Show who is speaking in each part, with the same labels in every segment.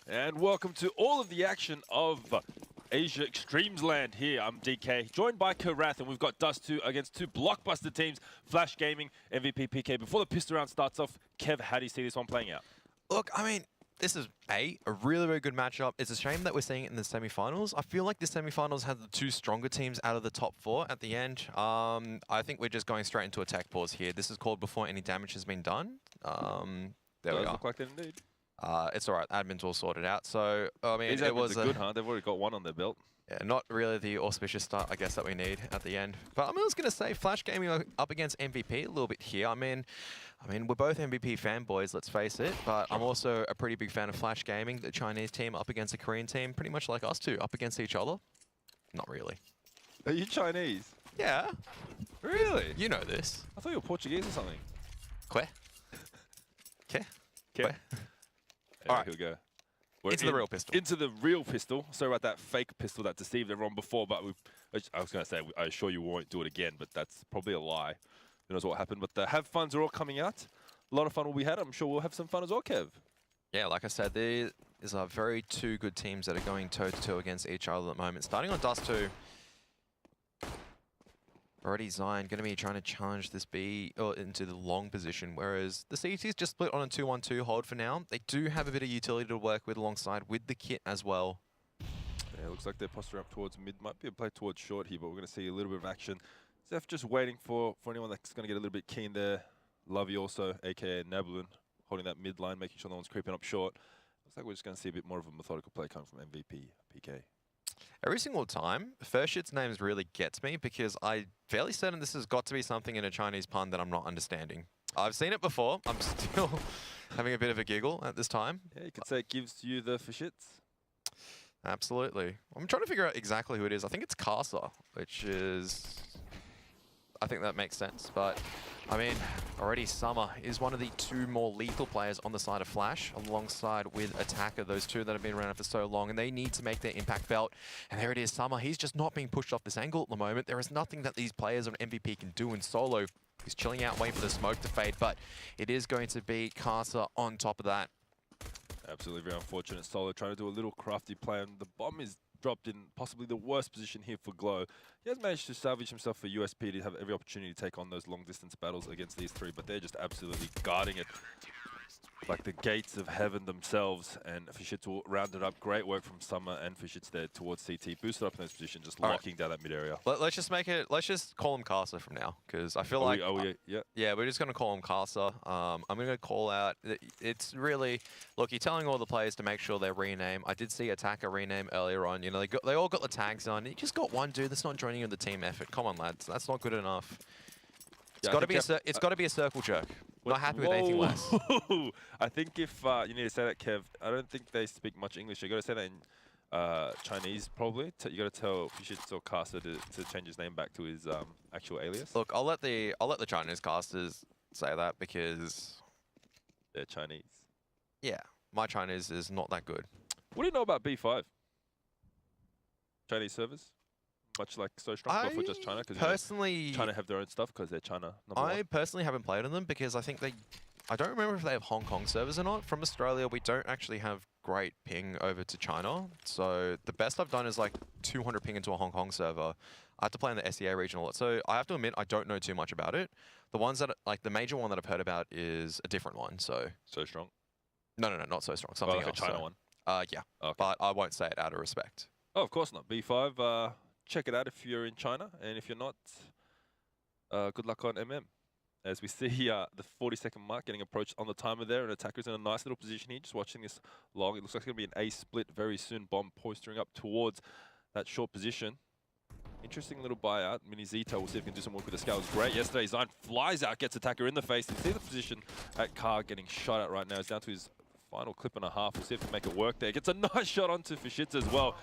Speaker 1: And welcome to all of the action of Asia Extremesland here. I'm DK, joined by Karath, and we've got Dust 2 against two blockbuster teams, Flash Gaming, MVP PK. Before the pistol round starts off, Kev, how do you see this one playing out?
Speaker 2: Look, I mean, this is a really, really good matchup. It's a shame that we're seeing it in the semifinals. I feel like the semifinals had the two stronger teams out of the top four at the end. I think we're just going straight into attack pause here. This is called before any damage has been done. There we
Speaker 1: Does
Speaker 2: are.
Speaker 1: look like that indeed.
Speaker 2: It's all right. Admin's all sorted out. So, I mean,
Speaker 1: These
Speaker 2: it was
Speaker 1: good, huh? They've already got one on their belt.
Speaker 2: Yeah, not really the auspicious start, I guess, that we need at the end. But I was going to say, Flash Gaming up against MVP a little bit here. I mean, we're both MVP fanboys, let's face it. But I'm also a pretty big fan of Flash Gaming. The Chinese team up against the Korean team, pretty much like us two, up against each other. Not really.
Speaker 1: Are you Chinese?
Speaker 2: Yeah.
Speaker 1: Really?
Speaker 2: You know this.
Speaker 1: I thought you were Portuguese or something.
Speaker 2: Que? Que?
Speaker 1: Okay.
Speaker 2: All right.
Speaker 1: Here we go. We're
Speaker 2: Into the real pistol.
Speaker 1: Into the real pistol. Sorry about that fake pistol that deceived everyone before, but I was going to say, I assure you won't do it again, but that's probably a lie. Who knows what happened, but the have funs are all coming out. A lot of fun will be had. I'm sure we'll have some fun as well, Kev.
Speaker 2: Yeah, like I said, there is very two good teams that are going toe-to-toe against each other at the moment. Starting on Dust 2. Already Zion going to be trying to challenge this B into the long position, whereas the CT's just split on a 2-1-2 hold for now. They do have a bit of utility to work with alongside with the kit as well.
Speaker 1: Yeah, looks like they're posturing up towards mid. Might be a play towards short here, but we're going to see a little bit of action. Zeph just waiting for anyone that's going to get a little bit keen there. Lovey also, a.k.a. Nabulun, holding that mid line, making sure no one's creeping up short. Looks like we're just going to see a bit more of a methodical play coming from MVP PK.
Speaker 2: Every single time, First Shit's names really gets me because I'm fairly certain this has got to be something in a Chinese pun that I'm not understanding. I've seen it before. I'm still having a bit of a giggle at this time.
Speaker 1: Yeah, you could say it gives you the for shits.
Speaker 2: Absolutely. I'm trying to figure out exactly who it is. I think it's Casa, which is... I think that makes sense, but I mean, already Summer is one of the two more lethal players on the side of Flash, alongside with Attacker, those two that have been around for so long, and they need to make their impact felt. And there it is, Summer. He's just not being pushed off this angle at the moment. There is nothing that these players on MVP can do in solo. He's chilling out, waiting for the smoke to fade, but it is going to be Casa on top of that.
Speaker 1: Absolutely very unfortunate. Solo trying to do a little crafty play, and the bomb is dropped in possibly the worst position here for Glow. He has managed to salvage himself for USP to have every opportunity to take on those long-distance battles against these three, but they're just absolutely guarding it like the gates of heaven themselves, and Fishitz will round it up. Great work from Summer and Fishitz there towards CT. Boosted up in this position, just locking down that mid area.
Speaker 2: Let's just make it, let's just call him Casa from now, because I feel yeah, we're just going to call him Casa. I'm going to call out, it's really, look, you're telling all the players to make sure they rename. I did see Attacker rename earlier on. You know, they all got the tags on. You just got one dude that's not joining in the team effort. Come on, lads, that's not good enough. It's got to be a circle jerk. Not happy with anything less.
Speaker 1: I think if you need to say that, Kev, I don't think they speak much English. You got to say that in Chinese, probably. You got to tell Fishitz or Caster to change his name back to his actual alias.
Speaker 2: Look, I'll let the Chinese casters say that because
Speaker 1: they're Chinese.
Speaker 2: Yeah, my Chinese is not that good.
Speaker 1: What do you know about B5? Chinese servers? Much like So Strong, or for just China? Because
Speaker 2: personally,
Speaker 1: China have their own stuff because they're China.
Speaker 2: I personally haven't played on them because I think I don't remember if they have Hong Kong servers or not. From Australia, we don't actually have great ping over to China. So the best I've done is like 200 ping into a Hong Kong server. I have to play in the SEA region a lot. So I have to admit, I don't know too much about it. The ones that, like the major one that I've heard about is a different one. So
Speaker 1: Strong?
Speaker 2: No, not So Strong. Something else.
Speaker 1: A China one?
Speaker 2: Yeah.
Speaker 1: Okay.
Speaker 2: But I won't say it out of respect.
Speaker 1: Oh, of course not. B5, check it out if you're in China, and if you're not, good luck on MM. As we see the 40-second mark getting approached on the timer there, and Attacker's in a nice little position here, just watching this long. It looks like it's going to be an A split very soon. Bomb posturing up towards that short position. Interesting little buyout. Mini Zeta, we'll see if he can do some work with the scales. Great. Yesterday, Zion flies out, gets Attacker in the face. You see the position at Car getting shot at right now. It's down to his final clip and a half. We'll see if he can make it work there. Gets a nice shot onto Fishitz as well.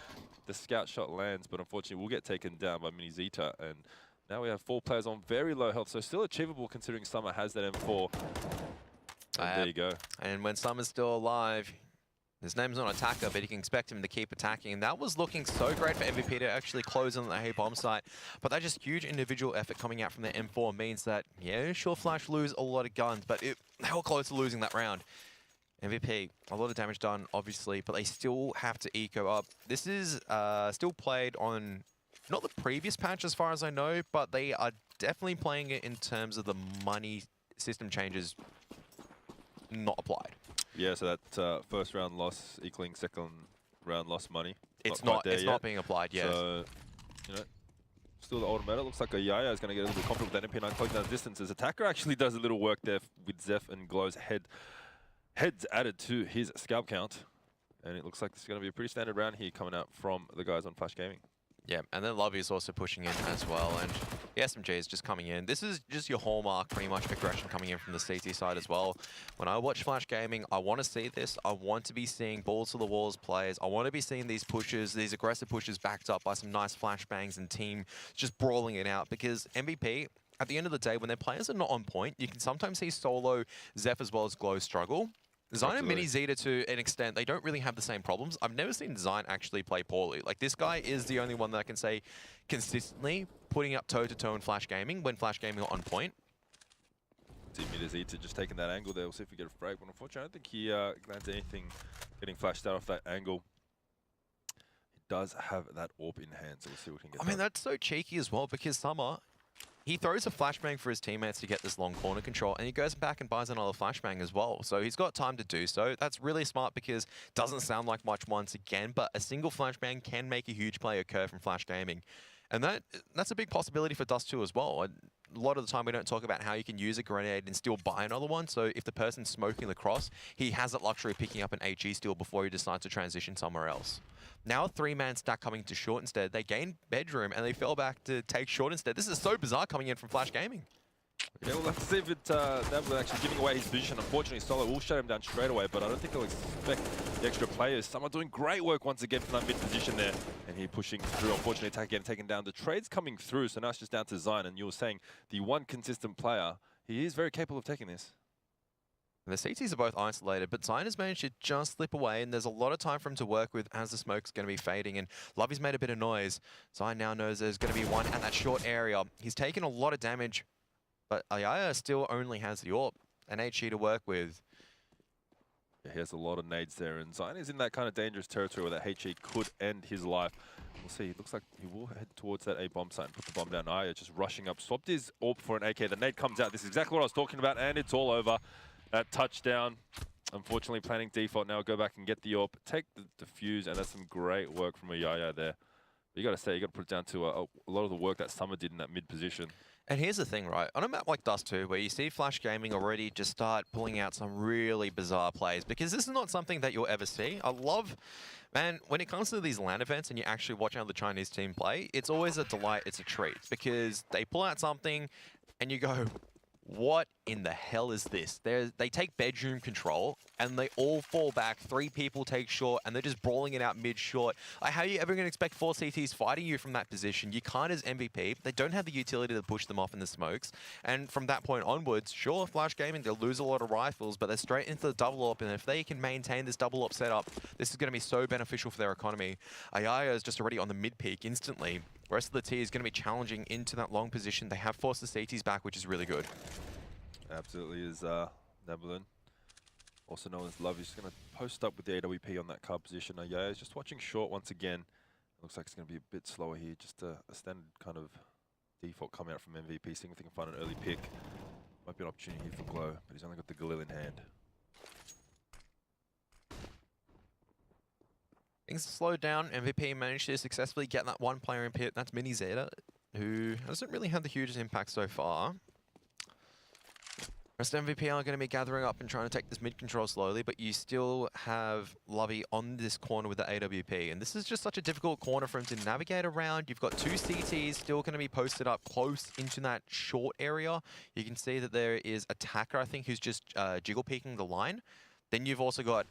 Speaker 1: The scout shot lands, but unfortunately will get taken down by Mini Zeta. And now we have 4 players on very low health, so still achievable considering Summer has that M4. And there you go. And
Speaker 2: when Summer's still alive, his name's not Attacker, but you can expect him to keep attacking. And that was looking so great for MVP to actually close on the A bomb site. But that just huge individual effort coming out from the M4 means that, yeah, sure, Flash lose a lot of guns, but they were close to losing that round. MVP, a lot of damage done, obviously, but they still have to eco up. This is still played on, not the previous patch as far as I know, but they are definitely playing it in terms of the money system changes not applied.
Speaker 1: Yeah, so that first round loss equaling second round loss money.
Speaker 2: It's
Speaker 1: not
Speaker 2: not being applied yet.
Speaker 1: So, you know, still the old meta. Looks like a Yaya is going to get a little bit confident with that MP9 closing down distances. Attacker actually does a little work there with Zeph and Glow's heads added to his scalp count. And it looks like this is going to be a pretty standard round here coming out from the guys on Flash Gaming.
Speaker 2: Yeah, and then Lovey is also pushing in as well, and the SMG is just coming in. This is just your hallmark, pretty much, aggression coming in from the CT side as well. When I watch Flash Gaming, I want to see this. I want to be seeing balls to the walls plays. I want to be seeing these pushes, these aggressive pushes backed up by some nice flashbangs and team just brawling it out, because MVP, at the end of the day, when their players are not on point, you can sometimes see Solo, Zeph, as well as Glow struggle. Zyne and Mini Zeta, to an extent, they don't really have the same problems. I've never seen Zyne actually play poorly. Like, this guy is the only one that I can say consistently putting up toe-to-toe in Flash Gaming when Flash Gaming are on point.
Speaker 1: See Mini Zeta just taking that angle there. We'll see if we get a frag, but unfortunately, I don't think he lands anything getting flashed out off that angle. He does have that AWP in hand, so we'll see what he can get.
Speaker 2: I mean, that's so cheeky as well, because Summer, he throws a flashbang for his teammates to get this long corner control, and he goes back and buys another flashbang as well. So he's got time to do so. That's really smart, because it doesn't sound like much once again, but a single flashbang can make a huge play occur from Flash Gaming. And that's a big possibility for Dust 2 as well. A lot of the time we don't talk about how you can use a grenade and still buy another one. So if the person's smoking the cross, he has that luxury of picking up an HE steal before he decides to transition somewhere else. Now a three-man stack coming to short instead. They gained bedroom and they fell back to take short instead. This is so bizarre coming in from Flash Gaming.
Speaker 1: Yeah, we'll have to see if Nebula actually giving away his position. Unfortunately, Solo will shut him down straight away, but I don't think they'll expect the extra players. Some are doing great work once again from that mid position there. And he pushing through. Unfortunately, attack again taken down. The trade's coming through, so now it's just down to Zyne. And you were saying the one consistent player, he is very capable of taking this.
Speaker 2: The CTs are both isolated, but Zyne has managed to just slip away, and there's a lot of time for him to work with as the smoke's going to be fading, and Lovey's made a bit of noise. Zyne now knows there's going to be one at that short area. He's taken a lot of damage, but Ayaya still only has the AWP, an HE to work with.
Speaker 1: Yeah, he has a lot of nades there, and Zyne is in that kind of dangerous territory where that HE could end his life. We'll see. It looks like he will head towards that A bomb site and put the bomb down. Aya just rushing up, swapped his AWP for an AK. The nade comes out. This is exactly what I was talking about, and it's all over. That touchdown, unfortunately, planning default now. Go back and get the AWP, take the defuse, and that's some great work from a Yaya there. But you got to say, you got to put it down to a lot of the work that Summer did in that mid position. And
Speaker 2: here's the thing, right? On a map like Dust 2, where you see Flash Gaming already just start pulling out some really bizarre plays, because this is not something that you'll ever see. I love, man, when it comes to these LAN events and you actually watch how the Chinese team play, it's always a delight, it's a treat, because they pull out something and you go, what in the hell is this? They take bedroom control and they all fall back. 3 people take short and they're just brawling it out mid-short. Like, how are you ever going to expect 4 CTs fighting you from that position? You can't as MVP. They don't have the utility to push them off in the smokes. And from that point onwards, sure, Flash Gaming, they'll lose a lot of rifles, but they're straight into the double AWP. And if they can maintain this double AWP setup, this is going to be so beneficial for their economy. Ayaya is just already on the mid-peak instantly. The rest of the tier is going to be challenging into that long position. They have forced the CTs back, which is really good.
Speaker 1: Absolutely is Nebulin, also known as Love. He's just going to post up with the AWP on that card position. Yeah, he's just watching short once again. Looks like it's going to be a bit slower here. Just a standard kind of default coming out from MVP, seeing if they can find an early pick. Might be an opportunity here for Glow, but he's only got the Galil in hand.
Speaker 2: Things slowed down. MVP managed to successfully get that one player in pit. That's Mini Zeta, who hasn't really had the hugest impact so far. Rest MVP are going to be gathering up and trying to take this mid control slowly, but you still have Lovey on this corner with the AWP. And this is just such a difficult corner for him to navigate around. You've got 2 CTs still going to be posted up close into that short area. You can see that there is Attacker, I think, who's just jiggle peeking the line. Then you've also got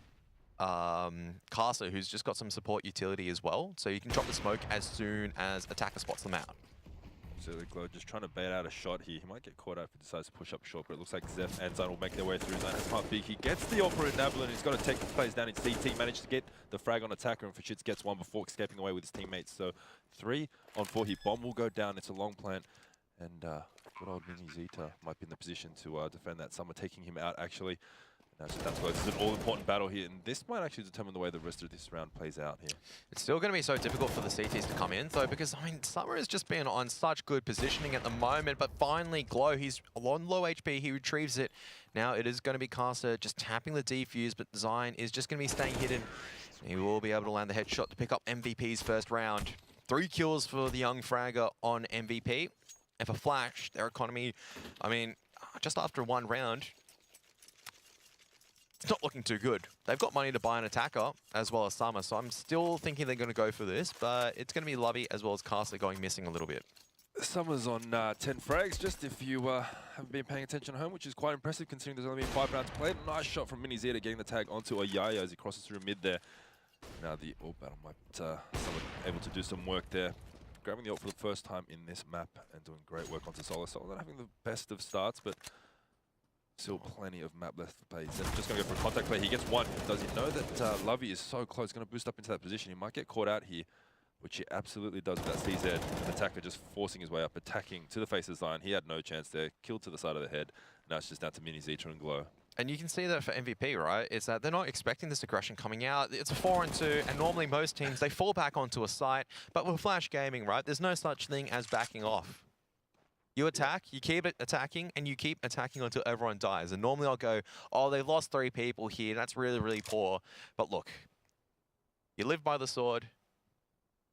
Speaker 2: Casa, who's just got some support utility as well. So you can drop the smoke as soon as Attacker spots them out.
Speaker 1: Absolutely, Glow just trying to bait out a shot here. He might get caught out if he decides to push up short, but it looks like Zeph and Zyne will make their way through. Zyne has half big. He gets the offer at Nabla, and he's got to take the plays down in CT. Managed to get the frag on Attacker, and for shits gets one before escaping away with his teammates. So 3 on 4 here. Bomb will go down. It's a long plant. And good old Mini Zeta might be in the position to defend that. Summer taking him out, actually. That's why this is an all-important battle here, and this might actually determine the way the rest of this round plays out here.
Speaker 2: It's still going to be so difficult for the CTs to come in, though, because, I mean, Summer has just been on such good positioning at the moment, but finally, Glow, he's on low HP, he retrieves it. Now it is going to be Caster just tapping the defuse, but Zion is just going to be staying hidden. He will be able to land the headshot to pick up MVP's first round. 3 kills for the young fragger on MVP. And for Flash, their economy, I mean, just after 1 round, it's not looking too good. They've got money to buy an attacker as well as Summer, so I'm still thinking they're going to go for this, but it's going to be Lovey as well as Caster going missing a little bit.
Speaker 1: Summer's on 10 frags, just if you haven't been paying attention at home, which is quite impressive considering there's only been 5 rounds played. Nice shot from Mini Zeta getting the tag onto Ayaya as he crosses through mid there. Now the ult battle might Summer able to do some work there. Grabbing the ult for the first time in this map and doing great work onto Solar. Solar not having the best of starts, but still plenty of map left to play. He's just going to go for a contact play. He gets 1. Does he know that Lovey is so close, going to boost up into that position? He might get caught out here, which he absolutely does with that CZ. An attacker just forcing his way up, attacking to the face of Zion. He had no chance there. Killed to the side of the head. Now it's just down to Mini Zeta and Glow.
Speaker 2: And you can see that for MVP, right? Is that they're not expecting this aggression coming out. It's a 4-2, and normally most teams, they fall back onto a site. But with Flash Gaming, right, there's no such thing as backing off. You attack, you keep it attacking, and you keep attacking until everyone dies. And normally I'll go, oh, they've lost 3 people here. That's really, really poor. But look, you live by the sword.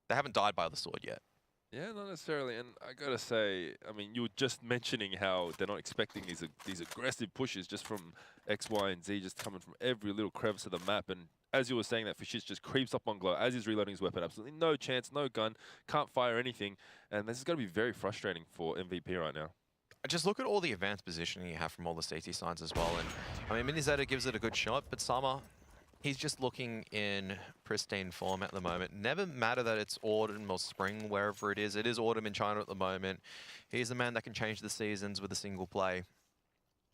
Speaker 2: They haven't died by the sword yet.
Speaker 1: Yeah, not necessarily. And I gotta say, I mean, you were just mentioning how they're not expecting these aggressive pushes just from X, Y, and Z, just coming from every little crevice of the map. And as you were saying, that Fashish just creeps up on Glow as he's reloading his weapon. Absolutely no chance, no gun, can't fire anything. And this is going to be very frustrating for MVP right now.
Speaker 2: Just look at all the advanced positioning you have from all the CT sides as well. And I mean, Mini Zeta gives it a good shot, but Summer, he's just looking in pristine form at the moment. Never matter that it's autumn or spring, wherever it is autumn in China at the moment. He's the man that can change the seasons with a single play.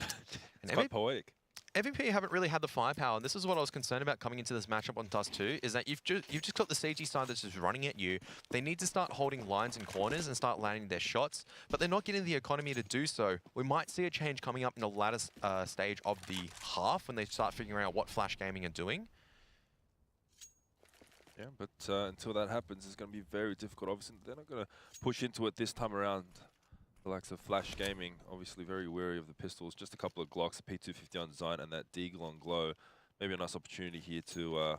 Speaker 1: It's quite poetic.
Speaker 2: MVP haven't really had the firepower, and this is what I was concerned about coming into this matchup on Dust 2, is that you've just got the CG side that's just running at you. They need to start holding lines and corners and start landing their shots, but they're not getting the economy to do so. We might see a change coming up in the latter stage of the half when they start figuring out what Flash Gaming are doing.
Speaker 1: Yeah, but until that happens, it's going to be very difficult. Obviously, they're not going to push into it this time around. The likes of Flash Gaming, obviously very wary of the pistols. Just a couple of Glocks, a P250 on Zion, and that Deagle on Glow. Maybe a nice opportunity here to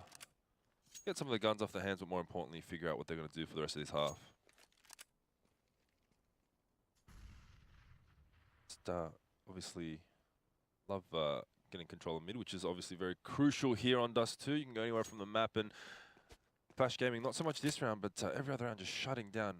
Speaker 1: get some of the guns off their hands, but more importantly, figure out what they're going to do for the rest of this half. Just obviously love getting control of mid, which is obviously very crucial here on Dust 2. You can go anywhere from the map, and Flash Gaming, not so much this round, but every other round just shutting down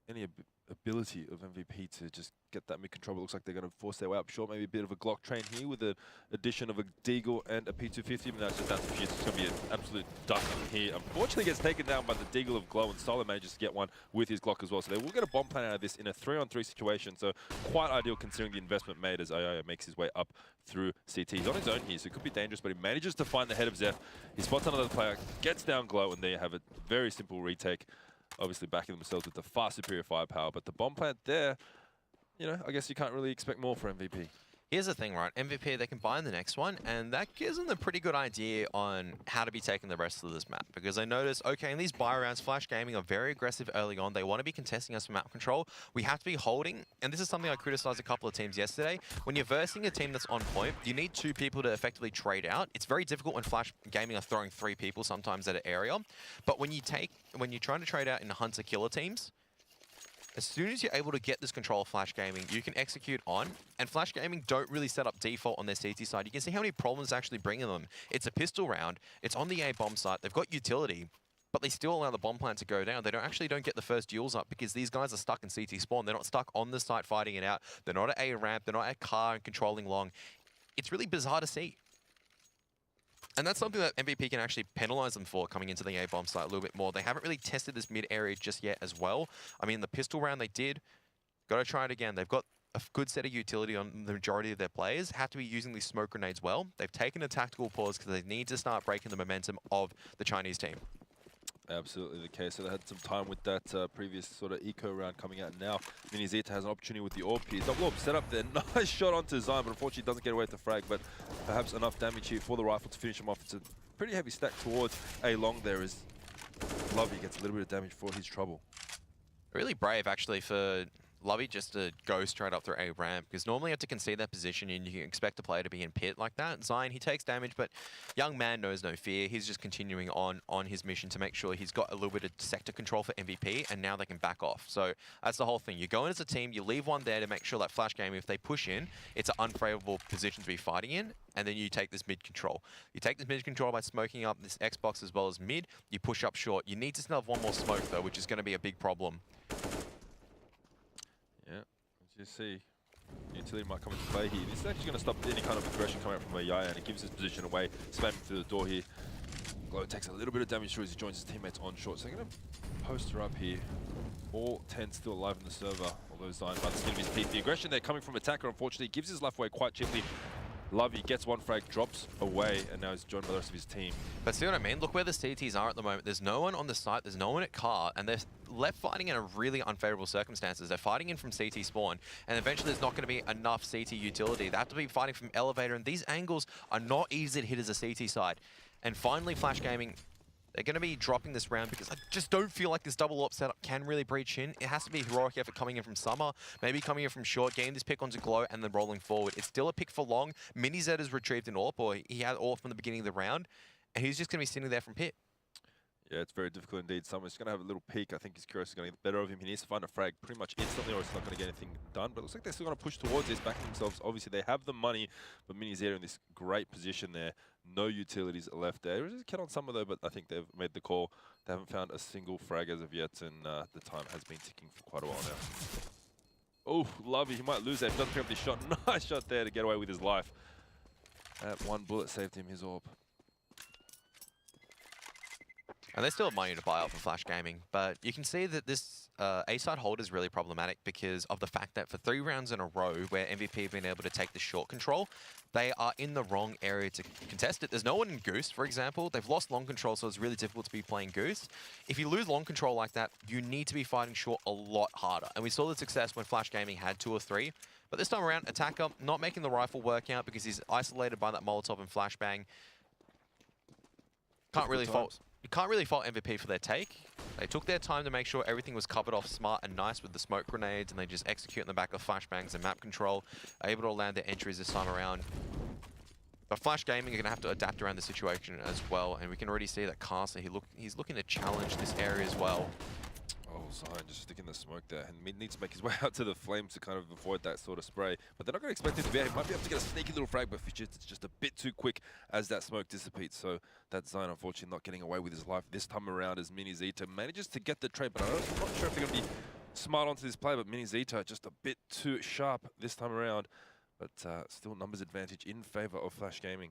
Speaker 1: any ability of MVP to just get that mid control. It looks like they're going to force their way up short. Maybe a bit of a Glock train here with the addition of a Deagle and a P250. But that's just down to Fuse. It's going to be an absolute duck here. Unfortunately, gets taken down by the Deagle of Glow, and Solar manages to get one with his Glock as well. So they will get a bomb plan out of this in a 3-on-3 situation. So quite ideal considering the investment made as Ayaya makes his way up through CT. He's on his own here, so it could be dangerous, but he manages to find the head of Zeph. He spots another player, gets down Glow, and there you have it. Very simple retake. Obviously backing themselves with the far superior firepower, but the bomb plant there, you know, I guess you can't really expect more for MVP.
Speaker 2: Here's the thing, right? MVP, they can buy in the next one, and that gives them a pretty good idea on how to be taking the rest of this map. Because they notice, okay, in these buy rounds, Flash Gaming are very aggressive early on. They want to be contesting us for map control. We have to be holding, and this is something I criticized a couple of teams yesterday. When you're versing a team that's on point, you need 2 people to effectively trade out. It's very difficult when Flash Gaming are throwing 3 people sometimes at an area. But when you're trying to trade out in hunter-killer teams, as soon as you're able to get this control of Flash Gaming, you can execute on, and Flash Gaming don't really set up default on their CT side. You can see how many problems actually bringing them. It's a pistol round, it's on the A bomb site, they've got utility, but they still allow the bomb plant to go down. They don't get the first duels up because these guys are stuck in CT spawn. They're not stuck on the site fighting it out. They're not at A ramp, they're not at car and controlling long. It's really bizarre to see. And that's something that MVP can actually penalize them for coming into the A-bomb site a little bit more. They haven't really tested this mid area just yet as well. I mean, the pistol round they did, got to try it again. They've got a good set of utility on the majority of their players, have to be using these smoke grenades well. They've taken a tactical pause because they need to start breaking the momentum of the Chinese team.
Speaker 1: Absolutely the case. So they had some time with that previous sort of eco round coming out. Now Minizeta has an opportunity with the orb here. Double orb set up there. Nice shot onto Zion, but unfortunately doesn't get away with the frag. But perhaps enough damage here for the rifle to finish him off. It's a pretty heavy stack towards A long there as Lovey gets a little bit of damage for his trouble.
Speaker 2: Really brave, actually, for Lovey just to go straight up through A ramp, because normally you have to concede that position and you can expect a player to be in pit like that. Zion, he takes damage, but young man knows no fear. He's just continuing on his mission to make sure he's got a little bit of sector control for MVP, and now they can back off. So that's the whole thing. You go in as a team, you leave one there to make sure that Flash Game, if they push in, it's an unfavorable position to be fighting in, and then you take this mid control. You take this mid control by smoking up this Xbox as well as mid, you push up short. You need to still have one more smoke though, which is going to be a big problem.
Speaker 1: Yeah, as you see, utility might come into play here. This is actually going to stop any kind of aggression coming out from Yaya, and it gives his position away, spamming through the door here. Glow takes a little bit of damage through as he joins his teammates on short. So they're going to poster up here. All 10 still alive in the server, although Zion by the skin of his teeth. The aggression there coming from Attacker, unfortunately, gives his life away quite cheaply. Lovey gets one frag, drops away, and now he's joined by the rest of his team.
Speaker 2: But see what I mean? Look where the CTs are at the moment. There's no one on the site, there's no one at car, and they're left fighting in a really unfavorable circumstances. They're fighting in from CT spawn, and eventually there's not going to be enough CT utility. They have to be fighting from elevator, and these angles are not easy to hit as a CT side. And finally, Flash Gaming, they're going to be dropping this round because I just don't feel like this double AWP setup can really breach in. It has to be heroic effort coming in from Summer, maybe coming in from short, getting this pick onto Glow, and then rolling forward. It's still a pick for long. MiniZ has retrieved an AWP, or he had AWP from the beginning of the round, and he's just going to be sitting there from pit.
Speaker 1: Yeah, it's very difficult indeed. Summer's going to have a little peek. I think his Curious is going to get the better of him. He needs to find a frag pretty much instantly or it's not going to get anything done. But it looks like they're still going to push towards this, backing themselves. Obviously, they have the money, but Mini's in this great position there. No utilities left there. There's a kid on Summer, though, but I think they've made the call. They haven't found a single frag as of yet, and the time has been ticking for quite a while now. Oh, Lovey, he might lose that. He doesn't pick up this shot. Nice shot there to get away with his life. That one bullet saved him his AWP.
Speaker 2: And they still have money to buy out for Flash Gaming, but you can see that this A-side hold is really problematic because of the fact that for 3 rounds in a row where MVP have been able to take the short control, they are in the wrong area to contest it. There's no one in Goose, for example. They've lost long control, so it's really difficult to be playing Goose. If you lose long control like that, you need to be fighting short a lot harder. And we saw the success when Flash Gaming had 2 or 3. But this time around, Attacker not making the rifle work out because he's isolated by that Molotov and Flashbang. You can't really fault MVP for their take. They took their time to make sure everything was covered off smart and nice with the smoke grenades, and they just execute in the back of flashbangs and map control, able to land their entries this time around. But Flash Gaming are going to have to adapt around the situation as well, and we can already see that Carson, he's looking to challenge this area as well.
Speaker 1: Oh, Zion just sticking the smoke there, and Mid needs to make his way out to the flames to kind of avoid that sort of spray. But they're not going to expect him to be. He might be able to get a sneaky little frag, but it's just a bit too quick as that smoke dissipates. So that Zion, unfortunately, not getting away with his life this time around as Minizeta manages to get the trade. But I'm not sure if they're going to be smart onto this play, but Minizeta just a bit too sharp this time around. But still numbers advantage in favor of Flash Gaming.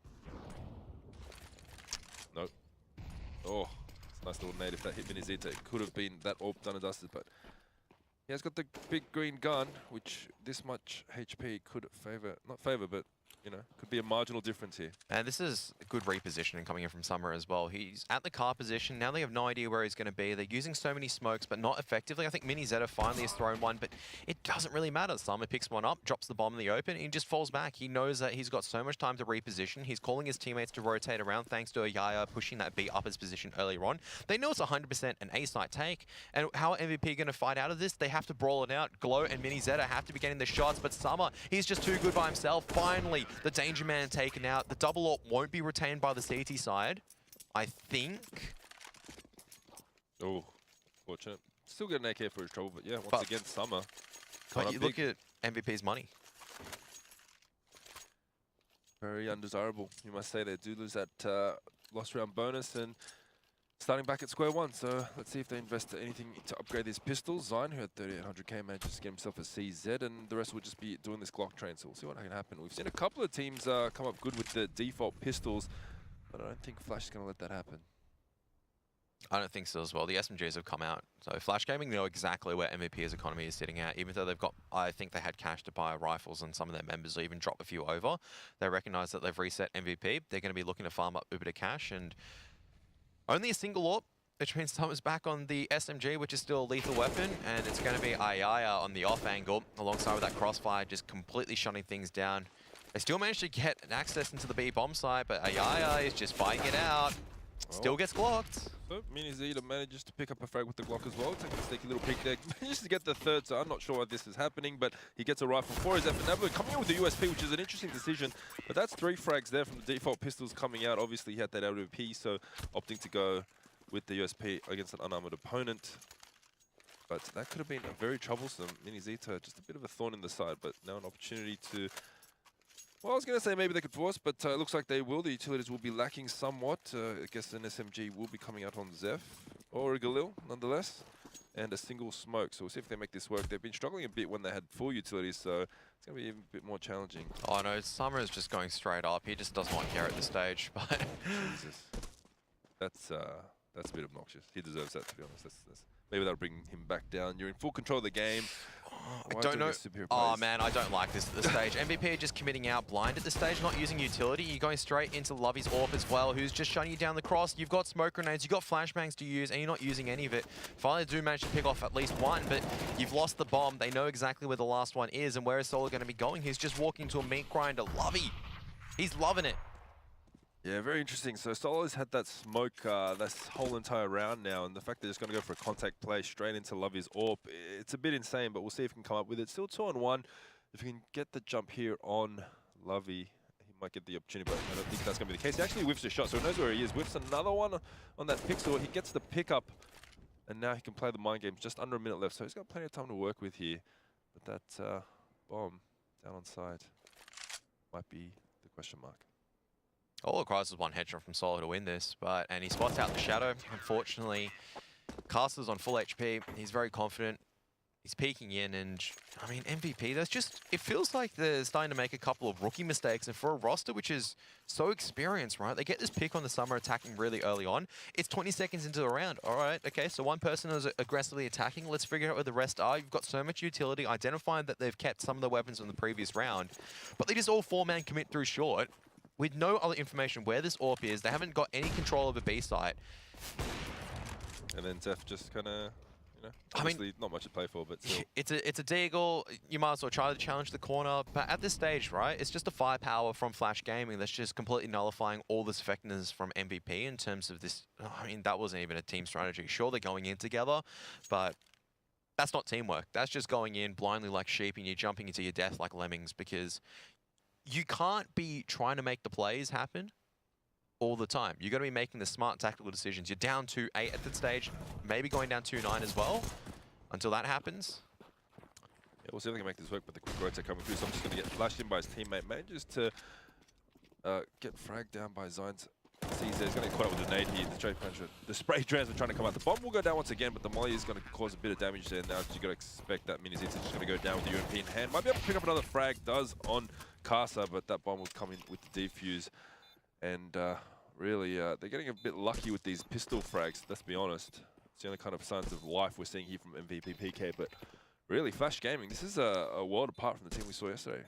Speaker 1: Nope. Oh. Nice little nade if that hit Minizeta. It could have been that AWP done and dusted, but he has got the big green gun, which this much HP could favor, not favor, but you know, could be a marginal difference here.
Speaker 2: And this is good repositioning coming in from Summer as well. He's at the car position. Now they have no idea where he's going to be. They're using so many smokes, but not effectively. I think Minizeta finally has thrown one, but it doesn't really matter. Summer picks one up, drops the bomb in the open, and he just falls back. He knows that he's got so much time to reposition. He's calling his teammates to rotate around thanks to Yaya pushing that B up his position earlier on. They know it's 100% an A-site take, and how are MVP going to fight out of this? They have to brawl it out. Glow and Minizeta have to be getting the shots, but Summer, he's just too good by himself. Finally, the Danger Man taken out. The double AWP won't be retained by the CT side, I think.
Speaker 1: Oh, fortunate. Still get an AK for his trouble, but yeah, once again, Summer.
Speaker 2: But you look at MVP's money.
Speaker 1: Very undesirable, you must say. They do lose that lost round bonus and starting back at square one. So let's see if they invest anything to upgrade these pistols. Zion, who had 3800k, manages to get himself a CZ, and the rest will just be doing this Glock train. So we'll see what can happen. We've seen a couple of teams come up good with the default pistols, but I don't think Flash is going to let that happen.
Speaker 2: I don't think so as well. The SMGs have come out. So Flash Gaming know exactly where MVP's economy is sitting at, even though they've got, I think they had cash to buy rifles and some of their members will even drop a few over. They recognize that they've reset MVP. They're going to be looking to farm up a bit of cash, and only a single AWP which means Summer's back on the SMG, which is still a lethal weapon, and it's going to be Ayaya on the off angle, alongside with that crossfire, just completely shutting things down. They still managed to get an access into the B bomb site, but Ayaya is just fighting it out. Still gets blocked.
Speaker 1: So MiniZeta manages to pick up a frag with the Glock as well. Taking a sneaky little peek there. Manages to get the third, so I'm not sure why this is happening, but he gets a rifle for his effort. Nablo coming in with the USP, which is an interesting decision. But that's 3 frags there from the default pistols coming out. Obviously, he had that AWP, so opting to go with the USP against an unarmored opponent. But that could have been a very troublesome. MiniZeta, just a bit of a thorn in the side, but now an opportunity to... Well, I was going to say maybe they could force, but it looks like they will. The utilities will be lacking somewhat. I guess an SMG will be coming out on Zeph or a Galil, nonetheless, and a single smoke. So we'll see if they make this work. They've been struggling a bit when they had full utilities, so it's going to be even a bit more challenging.
Speaker 2: Oh no, Summer is just going straight up. He just doesn't want care at this stage. But
Speaker 1: Jesus, that's a bit obnoxious. He deserves that, to be honest. Maybe that'll bring him back down. You're in full control of the game.
Speaker 2: I don't know. Oh man, I don't like this at this stage. MVP are just committing out blind at this stage, not using utility. You're going straight into Lovey's AWP as well, who's just shutting you down the cross. You've got smoke grenades, you've got flashbangs to use, and you're not using any of it. Finally, they do manage to pick off at least one, but you've lost the bomb. They know exactly where the last one is, and where is Solo going to be going? He's just walking to a meat grinder. Lovey, he's loving it.
Speaker 1: Yeah, very interesting. So Solo's had that smoke this whole entire round now, and the fact they're just going to go for a contact play straight into Lovey's AWP, it's a bit insane, but we'll see if he can come up with it. Still 2-on-1. If he can get the jump here on Lovey, he might get the opportunity, but I don't think that's going to be the case. He actually whiffs a shot, so he knows where he is. Whiffs another one on that pixel. He gets the pickup, and now he can play the mind game. Just under a minute left, so he's got plenty of time to work with here. But that bomb down on side might be the question mark.
Speaker 2: All it requires is one headshot from Solo to win this, and he spots out the shadow. Unfortunately, Caster's on full HP. He's very confident. He's peeking in, and I mean, MVP, that's just, it feels like they're starting to make a couple of rookie mistakes, and for a roster which is so experienced, right? They get this pick on the Summer attacking really early on. It's 20 seconds into the round. All right, okay, so one person is aggressively attacking. Let's figure out where the rest are. You've got so much utility, identifying that they've kept some of the weapons from the previous round, but they just all 4-man commit through short, with no other information where this AWP is. They haven't got any control over B site.
Speaker 1: And then Zeph just kind of, you know,
Speaker 2: I mean,
Speaker 1: not much to play for, but still.
Speaker 2: It's a deagle. You might as well try to challenge the corner. But at this stage, right, it's just a firepower from Flash Gaming that's just completely nullifying all this effectiveness from MVP in terms of this. I mean, that wasn't even a team strategy. Sure, they're going in together, but that's not teamwork. That's just going in blindly like sheep and you're jumping into your death like lemmings, because you can't be trying to make the plays happen all the time. You're going to be making the smart tactical decisions. You're down 2-8 at that stage, maybe going down 2-9 as well. Until that happens.
Speaker 1: Yeah, we'll see if we can make this work, but the quick rotates are coming through, so I'm just going to get flashed in by his teammate. Manages to get fragged down by Zines. Sees he's going to get caught up with a nade here. The spray drams are trying to come out. The bomb will go down once again, but the molly is going to cause a bit of damage there. Now you've got to expect that MiniZeta just going to go down with the UMP in hand. Might be able to pick up another frag, does on Casa, but that bomb will come in with the defuse. And really, they're getting a bit lucky with these pistol frags, let's be honest. It's the only kind of signs of life we're seeing here from MVP PK, but really, Flash Gaming, this is a world apart from the team we saw yesterday.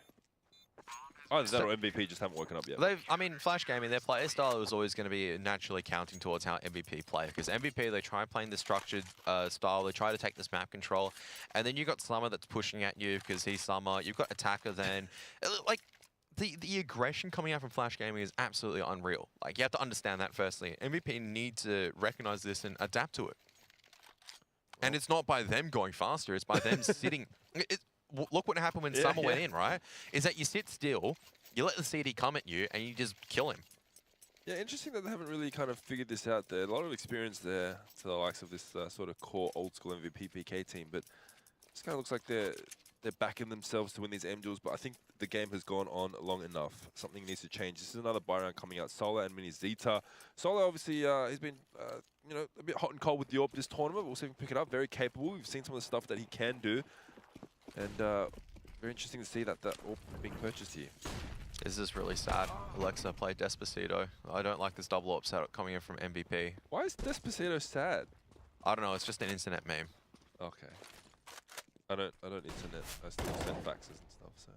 Speaker 1: Either that or MVP just haven't woken up yet.
Speaker 2: I mean, Flash Gaming, their play style was always going to be naturally counting towards how MVP play. Because MVP, they try playing the structured style, they try to take this map control. And then you've got Summer that's pushing at you because he's Summer. You've got Attacker then. Like, the aggression coming out from Flash Gaming is absolutely unreal. Like, you have to understand that firstly. MVP need to recognize this and adapt to it. And it's not by them going faster, it's by them sitting. Look what happened when Summer went in, right? Is that you sit still, you let the CD come at you, and you just kill him.
Speaker 1: Yeah, interesting that they haven't really kind of figured this out there. A lot of experience there to the likes of this sort of core old-school MVP PK team, but this kind of looks like they're backing themselves to win these M duels, but I think the game has gone on long enough. Something needs to change. This is another buy round coming out. Solo and MiniZeta. Solo, obviously, he's been you know, a bit hot and cold with the AWP this tournament. We'll see if we can pick it up. Very capable. We've seen some of the stuff that he can do. And very interesting to see that AWP being purchased here.
Speaker 2: This is really sad. Alexa played Despacito. I don't like this double AWP setup coming in from MVP.
Speaker 1: Why is Despacito sad?
Speaker 2: I don't know. It's just an internet meme.
Speaker 1: Okay. I don't internet. I still send faxes and stuff, so.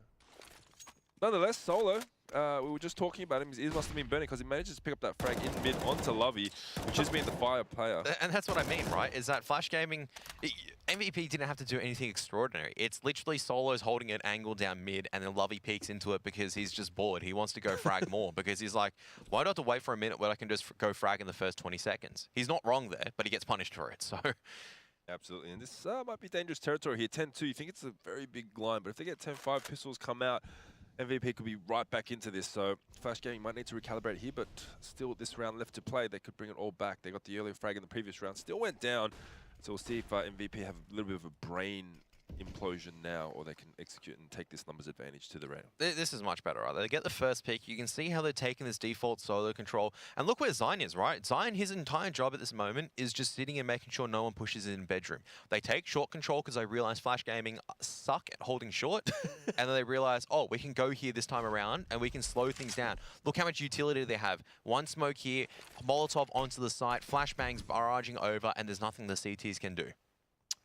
Speaker 1: Nonetheless, Solo, we were just talking about him. His ears must have been burning because he manages to pick up that frag in mid onto Lovey, which has been the fire player.
Speaker 2: And that's what I mean, right? Is that Flash Gaming, MVP didn't have to do anything extraordinary. It's literally Solo's holding an angle down mid, and then Lovey peeks into it because he's just bored. He wants to go frag more because he's like, why do I have to wait for a minute when I can just go frag in the first 20 seconds? He's not wrong there, but he gets punished for it, so...
Speaker 1: Absolutely, and this might be dangerous territory here. 10-2, you think it's a very big line, but if they get 10-5, pistols come out, MVP could be right back into this, so Flash Gaming might need to recalibrate here, but still this round left to play, they could bring it all back. They got the earlier frag in the previous round, still went down, so we'll see if MVP have a little bit of a brain implosion now, or they can execute and take this numbers advantage to the round.
Speaker 2: This is much better, right? They get the first pick. You can see how they're taking this default solo control. And look where Zion is, right? Zion, his entire job at this moment is just sitting and making sure no one pushes in bedroom. They take short control because they realize Flash Gaming suck at holding short. And then they realize, oh, we can go here this time around and we can slow things down. Look how much utility they have. One smoke here, Molotov onto the site, flashbangs barraging over, and there's nothing the CTs can do.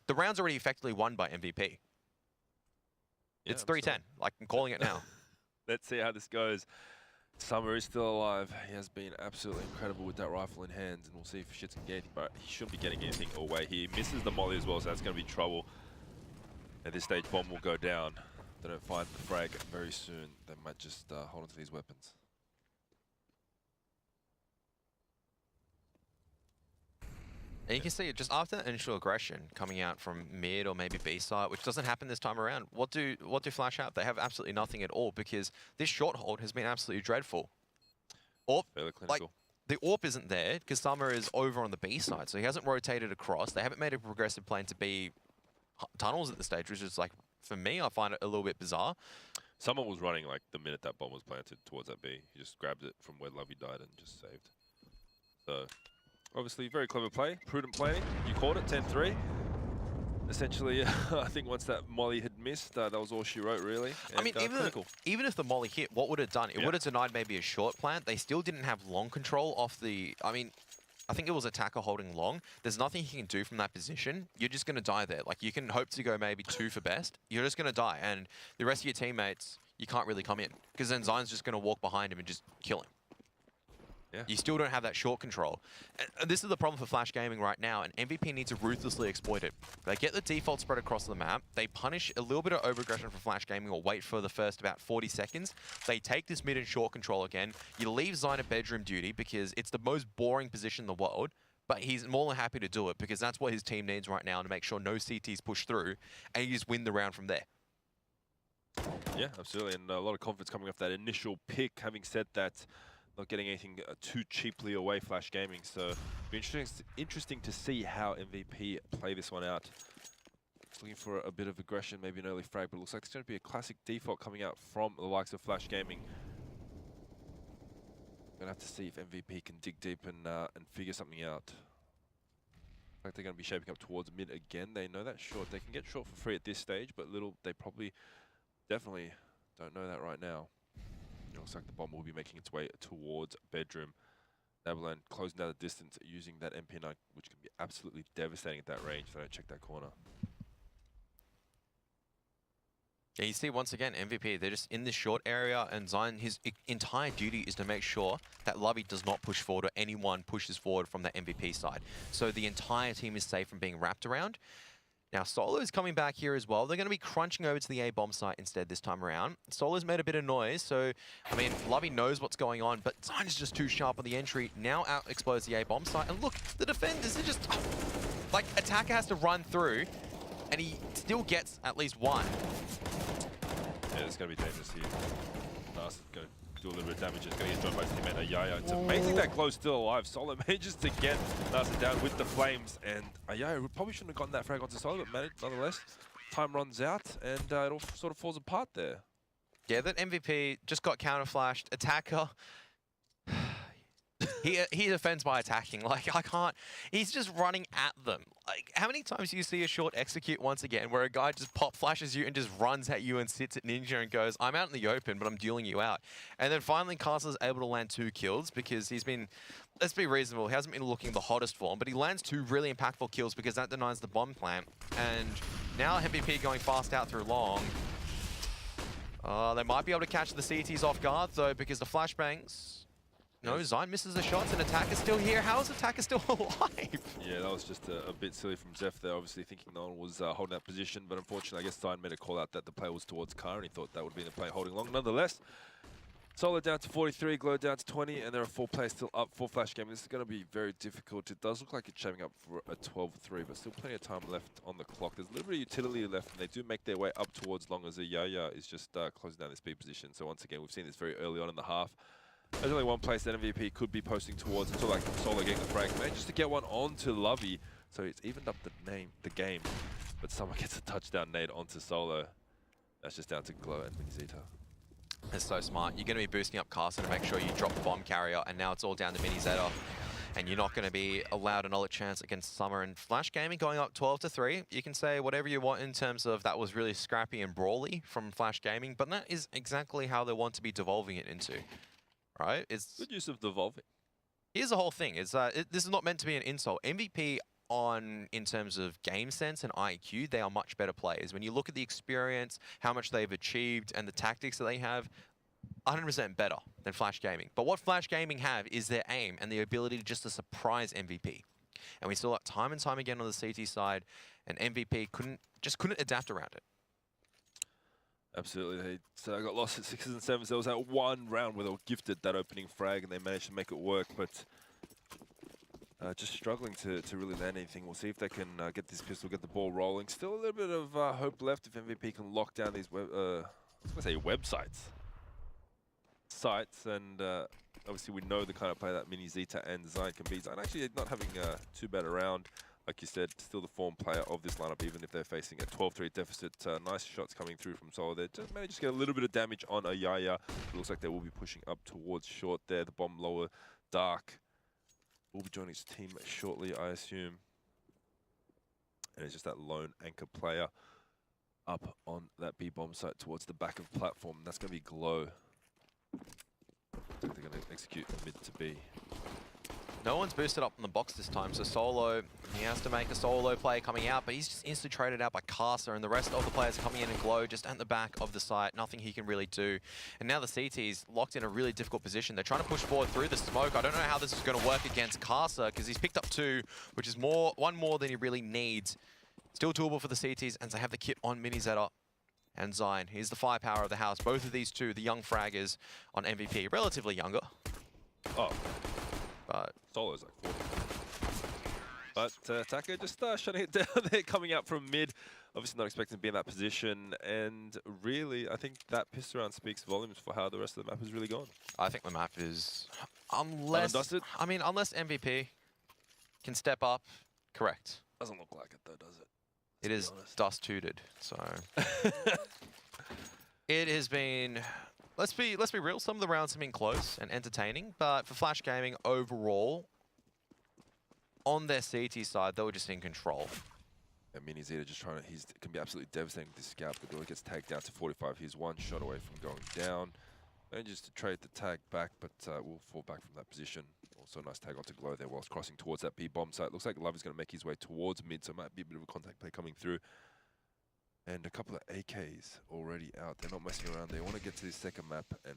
Speaker 2: The round's already effectively won by MVP.
Speaker 1: Yeah,
Speaker 2: it's 3-10. Like, I'm calling it now.
Speaker 1: Let's see how this goes. Summer is still alive. He has been absolutely incredible with that rifle in hands, and we'll see if Shits can get anything, but he shouldn't be getting anything away. He misses the molly as well, so that's going to be trouble. At this stage, bomb will go down. If they don't find the frag very soon, they might just hold on to these weapons.
Speaker 2: And you can see it just after that initial aggression coming out from mid or maybe B side, which doesn't happen this time around. What do Flash have? They have absolutely nothing at all because this short hold has been absolutely dreadful. Or like the AWP isn't there because Summer is over on the B side, so he hasn't rotated across. They haven't made a progressive plan to B tunnels at this stage, which is like, for me, I find it a little bit bizarre.
Speaker 1: Someone was running like the minute that bomb was planted towards that B. He just grabbed it from where Lovey died and just saved. So. Obviously, very clever play, prudent planning. You caught it, 10-3. Essentially, I think once that molly had missed, that was all she wrote, really. And,
Speaker 2: I mean, even if the molly hit, what would it have done? It would have denied maybe a short plant. They still didn't have long control off the... I mean, I think it was attacker holding long. There's nothing he can do from that position. You're just going to die there. Like, you can hope to go maybe 2 for best. You're just going to die. And the rest of your teammates, you can't really come in. Because then Zion's just going to walk behind him and just kill him.
Speaker 1: Yeah.
Speaker 2: You still don't have that short control. And this is the problem for Flash Gaming right now, and MVP needs to ruthlessly exploit it. They get the default spread across the map, they punish a little bit of over-aggression for Flash Gaming or wait for the first about 40 seconds. They take this mid and short control again. You leave Zion at bedroom duty because it's the most boring position in the world, but he's more than happy to do it because that's what his team needs right now to make sure no CTs push through, and you just win the round from there.
Speaker 1: Yeah, absolutely, and a lot of confidence coming off that initial pick. Having said that, not getting anything too cheaply away, Flash Gaming. So it'll be interesting to see how MVP play this one out. Just looking for a bit of aggression, maybe an early frag, but it looks like it's going to be a classic default coming out from the likes of Flash Gaming. Gonna have to see if MVP can dig deep and figure something out. Looks like they're going to be shaping up towards mid again. They know that short. They can get short for free at this stage, but they probably definitely don't know that right now. It looks like the bomb will be making its way towards bedroom. Neverland closing down the distance using that MP9, which can be absolutely devastating at that range if they don't check that corner.
Speaker 2: Yeah, you see once again, MVP, they're just in this short area, and Zion, his entire duty is to make sure that Lovey does not push forward or anyone pushes forward from the MVP side. So the entire team is safe from being wrapped around. Now, Solo's coming back here as well. They're going to be crunching over to the A-bomb site instead this time around. Solo's made a bit of noise, so, I mean, Lovey knows what's going on, but Zion is just too sharp on the entry. Now out-explodes the A-bomb site, and look, the defenders are just... like, attacker has to run through, and he still gets at least one.
Speaker 1: Yeah, it's going to be dangerous here. Nas going to do a little bit of damage. It's going to get joined by his teammate Ayaya. It's amazing that Glow's still alive. Solo manages to get Nas down with the flames, and Ayaya probably shouldn't have gotten that frag onto Solo, but managed nonetheless. Time runs out, and it all sort of falls apart there.
Speaker 2: Yeah, that MVP just got counter-flashed. Attacker... He defends by attacking. Like, I can't... He's just running at them. Like, how many times do you see a short execute once again where a guy just pop flashes you and just runs at you and sits at Ninja and goes, I'm out in the open, but I'm dealing you out. And then finally, Castle's able to land 2 kills because he's been... Let's be reasonable. He hasn't been looking the hottest form, but he lands 2 really impactful kills because that denies the bomb plant. And now MVP going fast out through long. They might be able to catch the CTs off guard, though, because the flashbangs... No, Zine misses the shots, and Attack is still here. How is Attacker still alive?
Speaker 1: Yeah, that was just a bit silly from Zeph there, obviously thinking no one was holding that position, but unfortunately, I guess Zine made a call out that the play was towards Car, and he thought that would be the play holding long. Nonetheless, Solo down to 43, Glow down to 20, and there are 4 players still up for Flash Gaming. This is going to be very difficult. It does look like it's shaping up for a 12-3, but still plenty of time left on the clock. There's a little bit of utility left, and they do make their way up towards long as a Yaya is just closing down this B position. So once again, we've seen this very early on in the half. There's only one place that MVP could be posting towards until like Solo getting the frag. Manages to get one onto Lovey, so it's evened up the game. But someone gets a touchdown nade onto Solo. That's just down to Glow and Minizita.
Speaker 2: It's so smart. You're going to be boosting up Carson to make sure you drop the bomb carrier, and now it's all down to Minizeta. And you're not going to be allowed another chance against Summer. And Flash Gaming going up 12-3. You can say whatever you want in terms of that was really scrappy and brawly from Flash Gaming, but that is exactly how they want to be devolving it into. Right? It's
Speaker 1: good use of devolving.
Speaker 2: Here's the whole thing. This is not meant to be an insult. MVP in terms of game sense and IQ, they are much better players. When you look at the experience, how much they've achieved, and the tactics that they have, 100% better than Flash Gaming. But what Flash Gaming have is their aim and the ability to just to surprise MVP. And we saw that time and time again on the CT side, and MVP couldn't adapt around it.
Speaker 1: Absolutely, they got lost at 6s and 7s. There was that one round where they were gifted that opening frag and they managed to make it work, but just struggling to really land anything. We'll see if they can get this pistol, get the ball rolling. Still a little bit of hope left if MVP can lock down these websites. And obviously we know the kind of play that Minizita and Zine can be. Zine actually not having too bad a round. Like you said, still the form player of this lineup, even if they're facing a 12-3 deficit. Nice shots coming through from Solo there. Just managed to get a little bit of damage on a Yaya. It looks like they will be pushing up towards short there. The bomb lower, Dark will be joining his team shortly, I assume. And it's just that lone anchor player up on that B-bomb site towards the back of platform. That's going to be Glow. They're going to execute mid to B.
Speaker 2: No one's boosted up in the box this time, so Solo, he has to make a solo play coming out, but he's just instantly traded out by Casa, and the rest of the players coming in and Glow just at the back of the site. Nothing he can really do. And now the CT's locked in a really difficult position. They're trying to push forward through the smoke. I don't know how this is going to work against Casa, because he's picked up 2, which is one more than he really needs. Still doable for the CTs, and they have the kit on Minizeta and Zine. Here's the firepower of the house. Both of these two, the young fraggers on MVP, relatively younger.
Speaker 1: Oh.
Speaker 2: But
Speaker 1: Solo's like 40. But Taka just shutting it down there, coming out from mid. Obviously not expecting to be in that position. And really, I think that pistol round speaks volumes for how the rest of the map has really gone.
Speaker 2: I think the map is, unless MVP can step up, correct.
Speaker 1: Doesn't look like it though, does it?
Speaker 2: It is dust tooted, so. It has been, let's be real, some of the rounds have been close and entertaining, but for Flash Gaming overall, on their CT side, they were just in control.
Speaker 1: And Minizeta just trying to, he can be absolutely devastating with this scout. The door gets tagged down to 45. He's one shot away from going down. Manages to trade the tag back, but will fall back from that position. Also a nice tag onto Glow there whilst crossing towards that B-bomb site. Looks like Love is going to make his way towards mid, so it might be a bit of a contact play coming through. And a couple of AKs already out. They're not messing around. They want to get to this second map and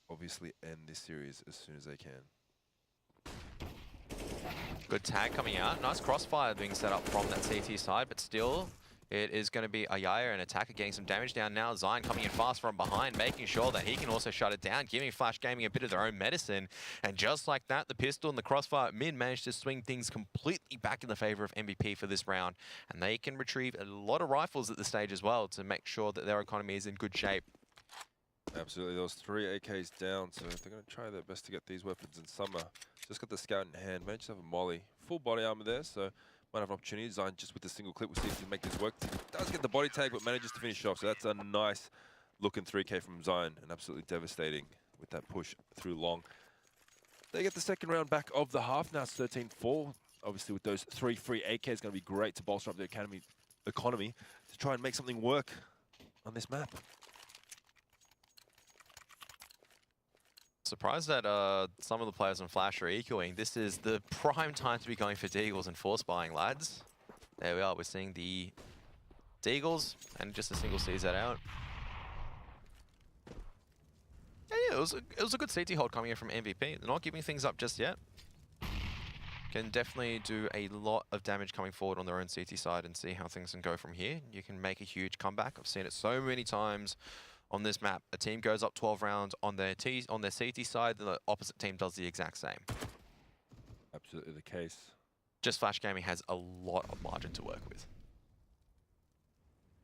Speaker 1: obviously end this series as soon as they can.
Speaker 2: Good tag coming out. Nice crossfire being set up from that CT side, but still, it is going to be Ayaya and Attacker getting some damage down now. Zine coming in fast from behind, making sure that he can also shut it down, giving Flash Gaming a bit of their own medicine. And just like that, the pistol and the crossfire at mid managed to swing things completely back in the favor of MVP for this round. And they can retrieve a lot of rifles at this stage as well to make sure that their economy is in good shape.
Speaker 1: Absolutely, those 3 AKs down, so they're going to try their best to get these weapons in Summer. Just got the scout in hand, managed to have a molly. Full body armor there, so might have an opportunity. Zine just with a single clip, we'll see if he can make this work. Does get the body tag, but manages to finish off, so that's a nice looking 3K from Zine, and absolutely devastating with that push through long. They get the second round back of the half, now it's 13-4. Obviously with those 3 free AKs, going to be great to bolster up the economy to try and make something work on this map.
Speaker 2: Surprised that some of the players on Flash are equaling. This is the prime time to be going for Deagles and force buying, lads. There we are, we're seeing the Deagles, and just a single sees that out. Yeah, it was a good CT hold coming in from MVP. They're not giving things up just yet. Can definitely do a lot of damage coming forward on their own CT side and see how things can go from here. You can make a huge comeback. I've seen it so many times on this map. A team goes up 12 rounds on their CT side, and the opposite team does the exact same.
Speaker 1: Absolutely the case.
Speaker 2: Just Flash Gaming has a lot of margin to work with.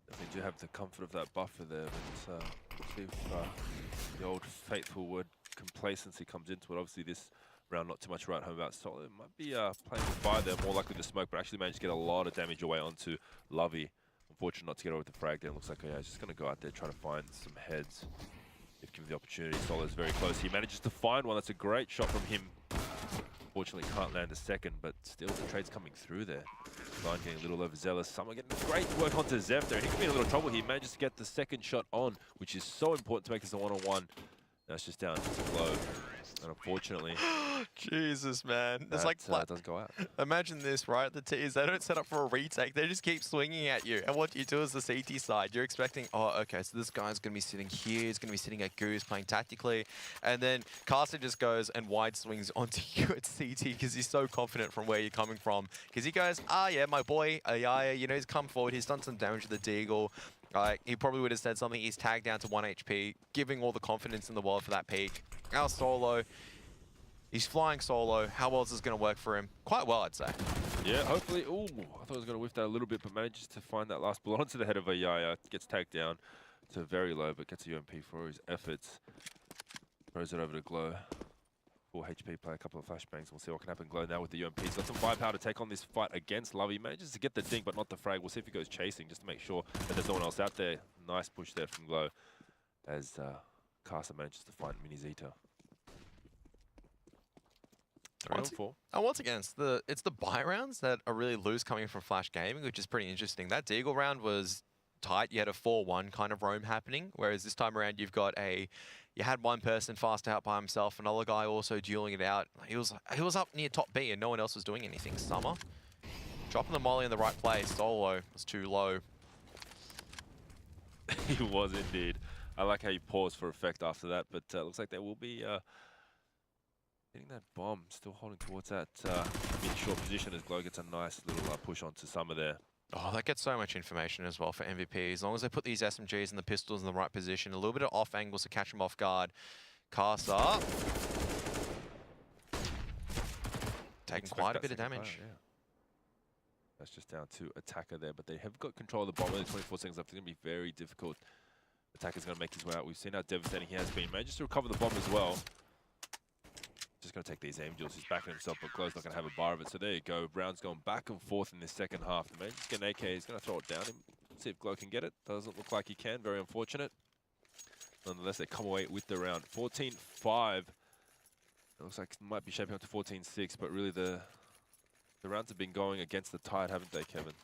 Speaker 1: Definitely do have the comfort of that buffer there, but we'll see if the old faithful word complacency comes into it. Obviously this round not too much right home about Solid. Might be playing with fire there, more likely to smoke, but actually managed to get a lot of damage away onto Lovey. Unfortunate not to get over with the frag there. Looks like he's just going to go out there, try to find some heads. If given the opportunity, Solid's very close. He manages to find one. That's a great shot from him. Unfortunately can't land a second, but still the trade's coming through there. Line getting a little overzealous. Summer getting great work onto Zeph there. He could be in a little trouble. He manages to get the second shot on, which is so important to make this a one-on-one. That's just down to low. And unfortunately,
Speaker 2: Jesus, man. It's like
Speaker 1: doesn't go out.
Speaker 2: Imagine this, right? The T's, they don't set up for a retake. They just keep swinging at you. And what you do is the CT side. You're expecting, oh, okay, so this guy's going to be sitting here. He's going to be sitting at Goose playing tactically. And then Caster just goes and wide swings onto you at CT because he's so confident from where you're coming from. Because he goes, yeah, my boy, Ayaya, you know, he's come forward. He's done some damage to the Deagle. He probably would have said something. He's tagged down to 1 HP, giving all the confidence in the world for that peak. Now solo. He's flying solo. How well is this going to work for him? Quite well, I'd say.
Speaker 1: Yeah, hopefully. Ooh, I thought I was going to whiff that a little bit, but manages to find that last bullet onto the head of Ayaya. Gets tagged down to very low, but gets a UMP for his efforts. Throws it over to Glow. 4 HP, play a couple of flashbangs. We'll see what can happen. Glow now with the UMP. He's got some firepower to take on this fight against Lovey. Manages to get the dink, but not the frag. We'll see if he goes chasing just to make sure that there's no one else out there. Nice push there from Glow as Caster manages to find Mini Zeta.
Speaker 2: And once again, it's the buy rounds that are really loose coming from Flash Gaming, which is pretty interesting. That Deagle round was tight. You had a 4-1 kind of roam happening, whereas this time around you've got you had one person fast out by himself, another guy also dueling it out. He was up near top B and no one else was doing anything. Summer dropping the molly in the right place. Solo was too low.
Speaker 1: He was indeed. I like how you paused for effect after that, but looks like there will be getting that bomb, still holding towards that mid-short position as Glow gets a nice little push onto Summer there.
Speaker 2: Oh, that gets so much information as well for MVP. As long as they put these SMGs and the pistols in the right position, a little bit of off angles to catch them off guard. Caster taking quite a bit of damage.
Speaker 1: Yeah. That's just down to Attacker there, but they have got control of the bomb. Only 24 seconds left. It's going to be very difficult. Attacker's going to make his way out. We've seen how devastating he has been. Manages to recover the bomb as well. Just going to take these aim duels. He's backing himself, but Glow's not going to have a bar of it. So there you go. Brown's going back and forth in this second half. The man just get an AK. He's going to throw it down him. See if Glow can get it. Doesn't look like he can. Very unfortunate. Nonetheless, they come away with the round. 14-5. It looks like it might be shaping up to 14-6, but really the rounds have been going against the tide, haven't they, Kevin?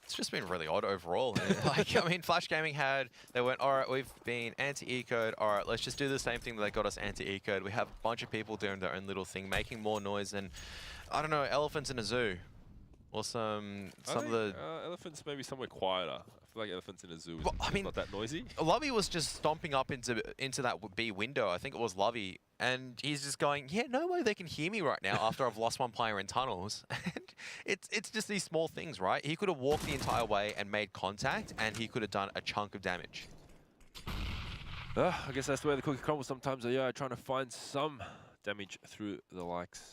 Speaker 2: It's just been really odd overall. I mean, Flash Gaming they went, all right, we've been anti-ecoed. All right, let's just do the same thing that got us anti-ecoed. We have a bunch of people doing their own little thing, making more noise than, I don't know, elephants in a zoo. Or some of the...
Speaker 1: elephants maybe somewhere quieter. I feel like elephants in a zoo is not that noisy.
Speaker 2: Lovey was just stomping up into that B window. I think it was Lovey. And he's just going, yeah, no way they can hear me right now after I've lost one player in tunnels. And it's just these small things, right? He could have walked the entire way and made contact, and he could have done a chunk of damage.
Speaker 1: I guess that's the way the cookie crumbles sometimes. Yeah, trying to find some damage through the likes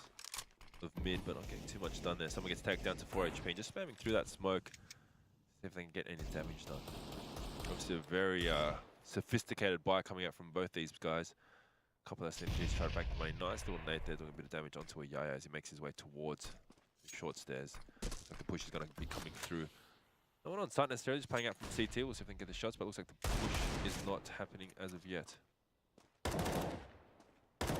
Speaker 1: of mid, but not getting too much done there. Someone gets taken down to 4 HP, just spamming through that smoke. See if they can get any damage done. Obviously a very sophisticated buy coming out from both these guys. A couple of SMGs try to back the main. Nice little nade there, doing a bit of damage onto a Yaya as he makes his way towards the short stairs. Looks like the push is going to be coming through. No one on site necessarily, just playing out from CT. We'll see if they can get the shots, but it looks like the push is not happening as of yet.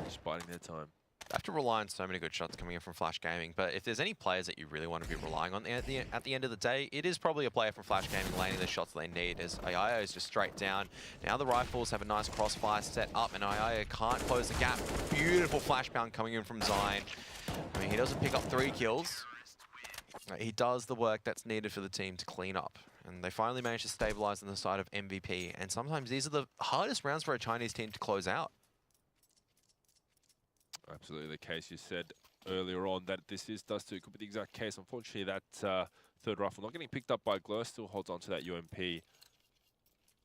Speaker 1: Just biding their time.
Speaker 2: They have to rely on so many good shots coming in from Flash Gaming, but if there's any players that you really want to be relying on at the end of the day, it is probably a player from Flash Gaming landing the shots they need, as Ayaya is just straight down. Now the rifles have a nice crossfire set up, and Ayaya can't close the gap. Beautiful flash pound coming in from Zion. I mean, he doesn't pick up 3 kills. He does the work that's needed for the team to clean up. And they finally managed to stabilize on the side of MVP, and sometimes these are the hardest rounds for a Chinese team to close out.
Speaker 1: Absolutely the case. You said earlier on that this is Dust 2. Could be the exact case. Unfortunately, that third rifle not getting picked up by Glur. Still holds on to that UMP.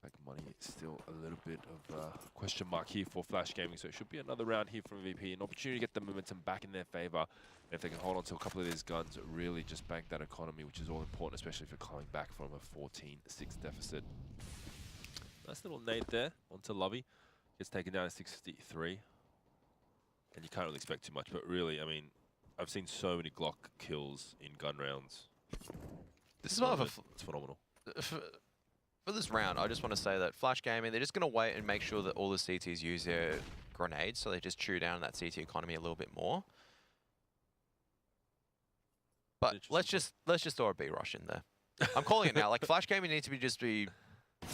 Speaker 1: Like money, still a little bit of a question mark here for Flash Gaming. So it should be another round here from MVP. An opportunity to get the momentum back in their favor. And if they can hold on to a couple of these guns, really just bank that economy, which is all important, especially if you're coming back from a 14-6 deficit. Nice little nade there onto Lovey. Gets taken down to 653. And you can't really expect too much, but really, I mean, I've seen so many Glock kills in gun rounds.
Speaker 2: This is one of
Speaker 1: it's phenomenal.
Speaker 2: For this round, I just want to say that Flash Gaming, they're just going to wait and make sure that all the CTs use their grenades, so they just chew down that CT economy a little bit more. But let's just throw a B rush in there. I'm calling it now. Like Flash Gaming need to be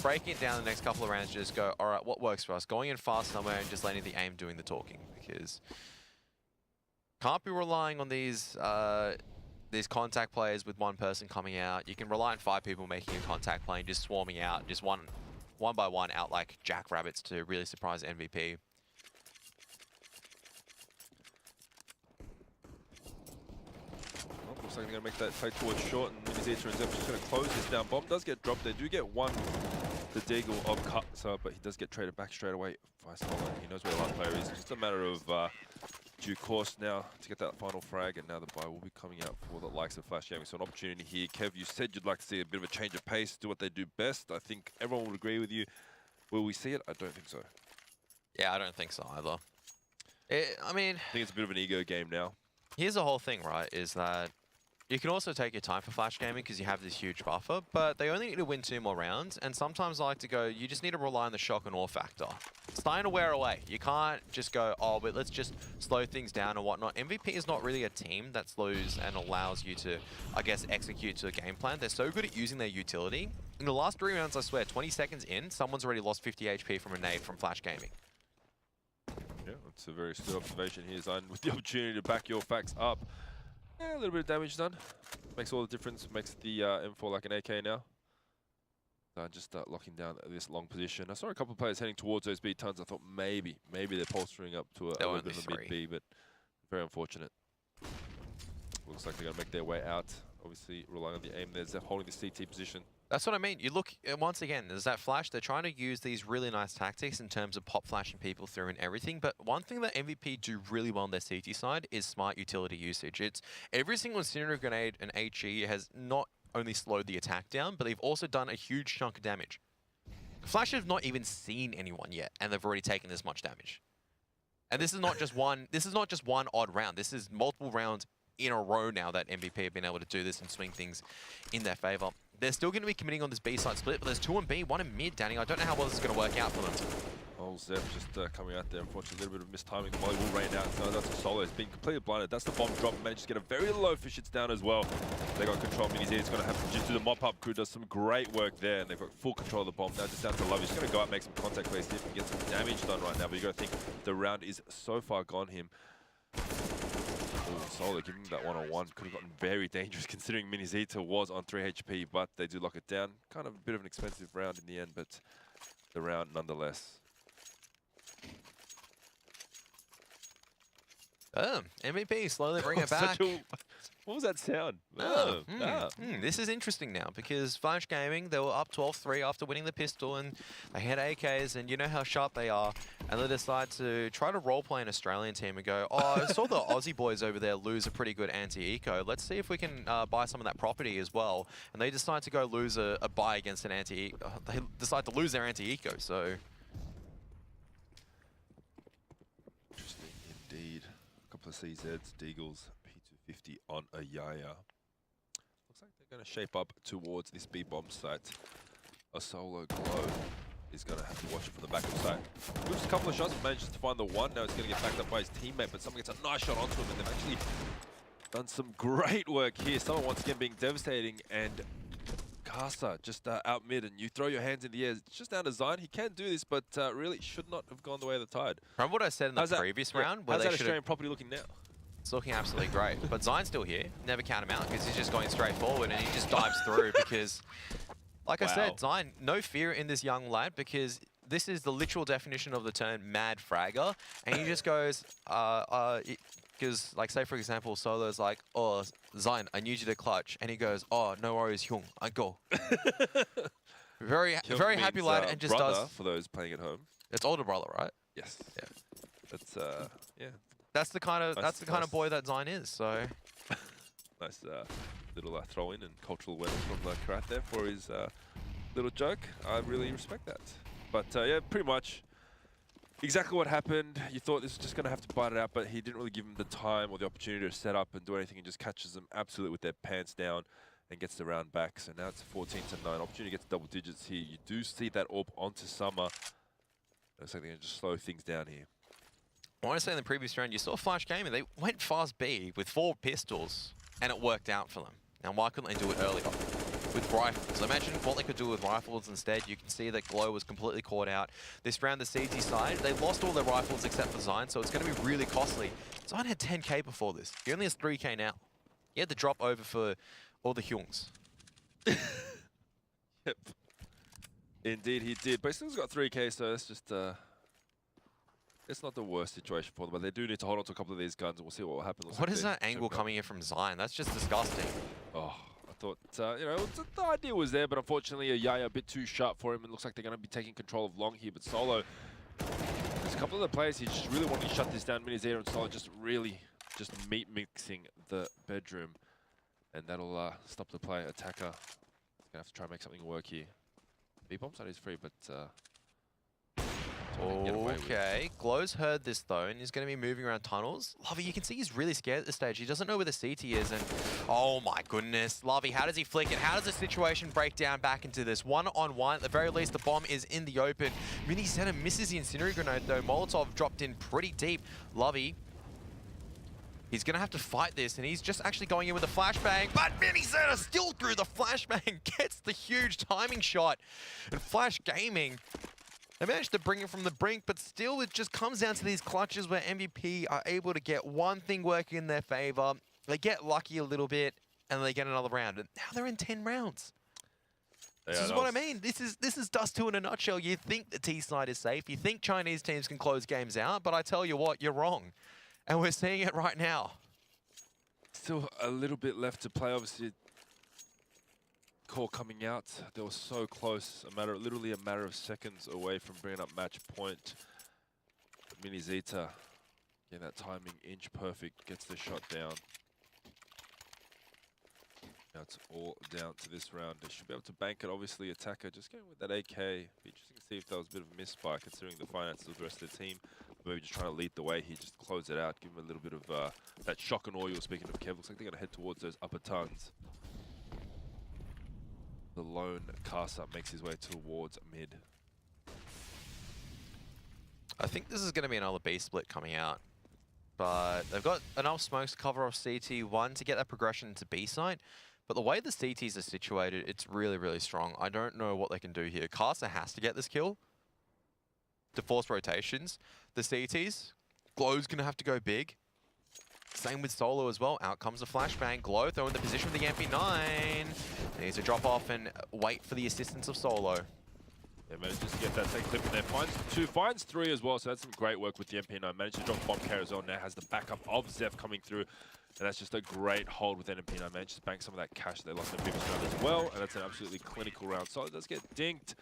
Speaker 2: breaking it down the next couple of rounds. Just go, all right, what works for us? Going in fast somewhere and just letting the aim doing the talking, because can't be relying on these contact players with one person coming out. You can rely on 5 people making a contact play and just swarming out, just one by one out like jackrabbits to really surprise MVP.
Speaker 1: Well, looks like they're going to make that play towards short, and Minizita is just going to close this down. Bomb does get dropped. They do get one, the Deagle of cut, so, but he does get traded back straight away. He knows where the last player is. It's just a matter of due course now to get that final frag, and now the buy will be coming out for the likes of Flash Gaming. So an opportunity here. Kev, you said you'd like to see a bit of a change of pace, do what they do best. I think everyone would agree with you. Will we see it? I don't think so.
Speaker 2: Yeah, I don't think so either. I mean,
Speaker 1: I think it's a bit of an ego game now.
Speaker 2: Here's the whole thing, right, is that you can also take your time for Flash Gaming because you have this huge buffer, but they only need to win 2 more rounds, and sometimes I like to go, you just need to rely on the shock and awe factor. It's starting to wear away. You can't just go, oh, but let's just slow things down and whatnot. MVP is not really a team that slows and allows you to, I guess, execute to a game plan. They're so good at using their utility. In the last 3 rounds, I swear, 20 seconds in, someone's already lost 50 HP from a nade from Flash Gaming.
Speaker 1: Yeah, that's a very astute observation here, Zine, with the opportunity to back your facts up. Yeah, a little bit of damage done. Makes all the difference. Makes the M4 like an AK now. Just locking down this long position. I saw a couple of players heading towards those B tons. I thought maybe they're polstering up to a little bit of a mid B, but very unfortunate. Looks like they're going to make their way out. Obviously, relying on the aim there. They're holding the CT position.
Speaker 2: That's what I mean. You look, once again, there's that flash. They're trying to use these really nice tactics in terms of pop flashing people through and everything. But one thing that MVP do really well on their CT side is smart utility usage. It's every single incendiary grenade and HE has not only slowed the attack down, but they've also done a huge chunk of damage. Flash have not even seen anyone yet, and they've already taken this much damage. And this is not just one. This is not just one odd round. This is multiple rounds in a row now that MVP have been able to do this and swing things in their favor. They're still going to be committing on this B side split, but there's 2 in B, 1 in mid, Danny. I don't know how well this is going to work out for them.
Speaker 1: Oh, Zep just coming out there. Unfortunately, a little bit of mistiming. The volley will rain out. So that's a solo. It's been completely blinded. That's the bomb drop. Managed to get a very low fish. It's down as well. They got control. Minizita is going to have to just do the mop-up. Crew does some great work there, and they've got full control of the bomb. Now just down to Love. He's going to go out, make some contact plays, see if he can get some damage done right now. But you got to think the round is so far gone him. Solo giving him that one-on-one could have gotten very dangerous considering Minizita was on 3 HP, but they do lock it down. Kind of a bit of an expensive round in the end, but the round nonetheless.
Speaker 2: MVP slowly bring it back.
Speaker 1: What was that sound?
Speaker 2: This is interesting now because Flash Gaming, they were up 12-3 after winning the pistol and they had AKs and you know how sharp they are, and they decide to try to roleplay an Australian team and go, oh, I saw the Aussie boys over there lose a pretty good anti-eco. Let's see if we can buy some of that property as well. And they decide to go lose a buy against an anti-eco. They decide to lose their anti-eco, so...
Speaker 1: Interesting indeed. A couple of CZs, Deagles, P250 on a Yaya. Looks like they're going to shape up towards this B-bomb site. A solo Glow is going to have to watch it from the back of the site. Moves a couple of shots, manages to find the one. Now he's going to get backed up by his teammate, but someone gets a nice shot onto him, and they've actually done some great work here. Someone once again being devastating, and Casa just out mid, and you throw your hands in the air. It's just down to Zine. He can do this, but really should not have gone the way of the tide.
Speaker 2: Remember what I said in the previous round? Where
Speaker 1: how's that Australian property looking now?
Speaker 2: It's looking absolutely great. But Zine's still here. Never count him out because he's just going straight forward and he just dives through because, like I said, Zine, no fear in this young lad because this is the literal definition of the term mad fragger, and he just goes, because, like, say for example, Solo's like, oh, Zion, I need you to clutch, and he goes, oh, no worries, Hyung, I go. Very
Speaker 1: Kyung
Speaker 2: happy
Speaker 1: means,
Speaker 2: lad, and just
Speaker 1: brother,
Speaker 2: does.
Speaker 1: for those playing at home.
Speaker 2: It's older brother, right?
Speaker 1: Yes.
Speaker 2: Yeah.
Speaker 1: That's yeah.
Speaker 2: That's the kind of
Speaker 1: Nice,
Speaker 2: kind of boy that Zion is. So
Speaker 1: Nice little throw in and cultural awareness from Karat there for his little joke. I really respect that. But yeah, pretty much exactly what happened. You thought this was just going to have to bite it out, but he didn't really give him the time or the opportunity to set up and do anything, and just catches them absolutely with their pants down and gets the round back. So now it's 14-9. Opportunity to get to double digits here. You do see that AWP onto Summer. Looks like they're going to just slow things down here.
Speaker 2: I want to say in the previous round, you saw Flash Gaming. They went fast B with 4 pistols, and it worked out for them. Now, why couldn't they do it earlier with rifles? Imagine what they could do with rifles instead. You can see that Glow was completely caught out. This round, the CT side, they lost all their rifles except for Zion, so it's going to be really costly. Zion had 10k before this. He only has 3k now. He had to drop over for all the Hyungs.
Speaker 1: Yep. Indeed, he did. But he still's got 3k, so it's just... it's not the worst situation for them, but they do need to hold on to a couple of these guns, and we'll see what will happen.
Speaker 2: What is that angle coming in from Zion? That's just disgusting.
Speaker 1: Oh, I thought, you know, the idea was there, but unfortunately, Yaya a bit too sharp for him. It looks like they're going to be taking control of long here, but Solo, there's a couple of the players here just really wanting to shut this down. Minizeta and Solo just really just meat mixing the bedroom, and that'll stop the play. Attacker is going to have to try and make something work here. B-bomb side is free, but...
Speaker 2: okay, Glow's heard this though, and he's going to be moving around tunnels. Lovey, you can see he's really scared at this stage. He doesn't know where the CT is, and oh my goodness. Lovey, how does he flick it? How does the situation break down back into this? One-on-one, at the very least, the bomb is in the open. Minizeta misses the incendiary grenade though. Molotov dropped in pretty deep. Lovey, he's going to have to fight this, and he's just actually going in with a flashbang, but Minizeta still through the flashbang, gets the huge timing shot. And Flash Gaming, they managed to bring it from the brink, but still it just comes down to these clutches where MVP are able to get one thing working in their favor. They get lucky a little bit, and they get another round. And now they're in 10 rounds. This is what I mean. This is Dust 2 in a nutshell. You think the T side is safe. You think Chinese teams can close games out, but I tell you what, you're wrong. And we're seeing it right now.
Speaker 1: Still a little bit left to play, obviously. Call coming out, they were so close, literally a matter of seconds away from bringing up match point. Minizeta getting that timing inch perfect, gets the shot down. Now it's all down to this round. They should be able to bank it. Obviously, Attacker just going with that AK. Be interesting to see if that was a bit of a misfire considering the finances of the rest of the team. Maybe just trying to lead the way here, just close it out, give him a little bit of that shock and awe you were speaking of, Kev. Looks like they're going to head towards those upper tons. The lone Casa makes his way towards mid.
Speaker 2: I think this is going to be another B split coming out. But they've got enough smokes to cover off CT1 to get that progression to B site. But the way the CTs are situated, it's really, really strong. I don't know what they can do here. Casa has to get this kill to force rotations. The CTs, Glow's going to have to go big. Same with Solo as well. Out comes a flashbang. Glow throwing the position with the MP9. Needs to drop off and wait for the assistance of Solo.
Speaker 1: Yeah, managed to get that second clip in there. Finds 2, finds 3 as well, so that's some great work with the MP9. Managed to drop bomb carrier as well. Now has the backup of Zeph coming through. And that's just a great hold with MP9. Managed to bank some of that cash they lost in the previous round as well. And that's an absolutely clinical round. So it does get dinked.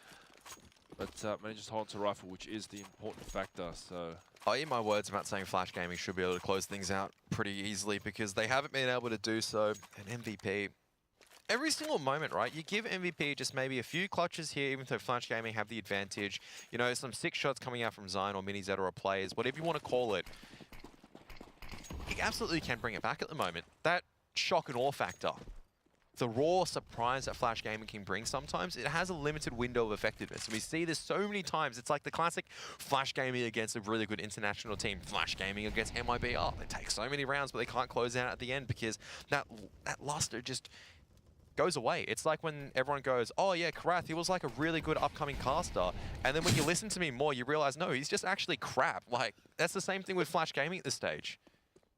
Speaker 1: But manages to hold on to rifle, which is the important factor. So
Speaker 2: I'll eat my words about saying Flash Gaming should be able to close things out pretty easily because they haven't been able to do so. And MVP, every single moment, right? You give MVP just maybe a few clutches here, even though Flash Gaming have the advantage. You know, some 6 shots coming out from Zion or Minizeta or players, whatever you want to call it. He absolutely can bring it back at the moment. That shock and awe factor, the raw surprise that Flash Gaming can bring sometimes, it has a limited window of effectiveness. And we see this so many times. It's like the classic Flash Gaming against a really good international team. Flash Gaming against MIBR. They take so many rounds, but they can't close out at the end because that luster just goes away. It's like when everyone goes, oh yeah, Karath, he was like a really good upcoming caster. And then when you listen to me more, you realize, no, he's just actually crap. Like, that's the same thing with Flash Gaming at this stage.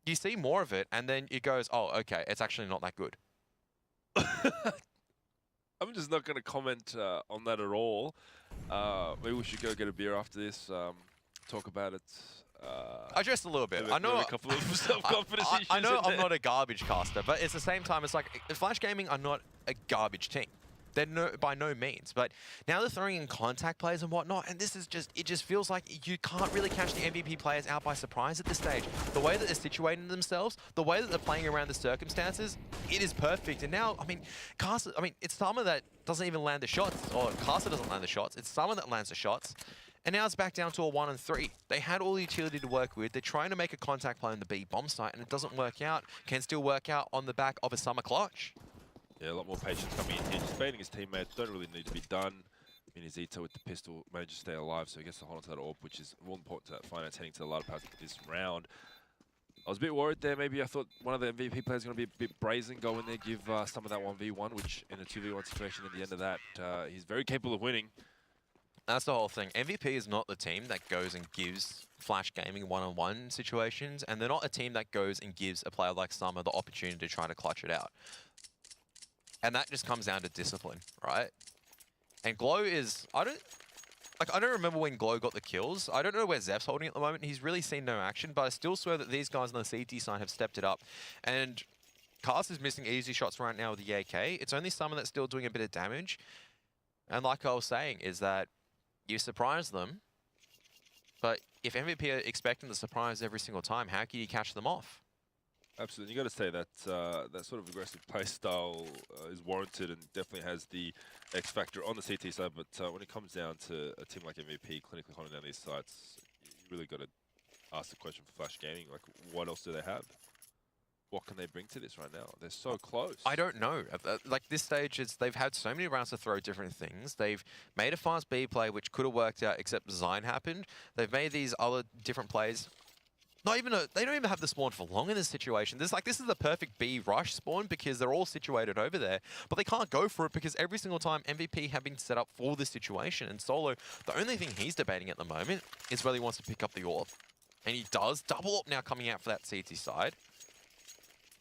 Speaker 2: You see more of it, and then it goes, oh, okay, it's actually not that good.
Speaker 1: I I'm just not going to comment on that at all. Maybe we should go get a beer after this, talk about it.
Speaker 2: Just a little bit.
Speaker 1: I know a couple of self-confidence issues.
Speaker 2: I know I'm not a garbage caster, but at the same time, it's like Flash Gaming are not a garbage team. They're by no means, but now they're throwing in contact players and whatnot, and this is it just feels like you can't really catch the MVP players out by surprise at this stage. The way that they're situating themselves, the way that they're playing around the circumstances, it is perfect. And now, I mean, it's Summer that doesn't even land the shots, or Caster doesn't land the shots, it's Summer that lands the shots. And now it's back down to a 1 and 3. They had all the utility to work with. They're trying to make a contact play on the B bomb site, and it doesn't work out. Can still work out on the back of a Summer clutch.
Speaker 1: Yeah, a lot more patience coming in here. Just baiting his teammates. Don't really need to be done. I mean, Zito with the pistol managed to stay alive, so he gets to hold on to that AWP, which is more important to that finance heading to the latter part of this round. I was a bit worried there. Maybe I thought one of the MVP players going to be a bit brazen, go in there, give some of that 1v1, which in a 2v1 situation at the end of that, he's very capable of winning.
Speaker 2: That's the whole thing. MVP is not the team that goes and gives Flash Gaming one-on-one situations, and they're not a team that goes and gives a player like Summer the opportunity to try to clutch it out. And that just comes down to discipline, right? And Glow is, I don't remember when Glow got the kills. I don't know where Zeph's holding at the moment. He's really seen no action, but I still swear that these guys on the CT side have stepped it up. And Cast is missing easy shots right now with the AK. It's only Summer that's still doing a bit of damage. And like I was saying, is that you surprise them, but if MVP are expecting the surprise every single time, how can you catch them off?
Speaker 1: Absolutely, you got to say that that sort of aggressive play style is warranted and definitely has the X factor on the CT side. But when it comes down to a team like MVP clinically holding down these sites, you really got to ask the question for Flash Gaming: like, what else do they have? What can they bring to this right now? They're so close.
Speaker 2: I don't know. Like this stage, they've had so many rounds to throw different things. They've made a fast B play which could have worked out, except Zine happened. They've made these other different plays. They don't even have the spawn for long in this situation. This is the perfect B rush spawn because they're all situated over there, but they can't go for it because every single time MVP have been set up for this situation. And Solo, the only thing he's debating at the moment is whether he wants to pick up the AWP. And he does. Double AWP now coming out for that CT side.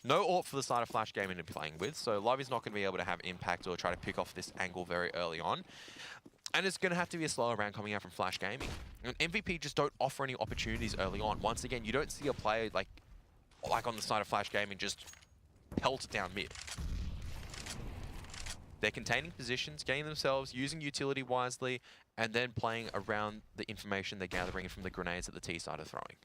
Speaker 2: No AWP for the side of Flash Gaming to be playing with, so Lovey's not going to be able to have impact or try to pick off this angle very early on. And it's going to have to be a slower round coming out from Flash Gaming. And MVP just don't offer any opportunities early on. Once again, you don't see a player like on the side of Flash Gaming just pelt it down mid. They're containing positions, getting themselves, using utility wisely, and then playing around the information they're gathering from the grenades that the T side are throwing.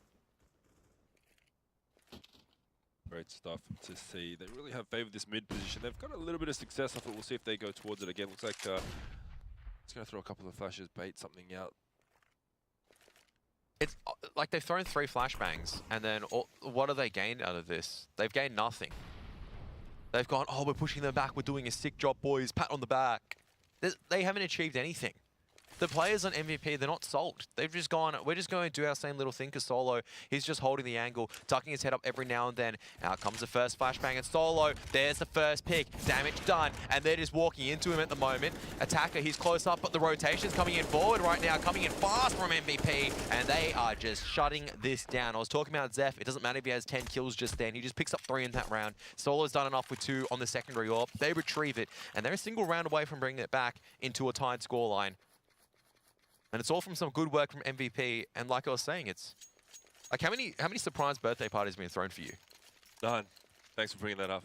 Speaker 1: Great stuff to see. They really have favored this mid position. They've got a little bit of success off it. We'll see if they go towards it again. Looks like it's going to throw a couple of flashes, bait something out.
Speaker 2: It's like they've thrown 3 flashbangs, and then what have they gained out of this? They've gained nothing. They've gone, oh, we're pushing them back. We're doing a sick job, boys. Pat on the back. They haven't achieved anything. The players on MVP, they're not sold. They've just gone, we're just going to do our same little thing as Solo. He's just holding the angle, tucking his head up every now and then. Out comes the first flashbang and Solo. There's the first pick. Damage done. And they're just walking into him at the moment. Attacker, he's close up, but the rotation's coming in forward right now, coming in fast from MVP. And they are just shutting this down. I was talking about Zeph. It doesn't matter if he has 10 kills just then. He just picks up 3 in that round. Solo's done enough with 2 on the secondary AWP. They retrieve it. And they're a single round away from bringing it back into a tied scoreline. And it's all from some good work from MVP. And like I was saying, it's like how many surprise birthday parties have been thrown for you?
Speaker 1: None. Thanks for bringing that up.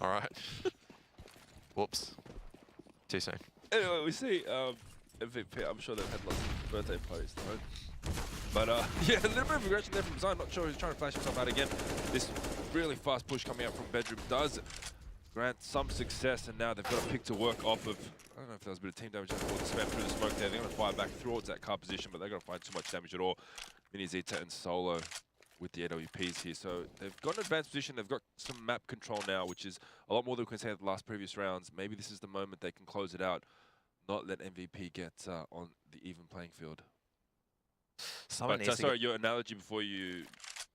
Speaker 2: All right. Whoops. Too soon.
Speaker 1: Anyway, we see MVP. I'm sure they've had lots of birthday parties thrown. But yeah, a little bit of aggression there from Zion. Not sure he's trying to flash himself out again. This really fast push coming out from Bedroom does grant some success, and now they've got a pick to work off of. I don't know if there was a bit of team damage before the spam through the smoke there. They're going to fire back towards that car position, but they're going to find too much damage at all. Mini Zeta and Solo with the AWPs here. So they've got an advanced position. They've got some map control now, which is a lot more than we can say at the last previous rounds. Maybe this is the moment they can close it out, not let MVP get on the even playing field. Sorry, your analogy before you...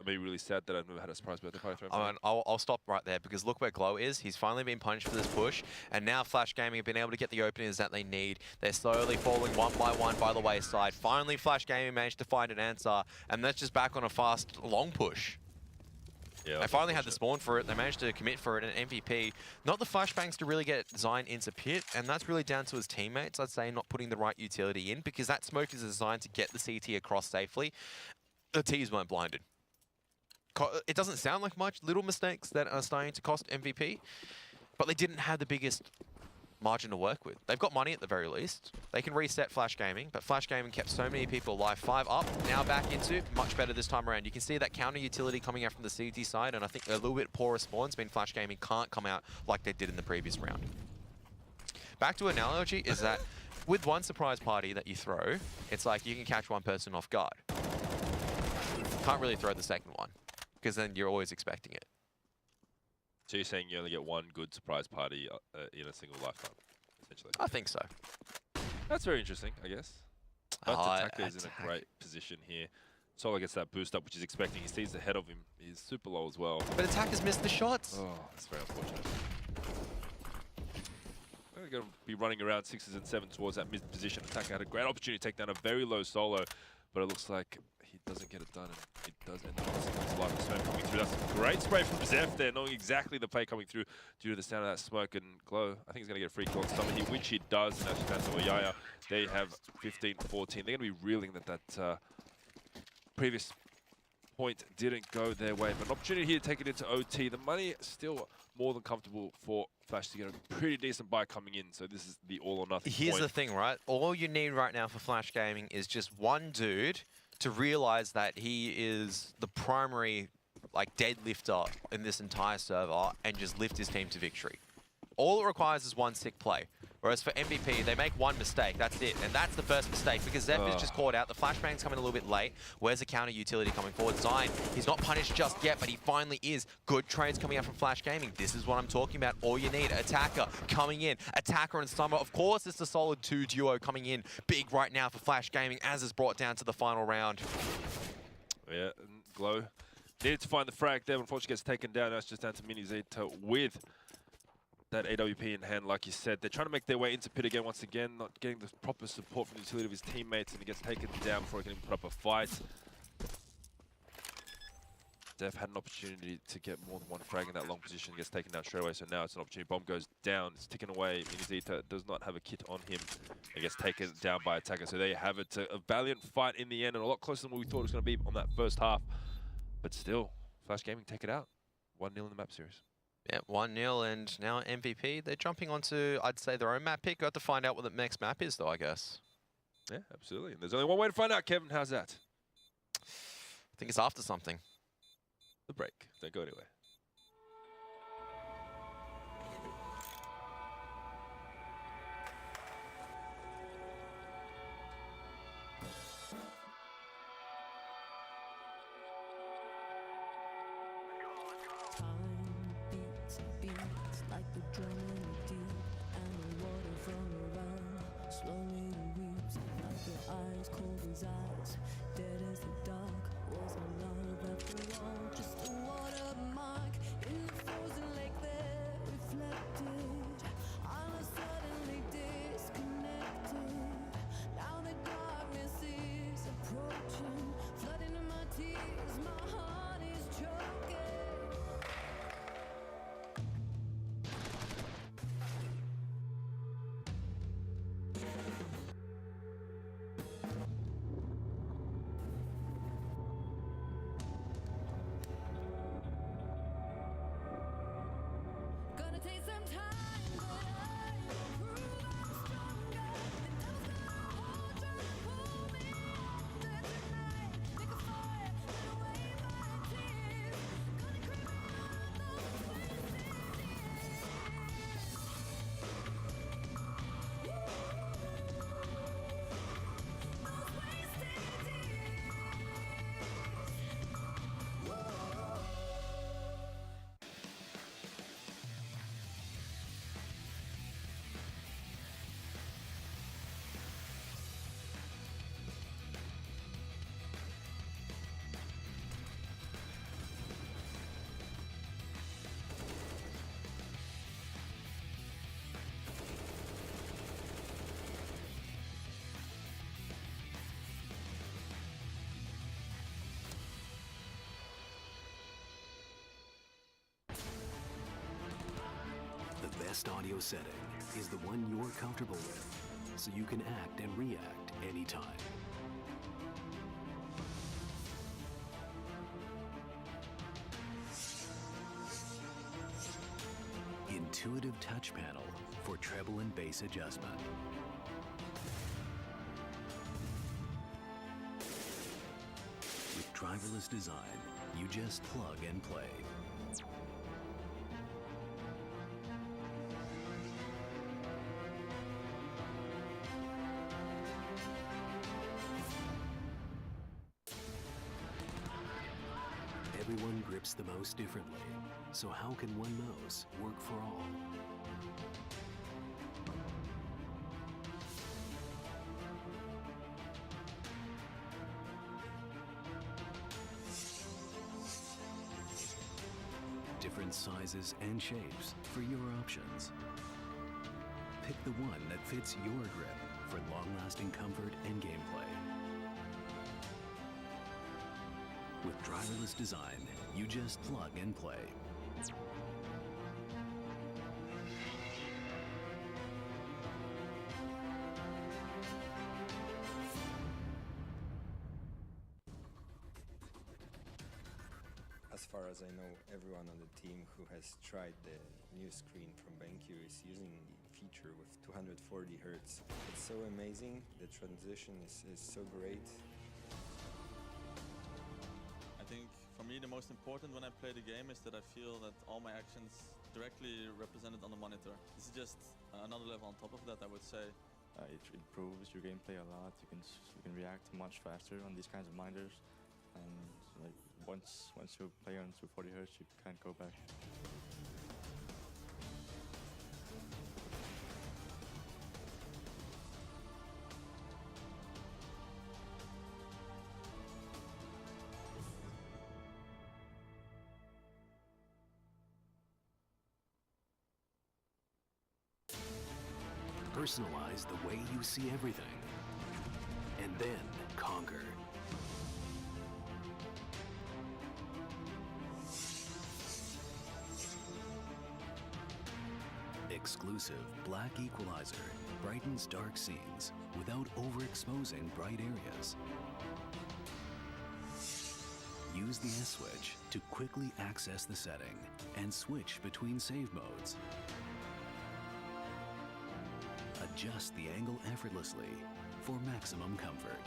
Speaker 1: I mean, really sad that I've never had a surprise birthday party.
Speaker 2: I'll stop right there because look where Glow is. He's finally been punished for this push, and now Flash Gaming have been able to get the openings that they need. They're slowly falling one by the wayside. Finally, Flash Gaming managed to find an answer, and that's just back on a fast, long push.
Speaker 1: Yeah,
Speaker 2: They finally had the spawn for it. They managed to commit for it, and MVP. Not the flashbangs to really get Zion into pit, and that's really down to his teammates, I'd say, not putting the right utility in, because that smoke is designed to get the CT across safely. The Ts weren't blinded. It doesn't sound like much, little mistakes that are starting to cost MVP, but they didn't have the biggest margin to work with. They've got money at the very least. They can reset Flash Gaming, but Flash Gaming kept so many people alive. 5 up, now back into much better this time around. You can see that counter utility coming out from the CT side, and I think a little bit poorer spawns mean Flash Gaming can't come out like they did in the previous round. Back to analogy is that with one surprise party that you throw, it's like you can catch one person off guard. Can't really throw the second one, because then you're always expecting it.
Speaker 1: So you're saying you only get one good surprise party in a single lifetime, essentially?
Speaker 2: I think so.
Speaker 1: That's very interesting, I guess. But Attacker is in a great position here. Solo gets that boost up, which he's expecting. He sees the head of him. He's super low as well.
Speaker 2: But Attacker's missed the shots.
Speaker 1: Oh, that's very unfortunate. They're going to be running around 6s and 7s towards that mid position. Attacker had a great opportunity to take down a very low Solo, but it looks like he doesn't get it done, and it does end up with life spam coming through. That's a great spray from Zeph there, knowing exactly the play coming through due to the sound of that smoke. And Glow, I think he's going to get a free kill on Summer here, which he does, and actually that's Oyaya. They have 15-14. They're going to be reeling that previous point didn't go their way, but an opportunity here to take it into OT. The money still more than comfortable for Flash to get a pretty decent buy coming in, so this is the all or nothing
Speaker 2: Here's
Speaker 1: point.
Speaker 2: the thing, right? All you need right now for Flash Gaming is just one dude to realize that he is the primary deadlifter in this entire server and just lift his team to victory. All it requires is one sick play. Whereas for MVP, they make one mistake, that's it. And that's the first mistake, because Zeph is just caught out. The flashbang's coming a little bit late. Where's the counter utility coming forward? Zion, he's not punished just yet, but he finally is. Good trades coming out from Flash Gaming. This is what I'm talking about. All you need, Attacker coming in. Attacker and Summer, of course, it's a solid 2 duo coming in. Big right now for Flash Gaming, as is brought down to the final round.
Speaker 1: Yeah, Glow needed to find the frag there. Unfortunately, gets taken down. That's just down to Mini Zeta with that AWP in hand, like you said. They're trying to make their way into pit again, once again, not getting the proper support from the utility of his teammates, and he gets taken down before he can even put up a fight. Def had an opportunity to get more than one frag in that long position, gets taken down straight away, so now it's an opportunity. Bomb goes down, it's ticking away. Minizita does not have a kit on him, and gets taken down by Attacker. So there you have it, a valiant fight in the end, and a lot closer than what we thought it was going to be on that first half. But still, Flash Gaming take it out. 1-0 in the map series.
Speaker 2: Yeah, 1-0, and now MVP. They're jumping onto, I'd say, their own map pick. Got to find out what the next map is, though, I guess.
Speaker 1: Yeah, absolutely. And there's only one way to find out, Kevin. How's that?
Speaker 2: I think it's after something.
Speaker 1: The break. Don't go anywhere.
Speaker 3: best audio setting is the one you're comfortable with, so you can act and react anytime. Intuitive touch panel for treble and bass adjustment. With driverless design, you just plug and play. Everyone grips the mouse differently, so how can one mouse work for all? Different sizes and shapes for your options. Pick the one that fits your grip for long-lasting comfort and gameplay. With driverless design, you just plug and play.
Speaker 4: As far as I know, everyone on the team who has tried the new screen from BenQ is using the feature with 240 Hz. It's so amazing, the transition is so great.
Speaker 5: I think for me the most important when I play the game is that I feel that all my actions directly represented on the monitor. This is just another level on top of that, I would say.
Speaker 6: It improves your gameplay a lot. You can react much faster on these kinds of monitors, and like once you play on 240 Hz, you can't go back.
Speaker 3: Personalize the way you see everything, and then conquer. Exclusive black equalizer brightens dark scenes without overexposing bright areas. Use the S switch to quickly access the setting and switch between save modes. Adjust the angle effortlessly for maximum comfort.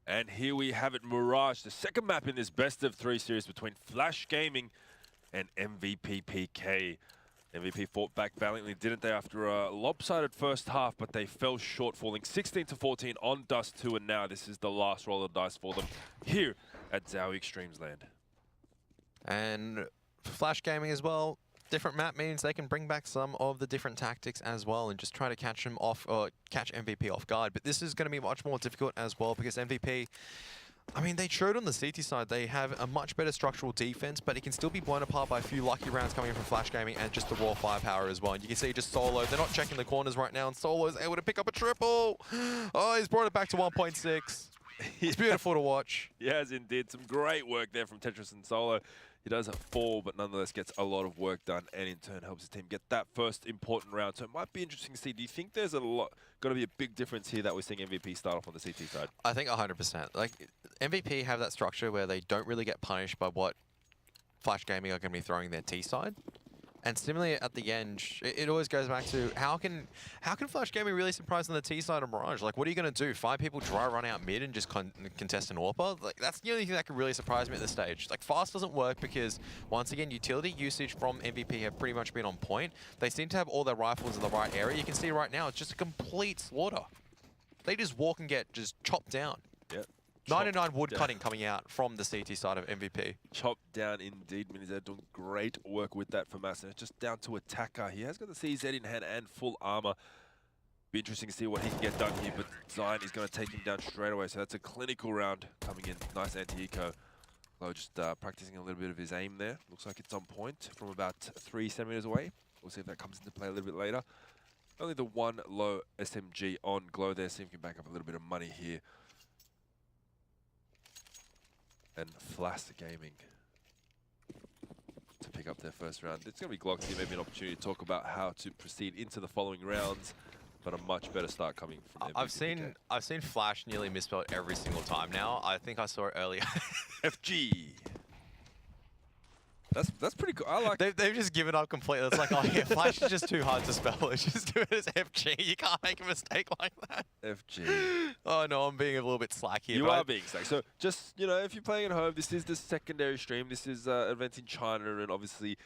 Speaker 1: And here we have it, Mirage, the second map in this best of 3 series between Flash Gaming and MVP PK. MVP fought back valiantly, didn't they, after a lopsided first half, but they fell short, falling 16-14 on Dust 2, and now this is the last roll of the dice for them here at Zowie Extremesland.
Speaker 2: And for Flash Gaming as well, different map means they can bring back some of the different tactics as well and just try to catch them off, or catch MVP off guard. But this is going to be much more difficult as well because MVP, I mean, they showed on the CT side they have a much better structural defense, but it can still be blown apart by a few lucky rounds coming in from Flash Gaming and just the raw firepower as well. And you can see just Solo, they're not checking the corners right now, and Solo's able to pick up a triple. Oh, he's brought it back to 1.6. It's beautiful to watch.
Speaker 1: He has indeed. Some great work there from Tetris and Solo. He does fall, but nonetheless gets a lot of work done, and in turn helps his team get that first important round. So it might be interesting to see. Do you think there's going to be a big difference here that we're seeing MVP start off on the CT side?
Speaker 2: I think 100%. Like, MVP have that structure where they don't really get punished by what Flash Gaming are going to be throwing their T side. And similarly at the end, it always goes back to how can Flash Gaming really surprise on the T side of Mirage? Like, what are you going to do? 5 people dry run out mid and just contest an AWPer? Like, that's the only thing that could really surprise me at this stage. Like, fast doesn't work because, once again, utility usage from MVP have pretty much been on point. They seem to have all their rifles in the right area. You can see right now, it's just a complete slaughter. They just walk and get just chopped down.
Speaker 1: Yep.
Speaker 2: 99 wood cutting coming out from the CT side of MVP.
Speaker 1: Chopped down indeed. Minized doing great work with that for Mass. And it's just down to Attacker. He has got the CZ in hand and full armor. Be interesting to see what he can get done here, but Zion is going to take him down straight away. So that's a clinical round coming in. Nice anti-eco. Low just practicing a little bit of his aim there. Looks like it's on point from about 3 centimeters away. We'll see if that comes into play a little bit later. Only the one low SMG on Glow there. See if we can back up a little bit of money here. And Flash Gaming to pick up their first round. It's going to be Glock here, maybe an opportunity to talk about how to proceed into the following rounds, but a much better start coming from MVP.
Speaker 2: I've seen Flash nearly misspelled every single time now. I think I saw it earlier.
Speaker 1: FG. That's pretty cool. I like.
Speaker 2: They've just given up completely. It's like, oh yeah, Flash is just too hard to spell. Let's just do it as FG. You can't make a mistake like that.
Speaker 1: FG.
Speaker 2: Oh no, I'm being a little bit slack here.
Speaker 1: You are being slack. So just, you know, if you're playing at home, this is the secondary stream. This is an event in China and obviously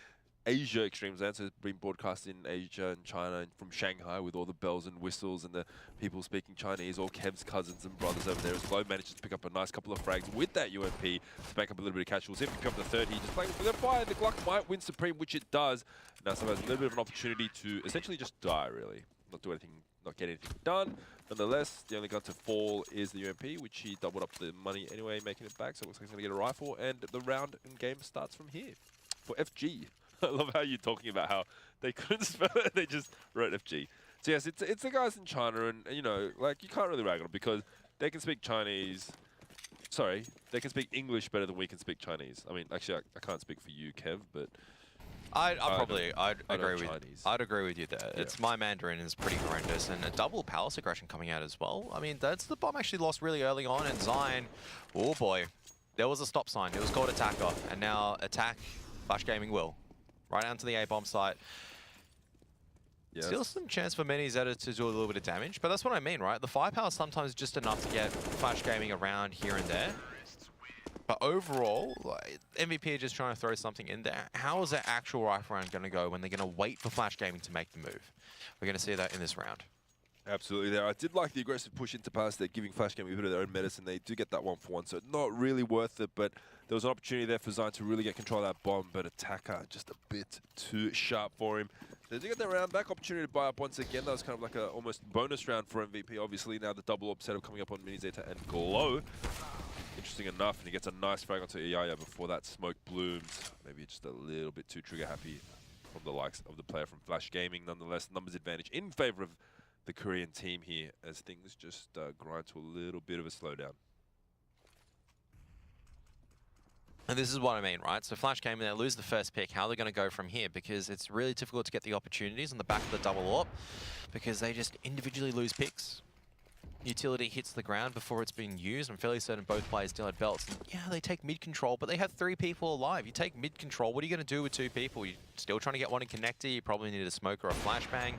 Speaker 1: Asia Extremesland. So it's been broadcast in Asia and China and from Shanghai with all the bells and whistles and the people speaking Chinese, all Kev's cousins and brothers over there. As Glow manages to pick up a nice couple of frags with that UMP to bank up a little bit of cash. We'll see if he can pick up the third. He's just playing for the fire. The Glock might win Supreme, which it does. Now so has a little bit of an opportunity to essentially just die, really. Not do anything, not get anything done. Nonetheless, the only gun to fall is the UMP, which he doubled up the money anyway, making it back. So it looks like he's going to get a rifle. And the round and game starts from here for FG. I love how you're talking about how they couldn't spell it, they just wrote FG. So yes, it's the guys in China, and you know, like, you can't really rag on them because they can speak Chinese. Sorry, they can speak English better than we can speak Chinese. I mean, actually, I can't speak for you, Kev, but I'd
Speaker 2: agree with you there. Yeah. It's my Mandarin is pretty horrendous, and a double palace aggression coming out as well. I mean, that's the bomb actually lost really early on, and Zion, oh boy, there was a stop sign. It was called Attacker, and now Attack, Flash Gaming will. Right down to the A-bomb site. Yes. Still some chance for Mini Zeta to do a little bit of damage, but that's what I mean, right? The firepower is sometimes just enough to get Flash Gaming around here and there. But overall, like, MVP are just trying to throw something in there. How is that actual rifle round going to go when they're going to wait for Flash Gaming to make the move? We're going to see that in this round.
Speaker 1: Absolutely there. I did like the aggressive push into pass. They're giving Flash Gaming a bit of their own medicine. They do get that 1-for-1, so not really worth it, but there was an opportunity there for Zion to really get control of that bomb, but Attacker just a bit too sharp for him. They do get their round back, opportunity to buy up once again. That was kind of like a almost bonus round for MVP. Obviously now the double up setup coming up on Mini Zeta and Glow. Interesting enough, and he gets a nice frag onto Iyaya before that smoke blooms. Maybe just a little bit too trigger happy from the likes of the player from Flash Gaming. Nonetheless, numbers advantage in favor of the Korean team here as things just grind to a little bit of a slowdown.
Speaker 2: And this is what I mean, right? So Flash Gaming, they lose the first pick. How are they going to go from here? Because it's really difficult to get the opportunities on the back of the double AWP because they just individually lose picks. utility hits the ground before it's being used. I'm fairly certain both players still had belts. And yeah, they take mid control, but they have 3 people alive. You take mid control, what are you going to do with 2 people? You're still trying to get one in connector. You probably need a smoke or a flashbang.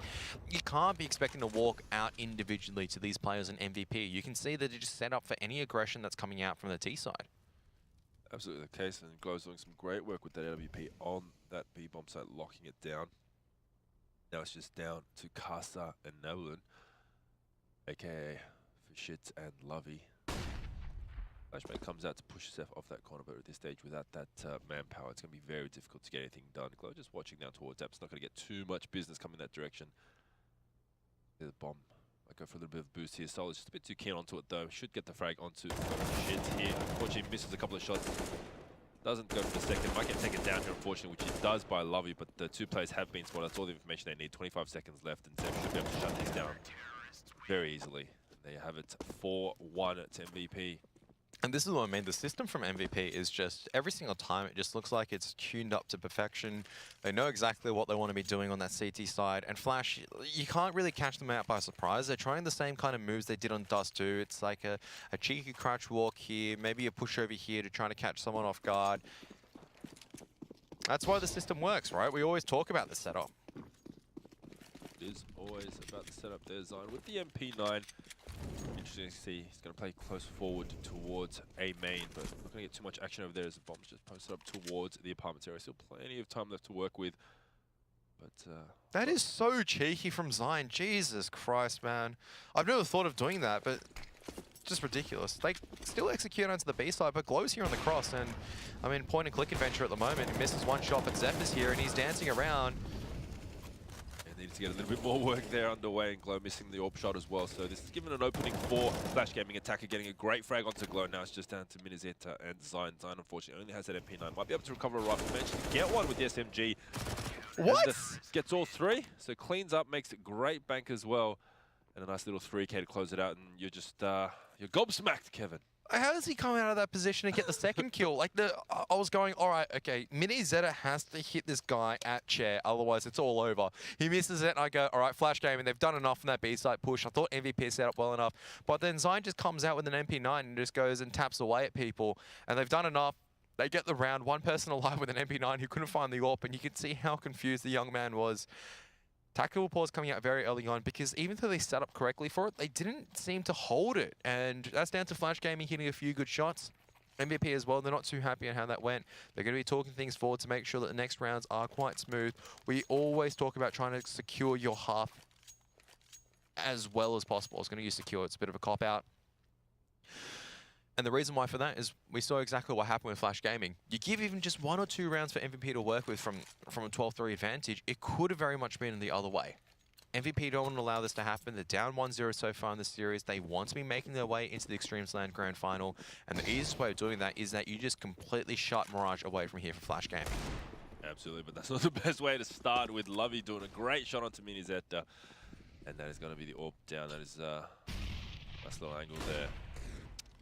Speaker 2: You can't be expecting to walk out individually to these players in MVP. You can see that they're just set up for any aggression that's coming out from the T side.
Speaker 1: Absolutely the case, and Glow's doing some great work with that LWP on that B-bomb site, locking it down. Now it's just down to Casa and Nolan, aka Fishit and Lovey. Flashbang comes out to push himself off that corner, but at this stage, without that manpower, it's going to be very difficult to get anything done. Glow just watching down towards App's not going to get too much business coming that direction. The bomb might go for a little bit of boost here. Sol is just a bit too keen onto it though. Should get the frag onto Shit here. Unfortunately, misses a couple of shots. Doesn't go for the second. Might get taken down here, unfortunately, which it does by Lovey, but the 2 players have been spotted. That's all the information they need. 25 seconds left, and Zeb should be able to shut these down very easily. There you have it, 4-1 to MVP.
Speaker 2: And this is what I mean, the system from MVP is just, every single time, it just looks like it's tuned up to perfection. They know exactly what they want to be doing on that CT side. And Flash, you can't really catch them out by surprise. They're trying the same kind of moves they did on Dust 2. It's like a cheeky crouch walk here, maybe a push over here to try to catch someone off guard. That's why the system works, right? We always talk about the setup.
Speaker 1: It is always about the setup there, Zion. With the MP9, interesting to see. He's going to play close forward towards A main, but not going to get too much action over there as the bomb's just posted up towards the apartments area. Still plenty of time left to work with. But
Speaker 2: that is so cheeky from Zion. Jesus Christ, man. I've never thought of doing that, but just ridiculous. They still execute onto the B side, but Glow's here on the cross, and I mean, point and click adventure at the moment. He misses one shot, but Zephyr's here, and he's dancing around.
Speaker 1: Needed to get a little bit more work there underway, and Glow missing the AWP shot as well. So this is given an opening for Flash Gaming Attacker, getting a great frag onto Glow. Now it's just down to Minizeta and Zion. Zion, unfortunately, only has that MP9. Might be able to recover a rifle. Managed to get one with the SMG.
Speaker 2: What?
Speaker 1: Gets all 3, so cleans up, makes it great bank as well. And a nice little 3K to close it out, and you're just, you're gobsmacked, Kevin.
Speaker 2: How does he come out of that position and get the second kill? Like, I was going, all right, okay, Minizeta has to hit this guy at chair, otherwise it's all over. He misses it, and I go, all right, Flash Gaming, they've done enough in that B-side push. I thought MVP set up well enough, but then Zion just comes out with an MP9 and just goes and taps away at people, and they've done enough. They get the round, 1 person alive with an MP9 who couldn't find the AWP, and you could see how confused the young man was. Tactical pause coming out very early on, because even though they set up correctly for it, they didn't seem to hold it. And that's down to Flash Gaming hitting a few good shots. MVP as well, they're not too happy on how that went. They're going to be talking things forward to make sure that the next rounds are quite smooth. We always talk about trying to secure your half as well as possible. It's going to use secure, it's a bit of a cop-out. And the reason why for that is we saw exactly what happened with Flash Gaming. You give even just 1 or 2 rounds for MVP to work with from a 12-3 advantage, it could have very much been the other way. MVP don't want to allow this to happen. They're down 1-0 so far in the series. They want to be making their way into the Extremesland Grand Final. And the easiest way of doing that is that you just completely shut Mirage away from here for Flash Gaming.
Speaker 1: Absolutely, but that's not the best way to start, with Lovey doing a great shot onto Minizeta. And that is going to be the AWP down. That is a nice little angle there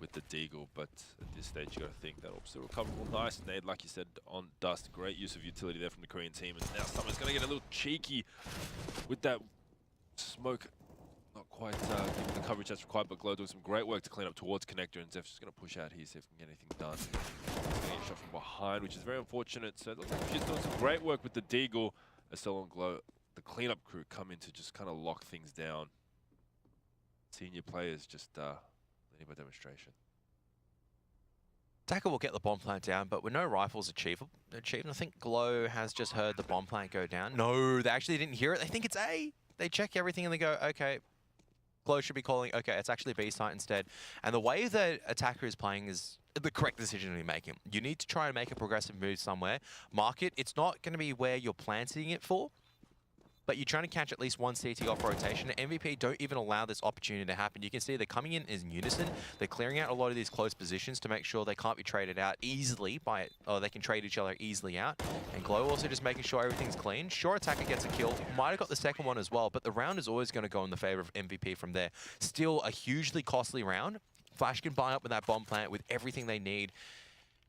Speaker 1: with the Deagle, but at this stage you got to think that AWP's still recoverable. Nice nade, like you said, on Dust. Great use of utility there from the Korean team. And now someone's going to get a little cheeky with that smoke. Not quite giving the coverage that's required, but Glow doing some great work to clean up towards Connector, and Zeph's just going to push out here, see if we can get anything done. He's going to get shot from behind, which is very unfortunate. So it looks like she's doing some great work with the Deagle. As Sol and Glow, the cleanup crew, come in to just kind of lock things down. Senior players just leading by demonstration.
Speaker 2: Attacker will get the bomb plant down, but with no rifles achieved, I think Glow has just heard the bomb plant go down. No, they actually didn't hear it. They think it's A. They check everything and they go, okay, Glow should be calling, okay, it's actually B site instead. And the way that Attacker is playing is the correct decision to be making. You need to try and make a progressive move somewhere. Mark it. It's not going to be where you're planting it for, but you're trying to catch at least 1 CT off rotation. MVP don't even allow this opportunity to happen. You can see they're coming in as unison. They're clearing out a lot of these close positions to make sure they can't be traded out easily by it, or they can trade each other easily out. And Glow also just making sure everything's clean. Sure, Attacker gets a kill. Might have got the second one as well, but the round is always going to go in the favor of MVP from there. Still a hugely costly round. Flash can buy up with that bomb plant with everything they need.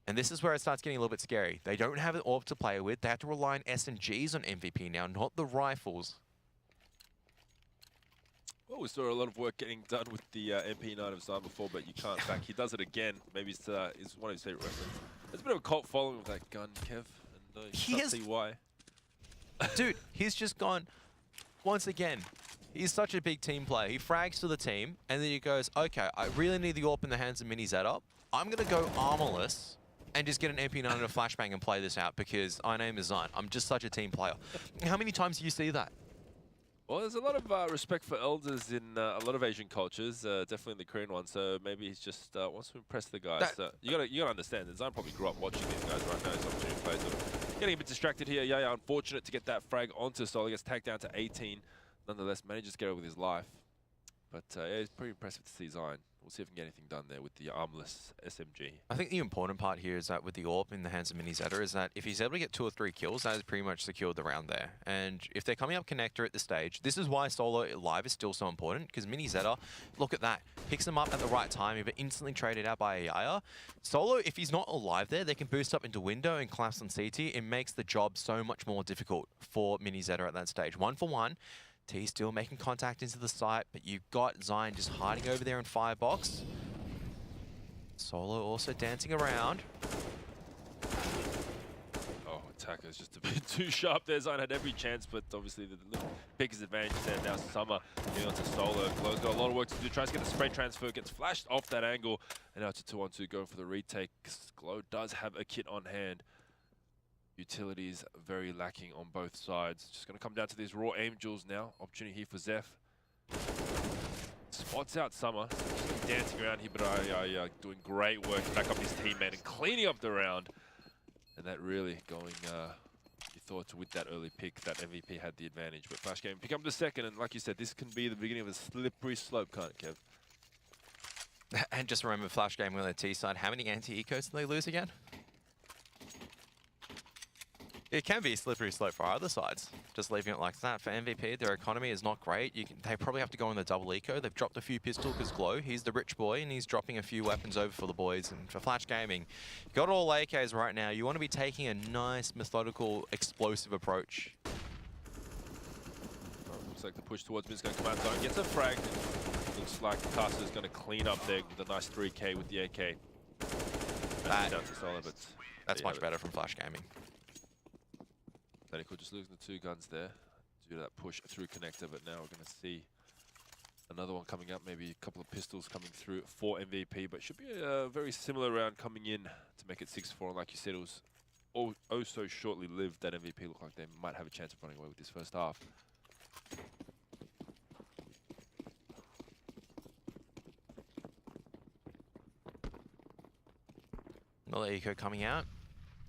Speaker 2: And this is where it starts getting a little bit scary. They don't have an AWP to play with. They have to rely on SMGs on MVP now, not the rifles.
Speaker 1: Well, we saw a lot of work getting done with the MP9 of Zion before, but you can't back. He does it again. Maybe it's one of his favorite weapons. There's a bit of a cult following with that gun, Kev, and you can't see why.
Speaker 2: Dude, he's just gone, once again, he's such a big team player. He frags to the team, and then he goes, okay, I really need the AWP in the hands of Mini Zeta. I'm going to go armorless and just get an MP9 and a flashbang and play this out because my name is Zion. I'm just such a team player. How many times do you see that?
Speaker 1: Well, there's a lot of respect for elders in a lot of Asian cultures, definitely in the Korean one. So maybe he's just wants to impress the guys. You gotta understand that Zion probably grew up watching these guys right now. He's opportunity plays. Getting a bit distracted here. Yeah, unfortunate to get that frag onto Solo. Gets tagged down to 18. Nonetheless, manages to get over with his life. But yeah, it's pretty impressive to see Zion. We'll see if we can get anything done there with the armless SMG.
Speaker 2: I think the important part here is that with the AWP in the hands of Mini Zeta is that if he's able to get 2 or 3 kills, that has pretty much secured the round there. And if they're coming up connector at this stage, this is why solo live is still so important, because Mini Zeta, look at that, picks them up at the right time, if it instantly traded out by Ayaya. Solo, if he's not alive there, they can boost up into window and collapse on CT. It makes the job so much more difficult for Mini Zeta at that stage. 1-for-1. T still making contact into the site, but you've got Zion just hiding over there in firebox. Solo also dancing around.
Speaker 1: Oh, attacker's just a bit too sharp there. Zion had every chance, but obviously the biggest advantage there. Now Summer getting onto Solo. Glow's got a lot of work to do. Tries to get the spray transfer, gets flashed off that angle. And now it's a 2-on-2 going for the retake. Glow does have a kit on hand. Utilities very lacking on both sides. Just going to come down to these raw aim duels now. Opportunity here for Zeph. Spots out Summer. Just dancing around here, but doing great work to back up his teammate and cleaning up the round. And that really going, you thought with that early pick, that MVP had the advantage. But Flash Game pick up the second, and like you said, this can be the beginning of a slippery slope, can't it, Kev?
Speaker 2: And just remember, Flash Game on the T side, how many anti-ecos did they lose again? It can be a slippery slope for either sides, just leaving it like that. For MVP, their economy is not great. They probably have to go in the double eco. They've dropped a few pistol because Glow, he's the rich boy, and he's dropping a few weapons over for the boys. And for Flash Gaming, you've got all AKs right now. You want to be taking a nice, methodical, explosive approach.
Speaker 1: Oh, looks like the push towards mid is going to come out. Zone gets a frag. Looks like Caster is going to clean up there with a nice 3K with the AK. Down to Solo, but
Speaker 2: that's much better from Flash Gaming.
Speaker 1: Technical just losing the 2 guns there due to that push through connector, but now we're going to see another one coming up, maybe a couple of pistols coming through for MVP, but should be a very similar round coming in to make it 6-4. And like you said, it was oh so shortly lived that MVP looked like they might have a chance of running away with this first half.
Speaker 2: Another eco coming out.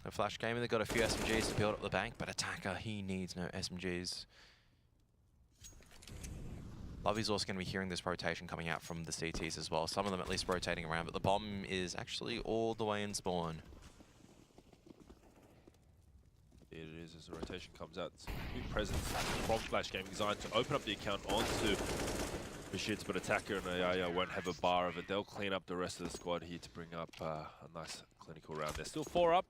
Speaker 2: A Flash Gamer, they've got a few SMGs to build up the bank, but Attacker, he needs no SMGs. Lovey's also going to be hearing this rotation coming out from the CTs as well. Some of them at least rotating around, but the bomb is actually all the way in spawn.
Speaker 1: It is as the rotation comes out. New presence from Flash Gaming designed to open up the account onto the shits, but Attacker and Ayaya won't have a bar of it. They'll clean up the rest of the squad here to bring up a nice clinical round. They're still 4 up.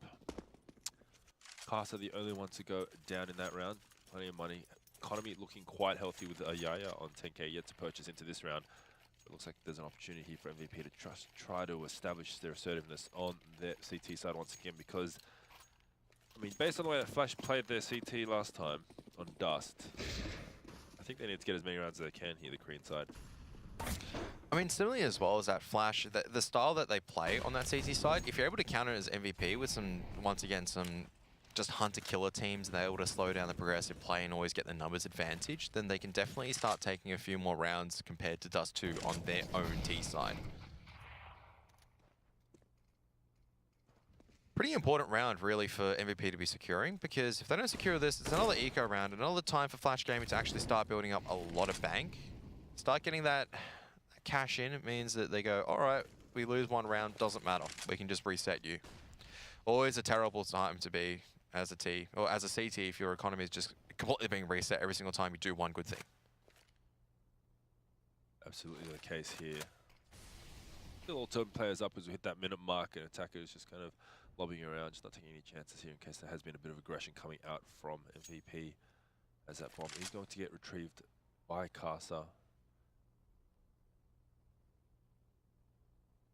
Speaker 1: Caster the only one to go down in that round. Plenty of money. Economy looking quite healthy with Ayaya on 10k yet to purchase into this round. It looks like there's an opportunity here for MVP to try to establish their assertiveness on their CT side once again, because I mean, based on the way that Flash played their CT last time on Dust, I think they need to get as many rounds as they can here, the Korean side.
Speaker 2: I mean, similarly as well as that Flash, the style that they play on that CT side, if you're able to counter it as MVP with some, once again, some just hunter-killer teams, they're able to slow down the progressive play and always get the numbers advantage, then they can definitely start taking a few more rounds compared to Dust 2 on their own T side. Pretty important round, really, for MVP to be securing, because if they don't secure this, it's another eco round, another time for Flash Gaming to actually start building up a lot of bank. Start getting that cash in, it means that they go, all right, we lose 1 round, doesn't matter. We can just reset you. Always a terrible time to be as a T, or as a CT if your economy is just completely being reset every single time you do one good thing.
Speaker 1: Absolutely the case here. Still all turn players up as we hit that minute mark, and Attacker is just kind of lobbying around, just not taking any chances here in case there has been a bit of aggression coming out from MVP, as that bomb is going to get retrieved by Casa.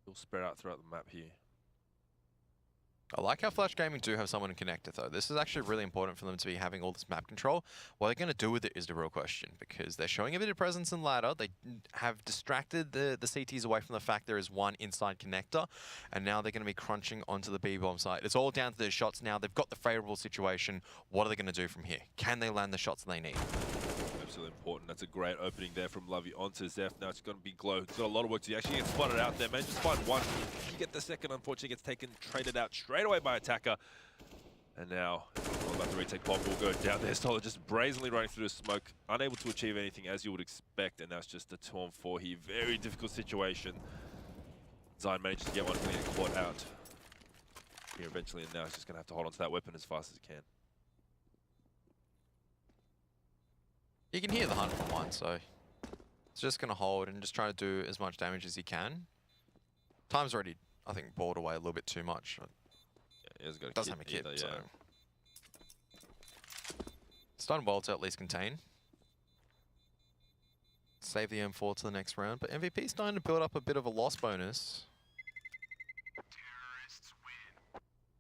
Speaker 1: He'll spread out throughout the map here.
Speaker 2: I like how Flash Gaming do have someone connected though. This is actually really important for them to be having all this map control. What they're going to do with it is the real question, because they're showing a bit of presence in ladder. They have distracted the CTs away from the fact there is one inside connector, and now they're going to be crunching onto the B-bomb site. It's all down to their shots now. They've got the favorable situation. What are they going to do from here? Can they land the shots they need?
Speaker 1: Absolutely important. That's a great opening there from Lovey onto Zeph. Now it's going to be Glow. It's got a lot of work to do. Actually gets spotted out there, man. Just find one. You get the second, unfortunately gets taken, traded out straight away by Attacker. And now, all about the retake bomb will go down there. Stoller just brazenly running through the smoke, unable to achieve anything as you would expect, and that's just a 2-on-4 here. Very difficult situation. Zion manages to get one, going to get caught out here eventually, and now he's just going to have to hold on to that weapon as fast as he can.
Speaker 2: You can hear the hunt from one, so it's just going to hold and just try to do as much damage as he can. Time's already, I think, bored away a little bit too much.
Speaker 1: Yeah, he hasn't got a
Speaker 2: Doesn't have a kit,
Speaker 1: either,
Speaker 2: so...
Speaker 1: yeah.
Speaker 2: It's done well to at least contain. Save the M4 to the next round, but MVP's starting to build up a bit of a loss bonus.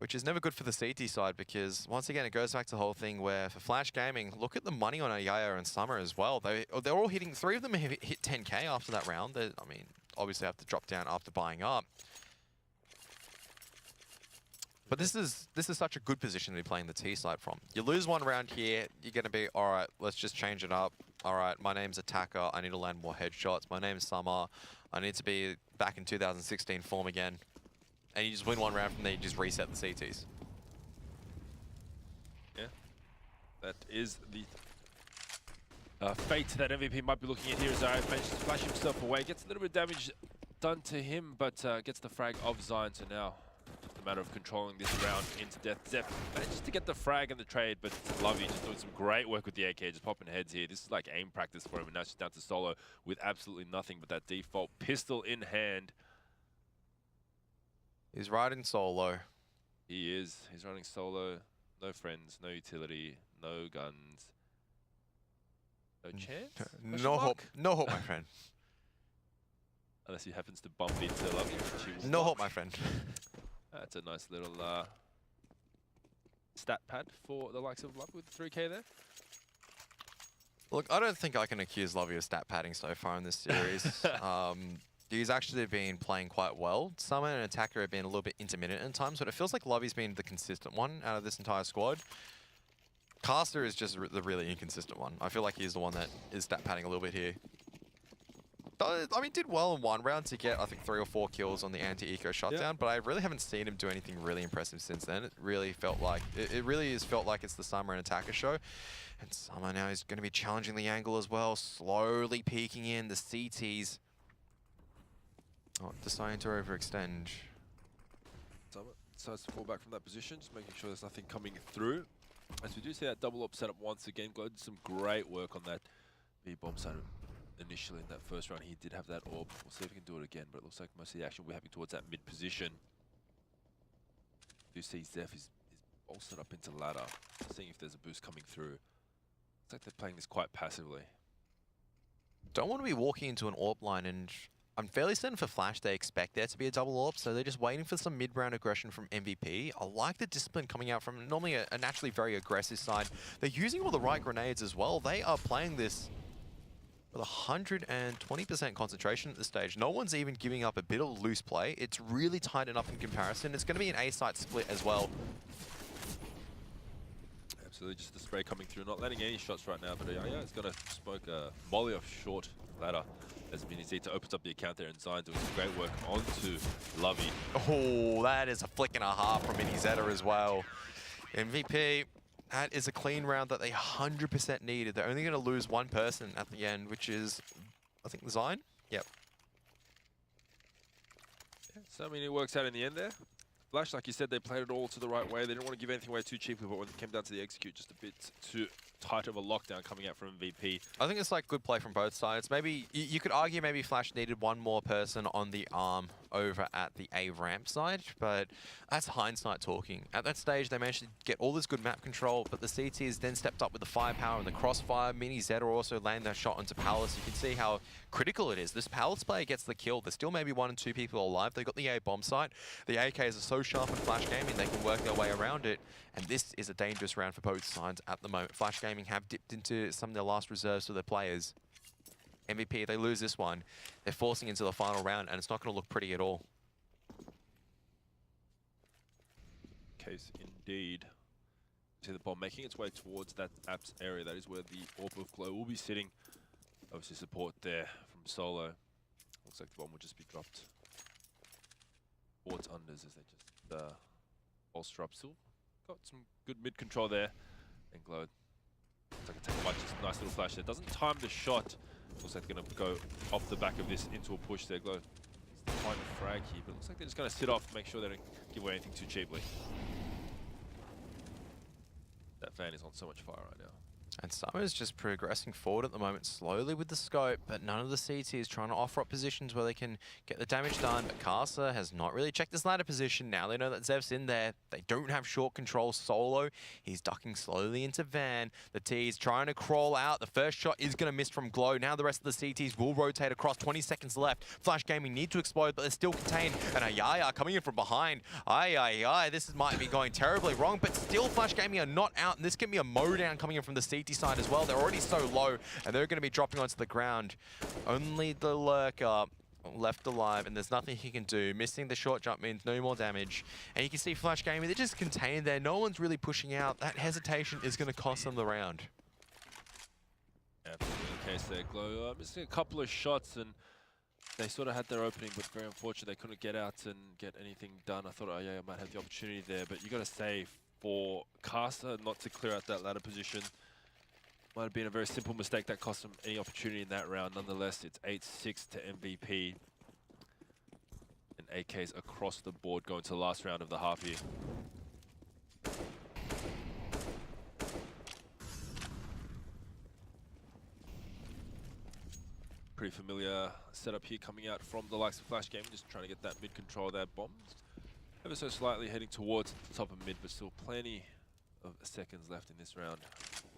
Speaker 2: Which is never good for the CT side, because once again it goes back to the whole thing where for Flash Gaming, look at the money on Ayaya and Summer as well. They're all hitting, 3 of them have hit 10k after that round. I mean, obviously have to drop down after buying up. But this is such a good position to be playing the T side from. You lose one round here, you're going to be, all right, let's just change it up. All right, my name's Attacker, I need to land more headshots. My name's Summer, I need to be back in 2016 form again. And you just win one round from there, you just reset the CTs.
Speaker 1: Yeah, that is the fate that MVP might be looking at here as Zion manages to flash himself away. Gets a little bit of damage done to him, but gets the frag of Zion, so now it's a matter of controlling this round into death. Zeph manages to get the frag and the trade, but Lovey just doing some great work with the AK, just popping heads here. This is like aim practice for him, and now it's just down to Solo with absolutely nothing but that default pistol in hand.
Speaker 2: He's riding solo.
Speaker 1: He is. He's running solo. No friends, no utility, no guns. No chance?
Speaker 2: No hope. No hope, my friend.
Speaker 1: Unless he happens to bump into Lovey.
Speaker 2: No hope, my friend.
Speaker 1: That's a nice little stat pad for the likes of Lovey with 3k there.
Speaker 2: Look, I don't think I can accuse Lovey of stat padding so far in this series. He's actually been playing quite well. Summer and Attacker have been a little bit intermittent at times, but it feels like Lovey's been the consistent one out of this entire squad. Caster is just the really inconsistent one. I feel like he's the one that is stat padding a little bit here. I mean, did well in one round to get, I think, 3 or 4 kills on the anti-eco shutdown, but I really haven't seen him do anything really impressive since then. It really felt like, it really has felt like it's the Summer and Attacker show. And Summer now is going to be challenging the angle as well, slowly peeking in the CTs. Oh, deciding to overextend.
Speaker 1: Summer decides to fall back from that position, just making sure there's nothing coming through. As we do see that double up setup once again, Glow did some great work on that B-bomb side initially in that first round. He did have that orb. We'll see if we can do it again, but it looks like most of the action we're having towards that mid position. You see Zeph is bolstered up into ladder, seeing if there's a boost coming through. Looks like they're playing this quite passively.
Speaker 2: Don't want to be walking into an AWP line, and I'm fairly certain for Flash they expect there to be a double AWP, so they're just waiting for some mid-round aggression from MVP. I like the discipline coming out from normally a naturally very aggressive side. They're using all the right grenades as well. They are playing this with 120% concentration at this stage. No one's even giving up a bit of loose play. It's really tight enough in comparison. It's going to be an A-site split as well.
Speaker 1: Absolutely, just the spray coming through, not landing any shots right now, but yeah, it's going to smoke a molly off short ladder as Minizita opens up the account there, and Zion doing some great work onto Lovey.
Speaker 2: Oh, that is a flick and a half from Minizeta as well. MVP, that is a clean round that they 100% needed. They're only going to lose one person at the end, which is, I think, Zion? Yep.
Speaker 1: Yeah, so, I mean, it works out in the end there. Flash, like you said, they played it all to the right way. They didn't want to give anything away too cheaply, but when it came down to the execute, just a bit too tight of a lockdown coming out from MVP.
Speaker 2: I think it's like good play from both sides. Maybe, you could argue maybe Flash needed one more person on the arm over at the A ramp side, but that's hindsight talking. At that stage, they managed to get all this good map control, but the CTs then stepped up with the firepower and the crossfire. Mini Zeta also landed that shot onto Palace. You can see how critical it is. This Palace player gets the kill. There's still maybe 1 and 2 people alive. They've got the A bomb site. The AKs are so sharp in Flash Gaming, they can work their way around it. And this is a dangerous round for both sides at the moment. Flash Gaming have dipped into some of their last reserves for their players. MVP, they lose this one. They're forcing into the final round, and it's not going to look pretty at all.
Speaker 1: Case indeed. See the bomb making its way towards that apps area. That is where the Orb of Glow will be sitting. Obviously support there from Solo. Looks like the bomb will just be dropped towards unders as they just bolster up. Still got some good mid control there. And Glow. Looks like a take a just nice little flash there. Doesn't time the shot. Looks like they're going to go off the back of this into a push there. Glow needs to find a frag here, but it looks like they're just going to sit off, make sure they don't give away anything too cheaply. That fan is on so much fire right now.
Speaker 2: And Summer's just progressing forward at the moment slowly with the scope, but none of the CT is trying to offer up positions where they can get the damage done. But Casa has not really checked his ladder position. Now they know that Zev's in there. They don't have short control. Solo, he's ducking slowly into Van. The T's trying to crawl out. The first shot is going to miss from Glow. Now the rest of the CTs will rotate across. 20 seconds left. Flash Gaming need to explode, but they're still contained. And Ayaya coming in from behind. This might be going terribly wrong, but still Flash Gaming are not out. And this can be a mowdown coming in from the CT side as well. They're already so low, and they're going to be dropping onto the ground. Only the Lurker left alive, and there's nothing he can do. Missing the short jump means no more damage. And you can see Flash Gaming, they're just contained there. No one's really pushing out. That hesitation is going to cost them the round.
Speaker 1: Absolutely the case there, Glow. Missing a couple of shots, and they sort of had their opening, but very unfortunate they couldn't get out and get anything done. I thought, oh yeah, I might have the opportunity there, but you got to say for Casa not to clear out that ladder position. Might have been a very simple mistake that cost them any opportunity in that round. Nonetheless, it's 8-6 to MVP. And AKs across the board going to the last round of the half here. Pretty familiar setup here coming out from the likes of Flash Gaming, just trying to get that mid control of that bomb. Ever so slightly heading towards the top of mid, but still plenty of seconds left in this round.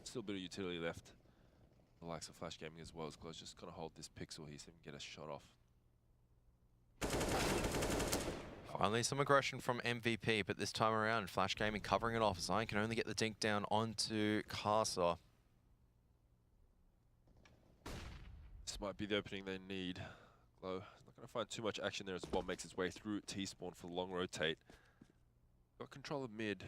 Speaker 1: Still a bit of utility left. The likes of Flash Gaming as well as Glow. Just gonna hold this pixel here so we can get a shot off.
Speaker 2: Finally some aggression from MVP, but this time around Flash Gaming covering it off. Zion can only get the dink down onto Casa.
Speaker 1: This might be the opening they need. Glow not gonna find too much action there as the bomb makes its way through T-spawn for the long rotate. Got control of mid.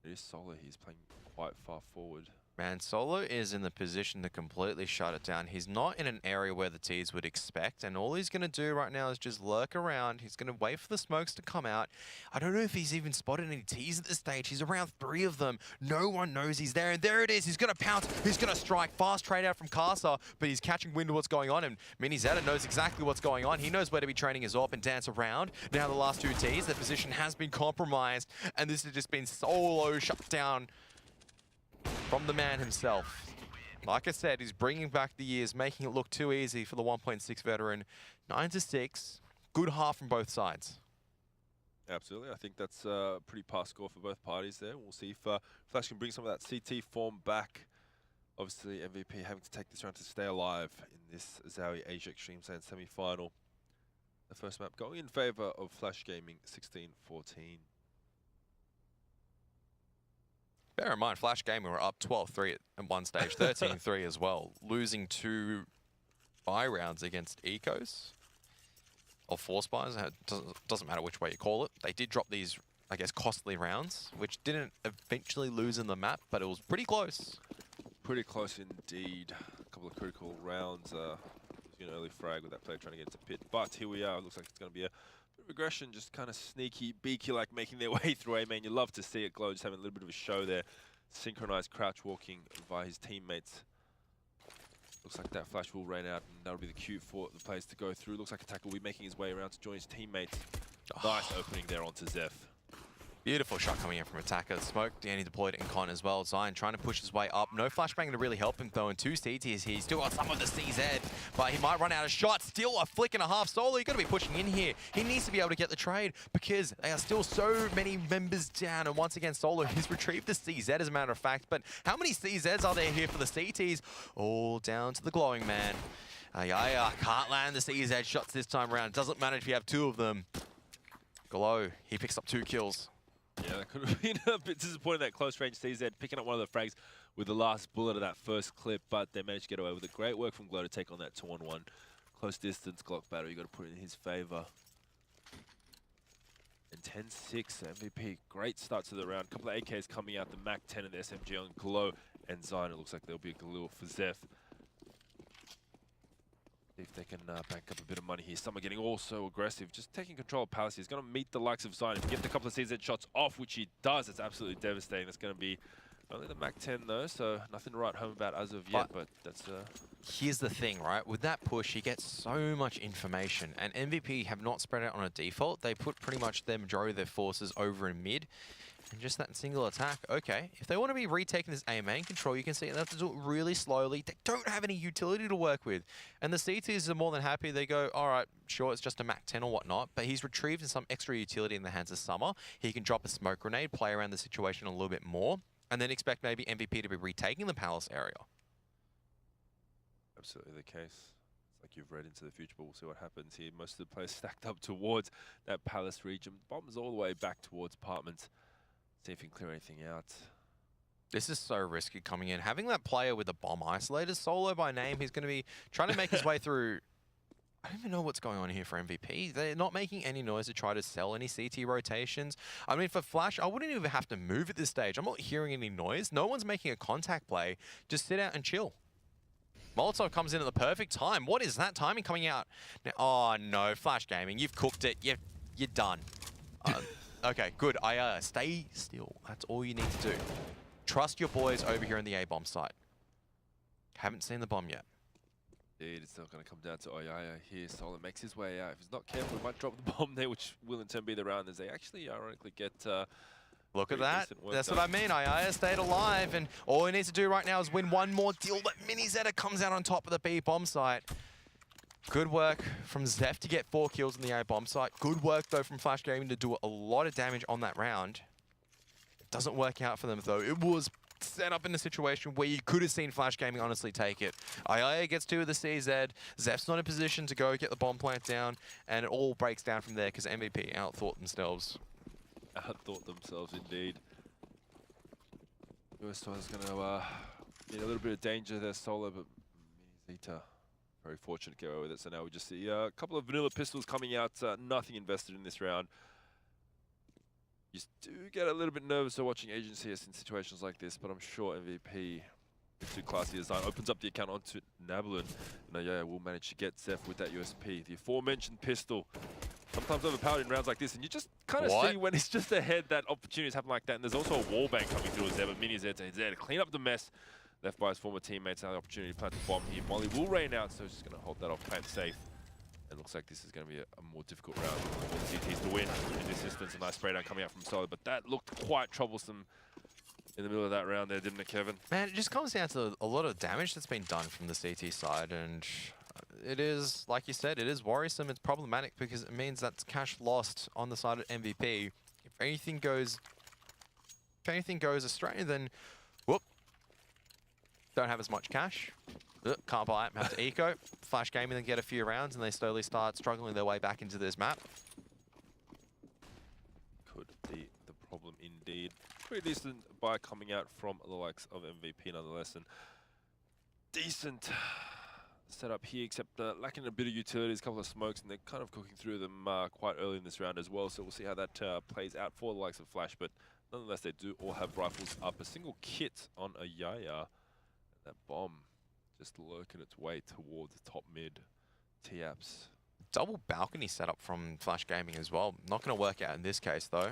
Speaker 1: It is Solo, he's playing quite far forward.
Speaker 2: Man, Solo is in the position to completely shut it down. He's not in an area where the T's would expect, and all he's going to do right now is just lurk around. He's going to wait for the smokes to come out. I don't know if he's even spotted any T's at this stage. He's around 3 of them. No one knows he's there, and there it is. He's going to pounce. He's going to strike. Fast trade out from Casa, but he's catching wind of what's going on, and Mini Zeta knows exactly what's going on. He knows where to be training his AWP and dance around. Now the last 2 T's, their position has been compromised, and this has just been Solo shut down from the man himself. Like I said, he's bringing back the years, making it look too easy for the 1.6 veteran. 9-6, good half from both sides.
Speaker 1: Absolutely, I think that's a pretty pass score for both parties there. We'll see if Flash can bring some of that CT form back. Obviously, MVP having to take this round to stay alive in this Zowie Asia Extremesland semi-final. The first map going in favor of Flash Gaming, 16-14.
Speaker 2: Bear in mind, Flash Gaming were up 12-3 at one stage, 13-3 as well, losing 2 bye rounds against Ecos, or Force buys, doesn't matter which way you call it. They did drop these, I guess, costly rounds, which didn't eventually lose in the map, but it was pretty close.
Speaker 1: Pretty close indeed. A couple of critical rounds. An early frag with that player trying to get into pit, but here we are. It looks like it's going to be a regression, just kind of sneaky, beaky, like making their way through A main. You love to see it. Glow just having a little bit of a show there. Synchronized crouch walking via his teammates. Looks like that flash will rain out, and that'll be the cue for the players to go through. Looks like Attack will be making his way around to join his teammates. Nice opening there onto Zeph.
Speaker 2: Beautiful shot coming in from attacker. Smoke, Danny deployed it in con as well. Zion trying to push his way up. No flashbang to really help him though. And 2 CTs here. He's still got some of the CZ, but he might run out of shots. Still a flick and a half solo. You got to be pushing in here. He needs to be able to get the trade because they are still so many members down. And once again, solo, he's retrieved the CZ as a matter of fact. But how many CZs are there here for the CTs? All down to the glowing man. Yaya can't land the CZ shots this time around. Doesn't matter if you have 2 of them. Glow, he picks up 2 kills.
Speaker 1: Yeah, that could have been a bit disappointing, that close range CZ picking up one of the frags with the last bullet of that first clip, but they managed to get away with it. Great work from Glow to take on that 2-on-1. Close distance Glock battle, you got to put it in his favor. And 10-6 MVP, great start to the round. Couple of AKs coming out, the MAC-10 and the SMG on Glow and Zion. It looks like there'll be a Galil for Zeph. See if they can bank up a bit of money here. Some are getting also aggressive, just taking control of Palace. He's going to meet the likes of Zion. If he gets a couple of CZ shots off, which he does, it's absolutely devastating. That's going to be only the MAC-10 though, so nothing to write home about as of yet, but that's...
Speaker 2: Here's the thing, right? With that push, he gets so much information, and MVP have not spread out on a default. They put pretty much the majority of their forces over in mid. And just that single attack, okay. If they want to be retaking this A main control, you can see they have to do it really slowly. They don't have any utility to work with. And the CTs are more than happy. They go, all right, sure, it's just a MAC-10 or whatnot, but he's retrieved some extra utility in the hands of Summer. He can drop a smoke grenade, play around the situation a little bit more, and then expect maybe MVP to be retaking the Palace area.
Speaker 1: Absolutely the case. It's like you've read into the future, but we'll see what happens here. Most of the players stacked up towards that Palace region. Bombs all the way back towards apartments. See if he can clear anything out.
Speaker 2: This is so risky coming in. Having that player with the bomb isolator, solo by name, he's going to be trying to make his way through. I don't even know what's going on here for MVP. They're not making any noise to try to sell any CT rotations. I mean, for Flash, I wouldn't even have to move at this stage. I'm not hearing any noise. No one's making a contact play. Just sit out and chill. Molotov comes in at the perfect time. What is that timing coming out? Now, oh no, Flash Gaming, you've cooked it. You're done. Okay, good. Stay still. That's all you need to do. Trust your boys over here in the A-bomb site. Haven't seen the bomb yet.
Speaker 1: Indeed, it's not going to come down to Oyaya here. Solo makes his way out. If he's not careful, he might drop the bomb there, which will in turn be the round as they actually ironically get...
Speaker 2: Look at that. That's what I mean. Oyaya stayed alive, and all he needs to do right now is win one more deal. But Mini Zeta comes out on top of the B-bomb site. Good work from Zeph to get 4 kills in the A-bomb site. Good work, though, from Flash Gaming to do a lot of damage on that round. It doesn't work out for them, though. It was set up in a situation where you could have seen Flash Gaming honestly take it. Oyaya gets 2 of the CZ. Zeph's not in position to go get the bomb plant down, and it all breaks down from there because MVP outthought themselves.
Speaker 1: Outthought themselves, indeed. US is going to be in a little bit of danger there, Solo, but Mini Zeta very fortunate to get away with it. So now we just see a couple of vanilla pistols coming out, nothing invested in this round. You do get a little bit nervous watching Agency in situations like this, but I'm sure MVP, too classy design, opens up the account onto Nabulun. And yeah, we'll manage to get Zeph with that USP. The aforementioned pistol, sometimes overpowered in rounds like this, and you just kind of see when it's just ahead that opportunities happen like that. And there's also a wall bang coming through as Zeb, Mini Z to clean up the mess left by his former teammates. Now the opportunity to plant the bomb here. Molly will rain out, so he's just going to hold that off, plant safe. And looks like this is going to be a more difficult round for the CTs to win in this instance. A nice spray down coming out from Solid, but that looked quite troublesome in the middle of that round there, didn't it, Kevin?
Speaker 2: Man, it just comes down to a lot of damage that's been done from the CT side, and it is, like you said, it is worrisome. It's problematic because it means that's cash lost on the side of MVP. If anything goes astray, then whoop, don't have as much cash. Can't buy it, have to eco. Flash Gaming then get a few rounds and they slowly start struggling their way back into this map.
Speaker 1: Could be the problem indeed. Pretty decent buy coming out from the likes of MVP nonetheless, and decent setup here, except lacking a bit of utilities, a couple of smokes, and they're kind of cooking through them quite early in this round as well, so we'll see how that plays out for the likes of Flash, but nonetheless they do all have rifles up. A single kit on a Yaya, that bomb just lurking its way towards the top mid. T-Apps.
Speaker 2: Double balcony setup from Flash Gaming as well. Not going to work out in this case though.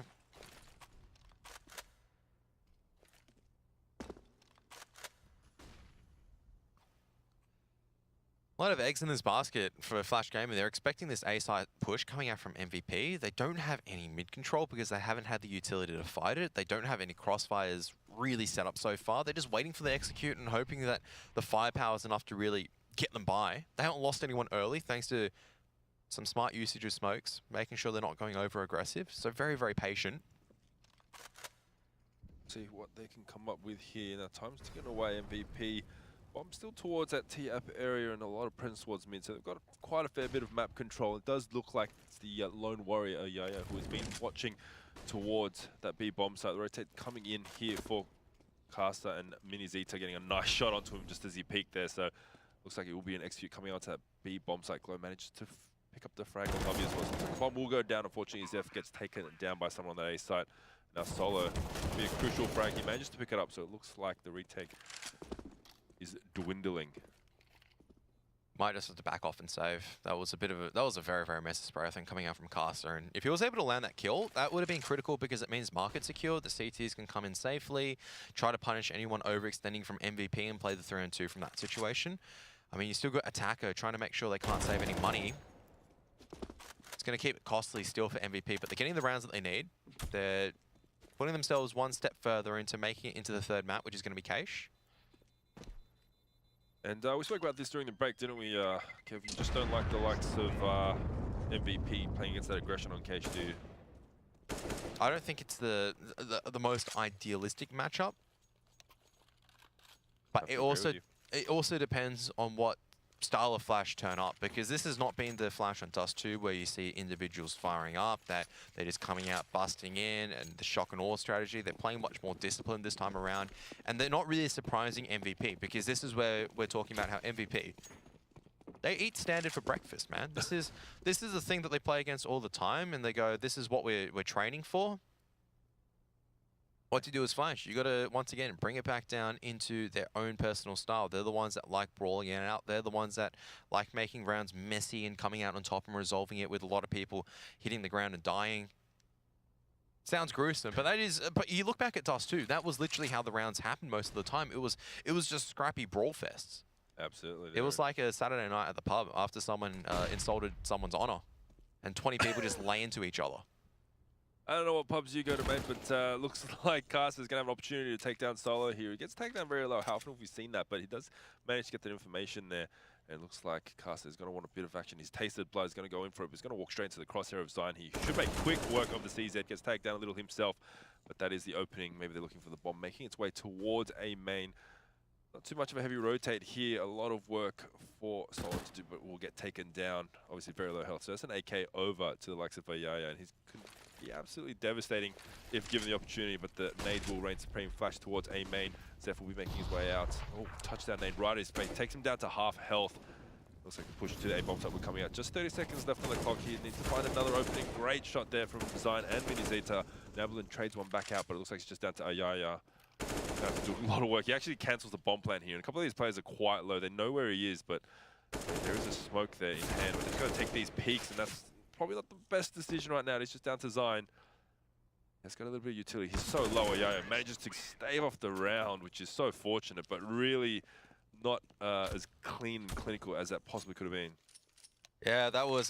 Speaker 2: A lot of eggs in this basket for Flash Gamer. They're expecting this A-side push coming out from MVP. They don't have any mid-control because they haven't had the utility to fight it. They don't have any crossfires really set up so far. They're just waiting for the execute and hoping that the firepower is enough to really get them by. They haven't lost anyone early thanks to some smart usage of smokes, making sure they're not going over-aggressive. So very, very patient.
Speaker 1: See what they can come up with here. Now time's ticking away. MVP. Bomb still towards that T-App area and a lot of presence towards mid, so they've got quite a fair bit of map control. It does look like it's the lone warrior, Yaya, who has been watching towards that B bomb site. The rotate coming in here for Caster, and Mini Zeta getting a nice shot onto him just as he peeked there. So looks like it will be an execute coming out to that B bomb site. Glow managed to pick up the frag on Lobby as well. So the bomb will go down. Unfortunately, Zeph gets taken down by someone on that A site. Now Solo will be a crucial frag. He manages to pick it up, so it looks like the retake is dwindling.
Speaker 2: Might just have to back off and save. That was a very, very messy spray, I think, coming out from Caster. And if he was able to land that kill, that would have been critical because it means market secure. The CTs can come in safely, try to punish anyone overextending from MVP and play the 3-on-2 from that situation. I mean, you still got Attacker trying to make sure they can't save any money. It's going to keep it costly still for MVP, but they're getting the rounds that they need. They're putting themselves one step further into making it into the third map, which is going to be Cache.
Speaker 1: And we spoke about this during the break, didn't we, Kev? You just don't like the likes of MVP playing against that aggression on Cache, do you?
Speaker 2: I don't think it's the most idealistic matchup. But it also depends on what style of Flash turn up, because this has not been the Flash on Dust 2 where you see individuals firing up, that they're just coming out, busting in, and the shock and awe strategy. They're playing much more disciplined this time around, and they're not really surprising MVP, because this is where we're talking about how MVP, they eat standard for breakfast, man. This is the thing that they play against all the time, and they go, this is what we're training for. What to do is Flash. You got to, once again, bring it back down into their own personal style. They're the ones that like brawling it out. They're the ones that like making rounds messy and coming out on top and resolving it with a lot of people hitting the ground and dying. Sounds gruesome, but that is. But you look back at Dust 2, that was literally how the rounds happened most of the time. It was just scrappy brawl fests.
Speaker 1: Absolutely.
Speaker 2: It was like a Saturday night at the pub after someone insulted someone's honor, and 20 people just lay into each other.
Speaker 1: I don't know what pubs you go to, mate, but looks like Caster's going to have an opportunity to take down Solo here. He gets taken down very low. How often have we seen that? But he does manage to get that information there. And it looks like Caster's going to want a bit of action. His tasted blood is going to go in for it. He's going to walk straight into the crosshair of Zion. He should make quick work of the CZ. Gets tagged down a little himself. But that is the opening. Maybe they're looking for the bomb, making its way towards A main. Not too much of a heavy rotate here. A lot of work for Solo to do, but will get taken down. Obviously very low health. So that's an AK over to the likes of Ayaya. And he's be absolutely devastating if given the opportunity, but the nade will reign supreme. Flash towards A main. Zeph will be making his way out. Oh, touchdown nade right at his face. Takes him down to half health. Looks like a push to the A bomb site will coming out. Just 30 seconds left on the clock here. Needs to find another opening. Great shot there from Zion and Mini Zeta. Nablin trades one back out, but it looks like it's just down to Ayaya. Gonna have to do a lot of work. He actually cancels the bomb plan here. And a couple of these players are quite low. They know where he is, but there is a smoke there in hand. But they're going to take these peaks, and that's probably not the best decision right now. It's just down to Zion. He's got a little bit of utility. He's so low. Yaya manages to stave off the round, which is so fortunate, but really not as clean and clinical as that possibly could have been.
Speaker 2: Yeah, that was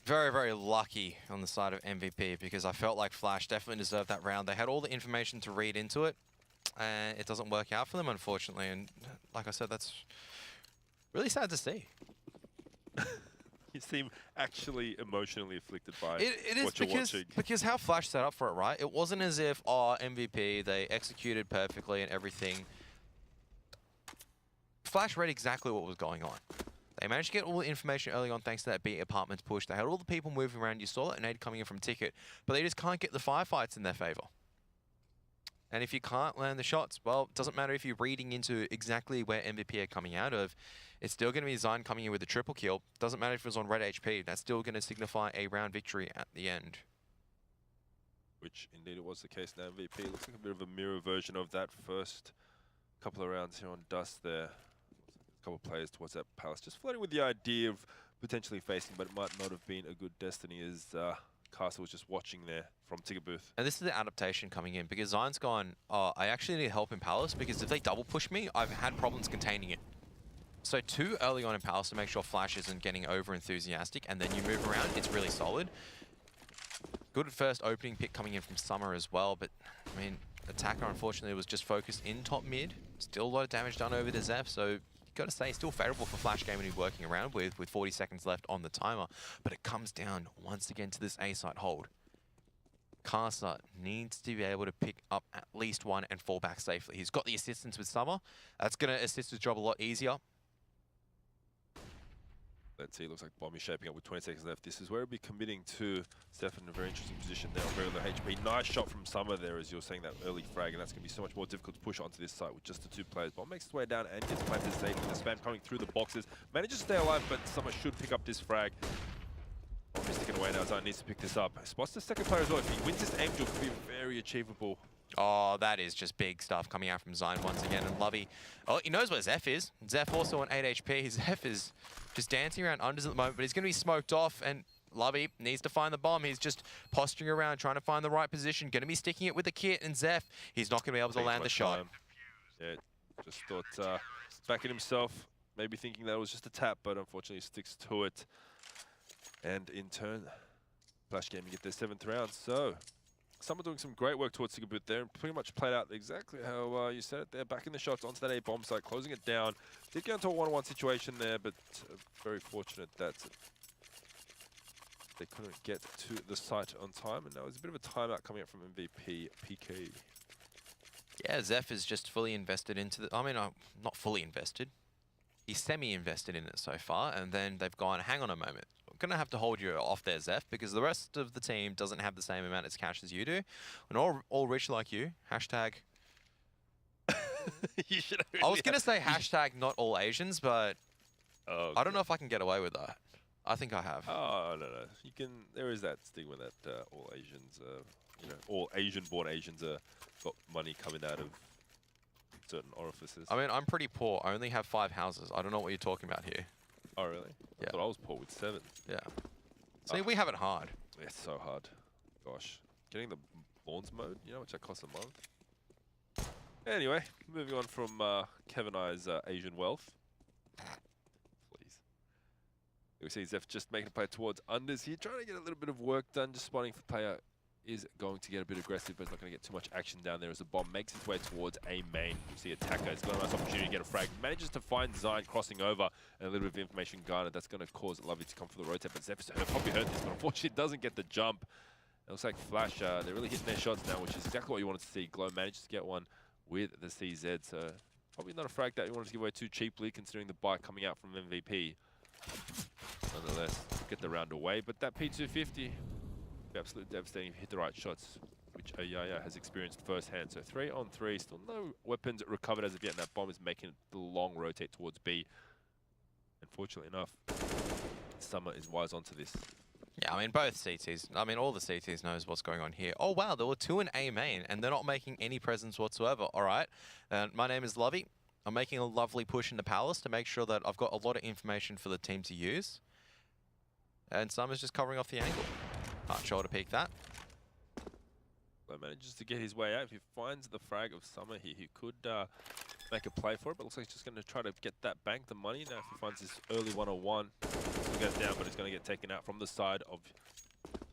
Speaker 2: very, very lucky on the side of MVP, because I felt like Flash definitely deserved that round. They had all the information to read into it, and it doesn't work out for them, unfortunately. And like I said, that's really sad to see.
Speaker 1: You seem actually emotionally afflicted by
Speaker 2: it is
Speaker 1: what you're watching.
Speaker 2: Because how Flash set up for it, right? It wasn't as if, oh, MVP, they executed perfectly and everything. Flash read exactly what was going on. They managed to get all the information early on thanks to that B apartments push. They had all the people moving around. You saw that nade coming in from Ticket, but they just can't get the firefights in their favor. And if you can't land the shots, well, it doesn't matter if you're reading into exactly where MVP are coming out of. It's still going to be Zion coming in with a triple kill. Doesn't matter if it was on red HP. That's still going to signify a round victory at the end.
Speaker 1: Which indeed it was the case now. MVP looks like a bit of a mirror version of that first couple of rounds here on Dust there. A couple of players towards that Palace, just flirting with the idea of potentially facing, but it might not have been a good destiny as Castle was just watching there from Ticket Booth.
Speaker 2: And this is the adaptation coming in, because Zion's gone, oh, I actually need help in Palace, because if they double push me, I've had problems containing it. So too early on in Palace to make sure Flash isn't getting over enthusiastic, and then you move around, it's really solid. Good first opening pick coming in from Summer as well, but I mean, Attacker unfortunately was just focused in top mid. Still a lot of damage done over to Zeph, so you gotta say still favorable for Flash Gaming to be working around with 40 seconds left on the timer. But it comes down once again to this A site hold. Casa needs to be able to pick up at least one and fall back safely. He's got the assistance with Summer. That's gonna assist his job a lot easier.
Speaker 1: Let's see, looks like Bomb is shaping up with 20 seconds left. This is where he'll be committing to Steph in a very interesting position there on very low HP. Nice shot from Summer there as you're saying that early frag, and that's going to be so much more difficult to push onto this site with just the 2 players. Bomb makes his way down and gets planted safely. The spam coming through the boxes. Manages to stay alive, but Summer should pick up this frag. Bomb is sticking away now. Zion needs to pick this up. Spots the second player as well. If he wins this aim duel, it could be very achievable.
Speaker 2: Oh, that is just big stuff coming out from Zion once again. And Lovey, oh, he knows where Zeph is. Zeph also on 8 HP. Zeph is just dancing around unders at the moment, but he's going to be smoked off. And Lovey needs to find the bomb. He's just posturing around, trying to find the right position. Going to be sticking it with the kit. And Zeph, he's not going to be able to land the shot.
Speaker 1: Yeah, just thought back at himself, maybe thinking that it was just a tap, but unfortunately he sticks to it. And in turn, Flash Gaming get their 7th round. So Summer doing some great work towards Sigabut there and pretty much played out exactly how you said it there. Backing the shots onto that A-bomb site, closing it down. Did get into a 1-on-1 situation there, but very fortunate that they couldn't get to the site on time. And now there's a bit of a timeout coming up from MVP PK.
Speaker 2: Yeah, Zeph is just fully invested into the... I mean, not fully invested. He's semi-invested in it so far, and then they've gone, hang on a moment. We're going to have to hold you off there, Zeph, because the rest of the team doesn't have the same amount of cash as you do. And all rich like you, hashtag...
Speaker 1: You should
Speaker 2: I was going to say hashtag not all Asians, but I don't know if I can get away with that. I think I have.
Speaker 1: Oh, no. You can... There is that stigma that all Asians, all Asian-born Asians got money coming out of certain orifices.
Speaker 2: I mean, I'm pretty poor. I only have 5 houses. I don't know what you're talking about here.
Speaker 1: Oh, really?
Speaker 2: Yeah.
Speaker 1: I thought I was poor with 7.
Speaker 2: Yeah. See, we have it hard.
Speaker 1: It's so hard. Gosh. Getting the Lawns mode, you know how much that costs a month? Anyway, moving on from Kevin I's Asian wealth. Please. We see Zeph just making a play towards unders here, trying to get a little bit of work done, just spotting for the player. Is going to get a bit aggressive, but it's not going to get too much action down there as the bomb makes its way towards A main. You see Attacker has got a nice opportunity to get a frag. Manages to find Zion crossing over and a little bit of information garnered. That's going to cause Lovey to come for the rotate, but Zeph's probably heard this, but unfortunately doesn't get the jump. It looks like Flash, they're really hitting their shots now, which is exactly what you wanted to see. Glow manages to get one with the CZ, so probably not a frag that you wanted to give away too cheaply, considering the bike coming out from MVP. Nonetheless, get the round away, but that P250, absolutely devastating if you hit the right shots, which Ayaya has experienced firsthand. So 3-on-3, still no weapons recovered as of yet, and that bomb is making the long rotate towards B. Unfortunately enough, Summer is wise onto this.
Speaker 2: Yeah, I mean, both CTs, I mean, all the CTs knows what's going on here. Oh, wow, there were 2 in A main, and they're not making any presence whatsoever. All right, my name is Lovey. I'm making a lovely push into Palace to make sure that I've got a lot of information for the team to use. And Summer's just covering off the angle. Not sure to peek that.
Speaker 1: But manages to get his way out. If he finds the frag of Summer here, he could make a play for it, but looks like he's just going to try to get that bank, the money. Now, if he finds this early 1-on-1, he goes down, but he's going to get taken out from the side of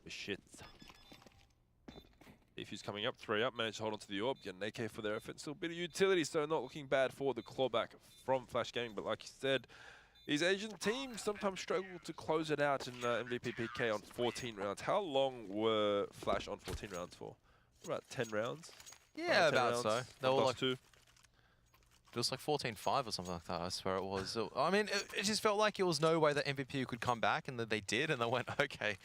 Speaker 1: the shit. If he's coming up, 3 up, managed to hold on to the orb, get an AK for their effort. Still a bit of utility, so not looking bad for the clawback from Flash Gaming, but like you said, these Asian teams sometimes struggle to close it out in MVP PK on 14 rounds. How long were Flash on 14 rounds for? About 10 rounds?
Speaker 2: Yeah, about
Speaker 1: rounds,
Speaker 2: so. They were like
Speaker 1: 2.
Speaker 2: It was like 14-5 or something like that, I swear it was. So, I mean, it just felt like it was no way that MVP could come back, and that they did, and they went, okay,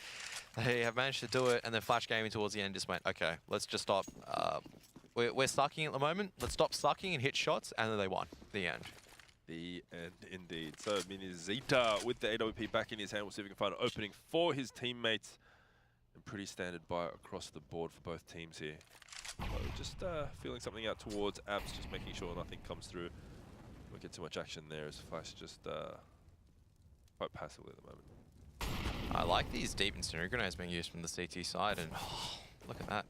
Speaker 2: they have managed to do it, and then Flash Gaming towards the end just went, okay, let's just stop. We're sucking at the moment, let's stop sucking and hit shots, and then they won. The end.
Speaker 1: The end, indeed. So, Minizita with the AWP back in his hand. We'll see if we can find an opening for his teammates. And pretty standard by across the board for both teams here. So just feeling something out towards Abs, just making sure nothing comes through. Won't get too much action there as Flash just quite passively at the moment.
Speaker 2: I like these deep incendiary grenades being used from the CT side, and look at that.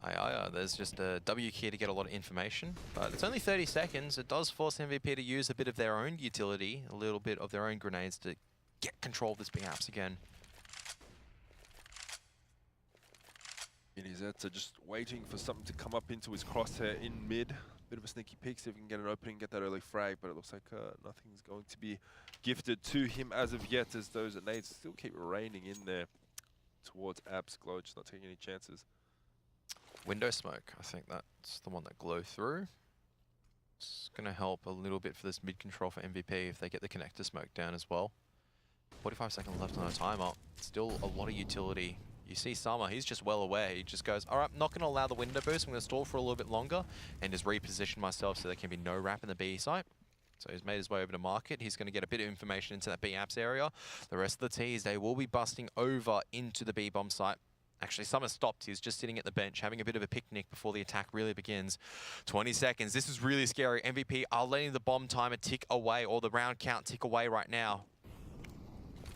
Speaker 2: There's just a W key to get a lot of information, but it's only 30 seconds. It does force MVP to use a bit of their own utility, a little bit of their own grenades to get control of this B-Apps again.
Speaker 1: Minizeta just waiting for something to come up into his crosshair in mid. Bit of a sneaky peek, see if we can get an opening, get that early frag, but it looks like nothing's going to be gifted to him as of yet, as those nades still keep raining in there towards Abs. Glow just not taking any chances.
Speaker 2: Window smoke, I think that's the one that Glow through. It's going to help a little bit for this mid control for MVP if they get the connector smoke down as well. 45 seconds left on a timeout. Still a lot of utility. You see Summer, he's just well aware. He just goes, all right, I'm not going to allow the window boost. I'm going to stall for a little bit longer and just reposition myself so there can be no wrap in the B site. So he's made his way over to market. He's going to get a bit of information into that B apps area. The rest of the T's, they will be busting over into the B bomb site. Actually, Summer stopped. He's just sitting at the bench, having a bit of a picnic before the attack really begins. 20 seconds. This is really scary. MVP are letting the bomb timer tick away, or the round count tick away right now.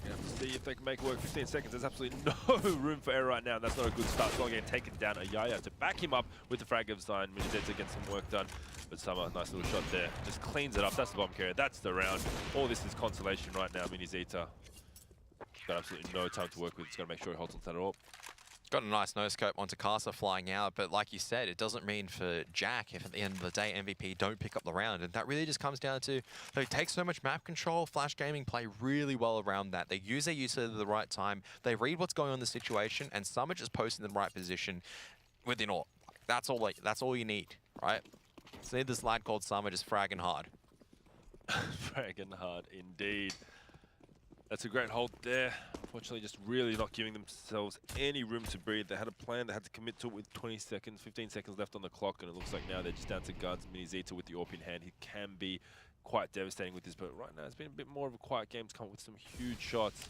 Speaker 1: You have to see if they can make it work. 15 seconds. There's absolutely no room for error right now. That's not a good start. It's not getting taken down. Ayaya to back him up with the frag of Zion. Minizeta gets some work done. But Summer, nice little shot there. Just cleans it up. That's the bomb carrier. That's the round. All this is consolation right now. Minizeta got absolutely no time to work with. It's got to make sure he holds on to that all.
Speaker 2: Got a nice no-scope onto Casa flying out, but like you said, it doesn't mean for Jack if at the end of the day MVP don't pick up the round, and that really just comes down to they take so much map control. Flash Gaming play really well around that. They use their user at the right time. They read what's going on in the situation, and Summer just posts in the right position within all. That's all you need, right? So need this lad called Summer just fragging hard.
Speaker 1: Fragging hard indeed. That's a great hold there. Fortunately, just really not giving themselves any room to breathe. They had a plan. They had to commit to it with 20 seconds, 15 seconds left on the clock, and it looks like now they're just down to guns. Minizeta with the AWP in hand. He can be quite devastating with this, but right now it's been a bit more of a quiet game. It's come with some huge shots.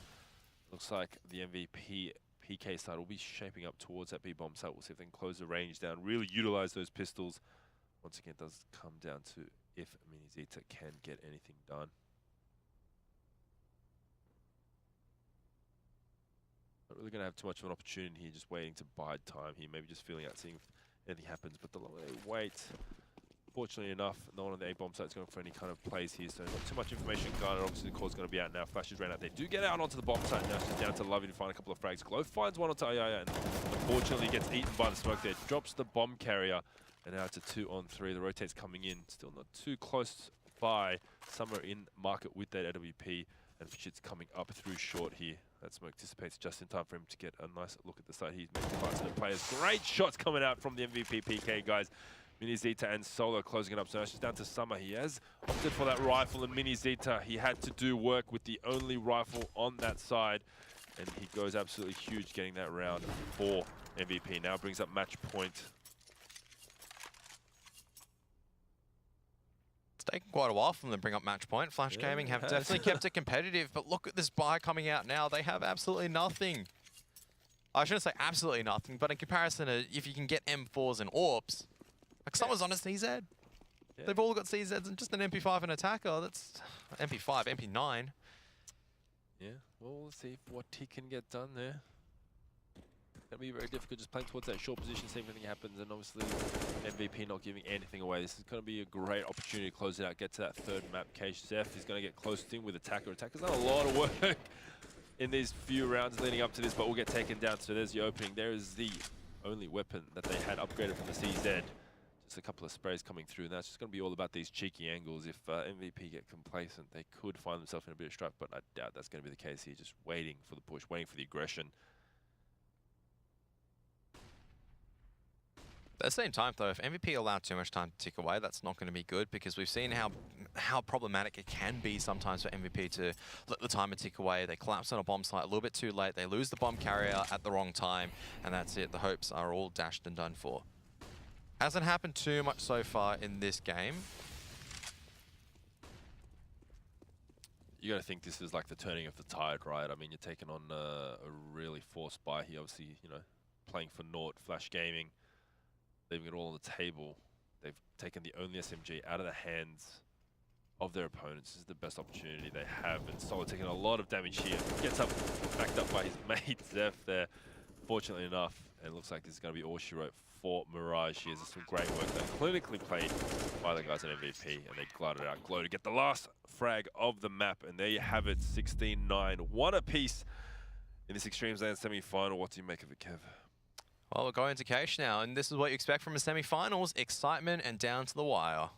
Speaker 1: Looks like the MVP PK side will be shaping up towards that B-bomb site. We'll see if they can close the range down, really utilize those pistols. Once again, it does come down to if Minizeta can get anything done. Not really going to have too much of an opportunity here, just waiting to bide time here, maybe just feeling out, seeing if anything happens. But the longer they wait, fortunately enough, no one on the A-bomb site is going for any kind of plays here, so not too much information garnered. Obviously, the call's going to be out now. Flashes ran out. They do get out onto the bomb site now. It's just down to Lovey to find a couple of frags. Glow finds one onto Ayaya, and unfortunately gets eaten by the smoke there. Drops the bomb carrier, and now it's a 2-on-3. The rotate's coming in. Still not too close by. Somewhere in market with that AWP, and Fitchit's coming up through short here. That smoke dissipates just in time for him to get a nice look at the site. He's making fights to the players. Great shots coming out from the MVP PK guys. Minizeta and Solo closing it up. So now it's just down to Summer. He has opted for that rifle, and Minizeta, he had to do work with the only rifle on that side. And he goes absolutely huge getting that round for MVP. Now brings up match point.
Speaker 2: It's taken quite a while for them to bring up match point. Flash Gaming have definitely kept it competitive, but look at this buy coming out now. They have absolutely nothing. I shouldn't say absolutely nothing, but in comparison to if you can get M4s and AWPs, like someone's on a CZ. Yeah. They've all got CZs and just an MP5 and attacker. That's MP5, MP9.
Speaker 1: Yeah, well, we'll see what he can get done there. Going to be very difficult just playing towards that short position, see if anything happens, and obviously MVP not giving anything away. This is going to be a great opportunity to close it out, get to that third map. Zeph is going to get close to him with Attacker. Attacker's done a lot of work in these few rounds leading up to this, but will get taken down. So there's the opening. There is the only weapon that they had upgraded from the CZ. Just a couple of sprays coming through, and that's just going to be all about these cheeky angles. If MVP get complacent, they could find themselves in a bit of strife, but I doubt that's going to be the case here. Just waiting for the push, waiting for the aggression.
Speaker 2: At the same time, though, if MVP allowed too much time to tick away, that's not going to be good, because we've seen how problematic it can be sometimes for MVP to let the timer tick away. They collapse on a bomb site a little bit too late. They lose the bomb carrier at the wrong time, and that's it. The hopes are all dashed and done for. Hasn't happened too much so far in this game.
Speaker 1: You got to think this is like the turning of the tide, right? I mean, you're taking on a really forced buy here. Obviously, you know, playing for naught, Flash Gaming, leaving it all on the table. They've taken the only SMG out of the hands of their opponents. This is the best opportunity they have, and Solo taking a lot of damage here. Gets up, backed up by his mate Zeph there, fortunately enough. And it looks like this is going to be all she wrote for Mirage. She has some great work there, clinically played by the guys at MVP, and they glided out. Glow to get the last frag of the map, and there you have it, 16-9. One apiece in this Extremesland semi-final. What do you make of it, Kev?
Speaker 2: Well, we're going to Cache now, and this is what you expect from a semi-finals. Excitement and down to the wire.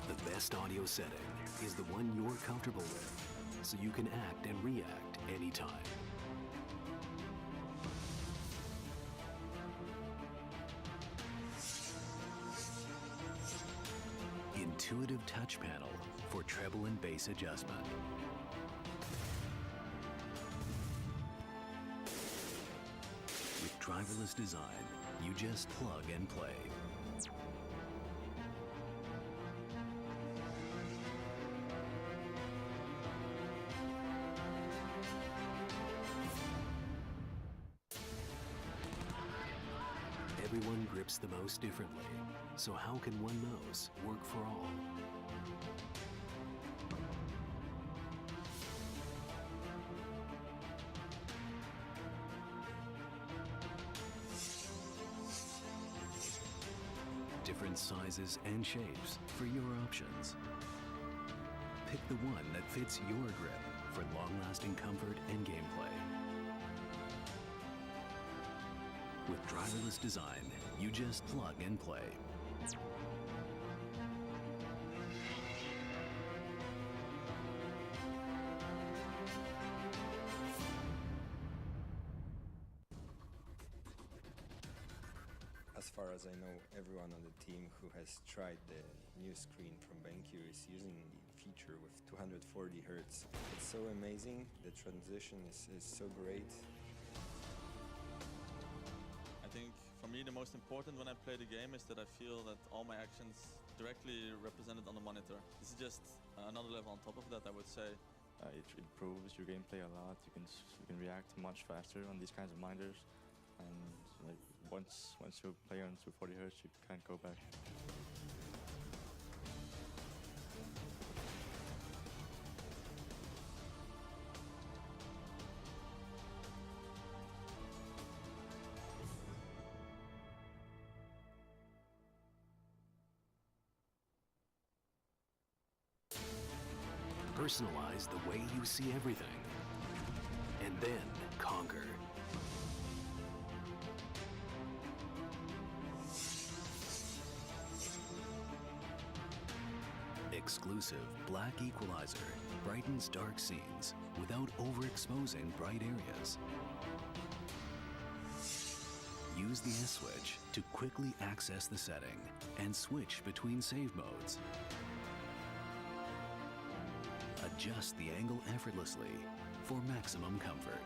Speaker 3: The best audio setting is the one you're comfortable with, so you can act and react anytime. Intuitive touch panel for treble and bass adjustment. With driverless design, you just plug and play. Everyone grips the mouse differently, so how can one mouse work for all? Different sizes and shapes for your options. Pick the one that fits your grip for long-lasting comfort and gameplay. With driverless design, you just plug and play.
Speaker 4: As far as I know, everyone on the team who has tried the new screen from BenQ is using the feature with 240 Hz. It's so amazing, the transition is so great.
Speaker 5: I think for me the most important when I play the game is that I feel that all my actions directly represented on the monitor. This is just another level on top of that, I would say.
Speaker 6: It improves your gameplay a lot. You can react much faster on these kinds of minders, and like once you play on 240 Hz, you can't go back.
Speaker 3: Personalize the way you see everything, and then conquer. Exclusive black equalizer brightens dark scenes without overexposing bright areas. Use the S switch to quickly access the setting and switch between save modes. Adjust the angle effortlessly for maximum comfort.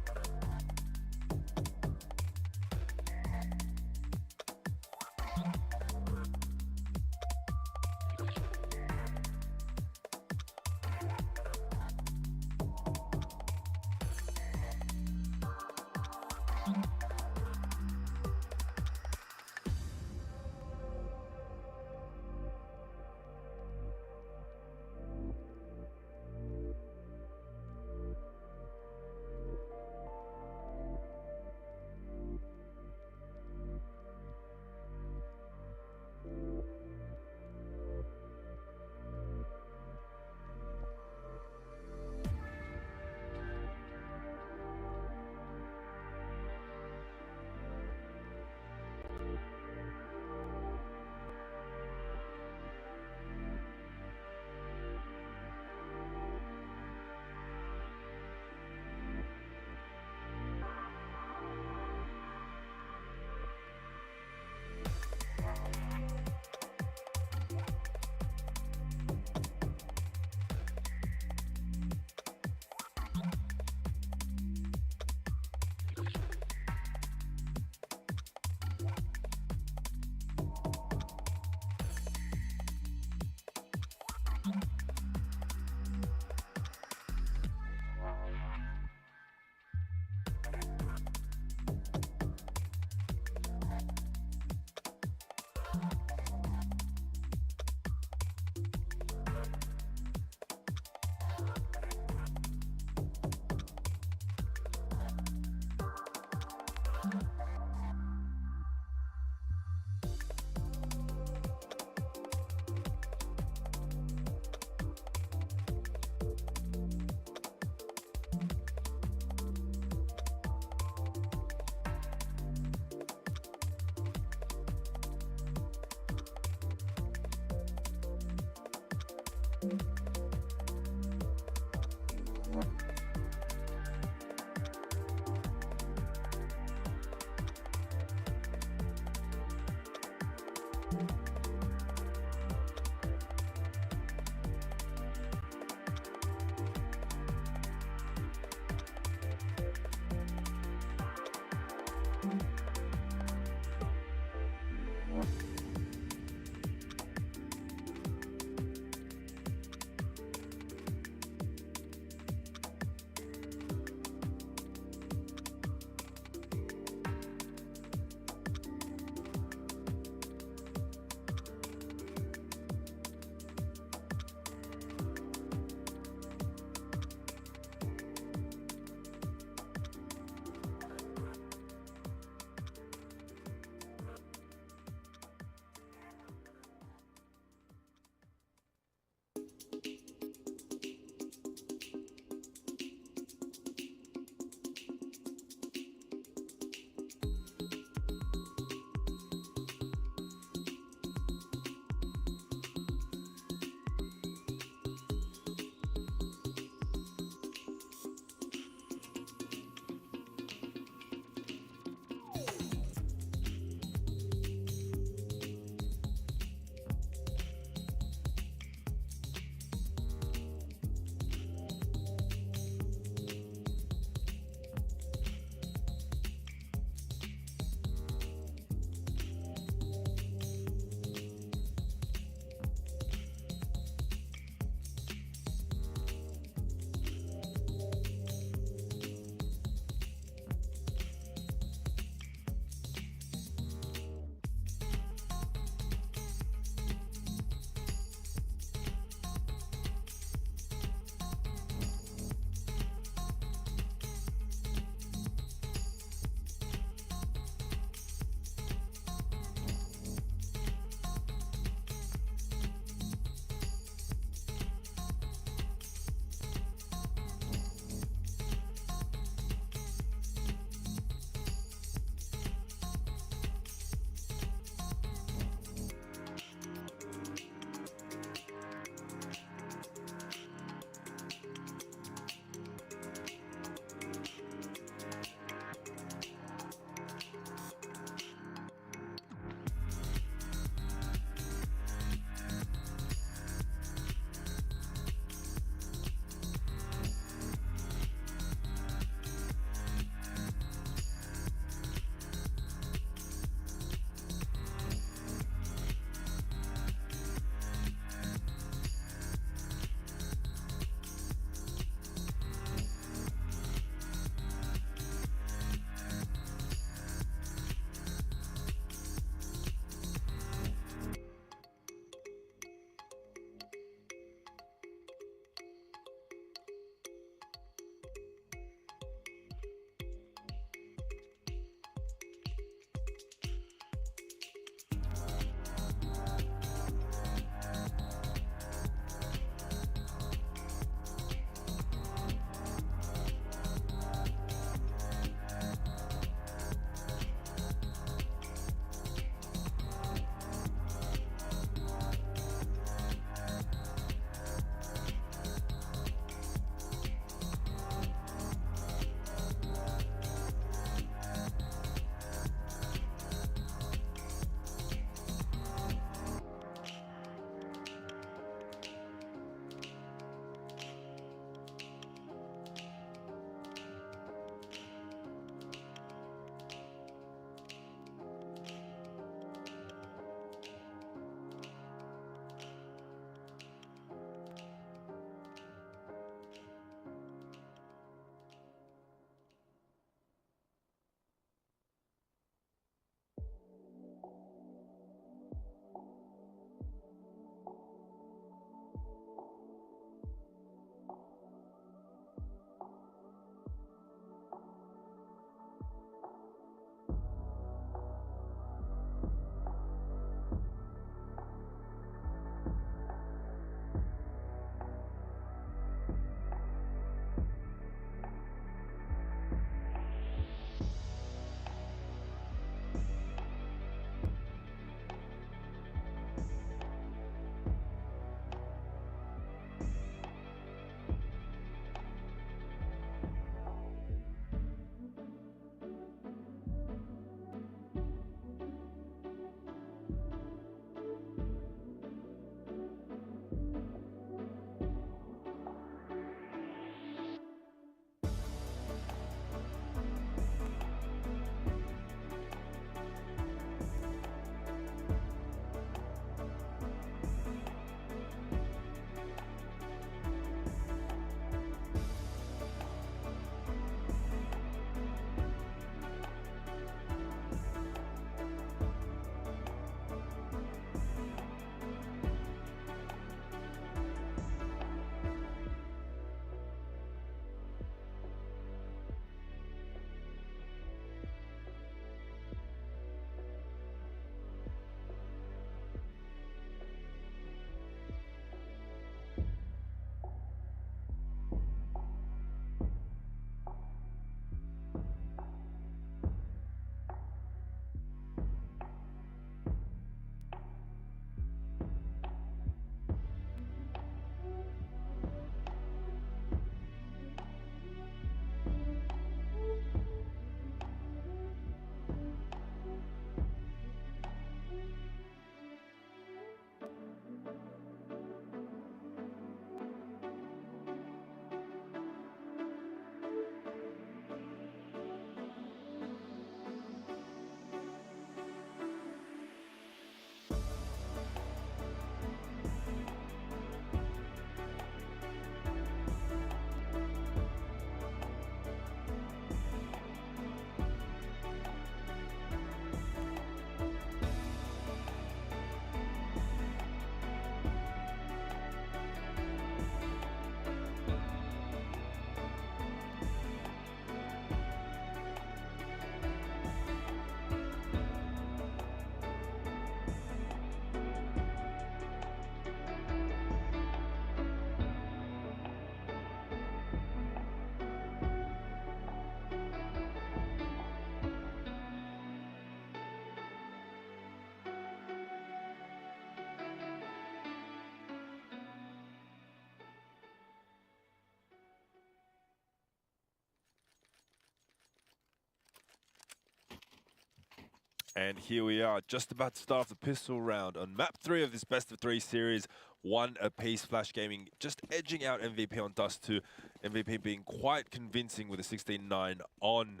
Speaker 1: And here we are, just about to start off the pistol round on map 3 of this best of 3 series. 1 apiece. Flash Gaming just edging out MVP on Dust 2. MVP being quite convincing with a 16-9 on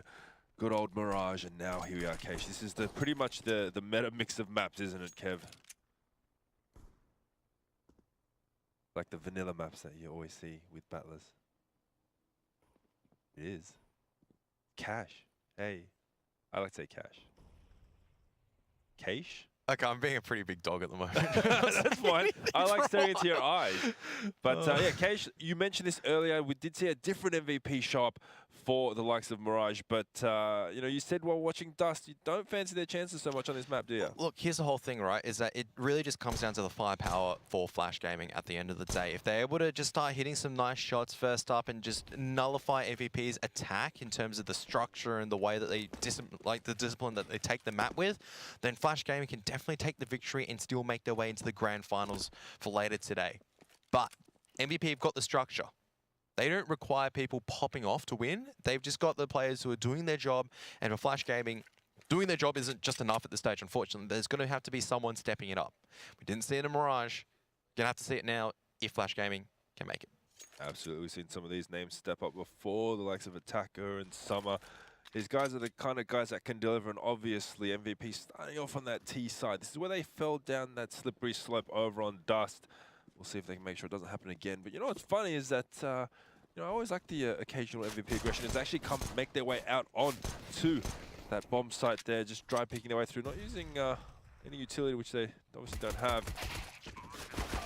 Speaker 1: good old Mirage. And now here we are, Keish. This is pretty much the meta mix of maps, isn't it, Kev? Like the vanilla maps that you always see with battlers. It is. Cash. Hey. I like to say cash. Keish?
Speaker 2: Okay, I'm being a pretty big dog at the moment.
Speaker 1: That's fine. I like staring into your eyes. But yeah, Keish, you mentioned this earlier. We did see a different MVP show up for the likes of Mirage. But, you know, you said while watching Dust, you don't fancy their chances so much on this map, do you?
Speaker 2: Look, here's the whole thing, right, is that it really just comes down to the firepower for Flash Gaming at the end of the day. If they're able to just start hitting some nice shots first up and just nullify MVP's attack in terms of the structure and the way that they, the discipline that they take the map with, then Flash Gaming can definitely take the victory and still make their way into the grand finals for later today. But MVP have got the structure. They don't require people popping off to win. They've just got the players who are doing their job, and for Flash Gaming, doing their job isn't just enough at this stage, unfortunately. There's going to have to be someone stepping it up. We didn't see it in Mirage. Going to have to see it now if Flash Gaming can make it.
Speaker 1: Absolutely. We've seen some of these names step up before, the likes of Attacker and Summer. These guys are the kind of guys that can deliver, and obviously MVP starting off on that T side. This is where they fell down that slippery slope over on Dust. We'll see if they can make sure it doesn't happen again. But you know what's funny is that, you know, I always like the occasional MVP aggression. It's actually make their way out on to that bomb site there, just dry peeking their way through, not using any utility, which they obviously don't have.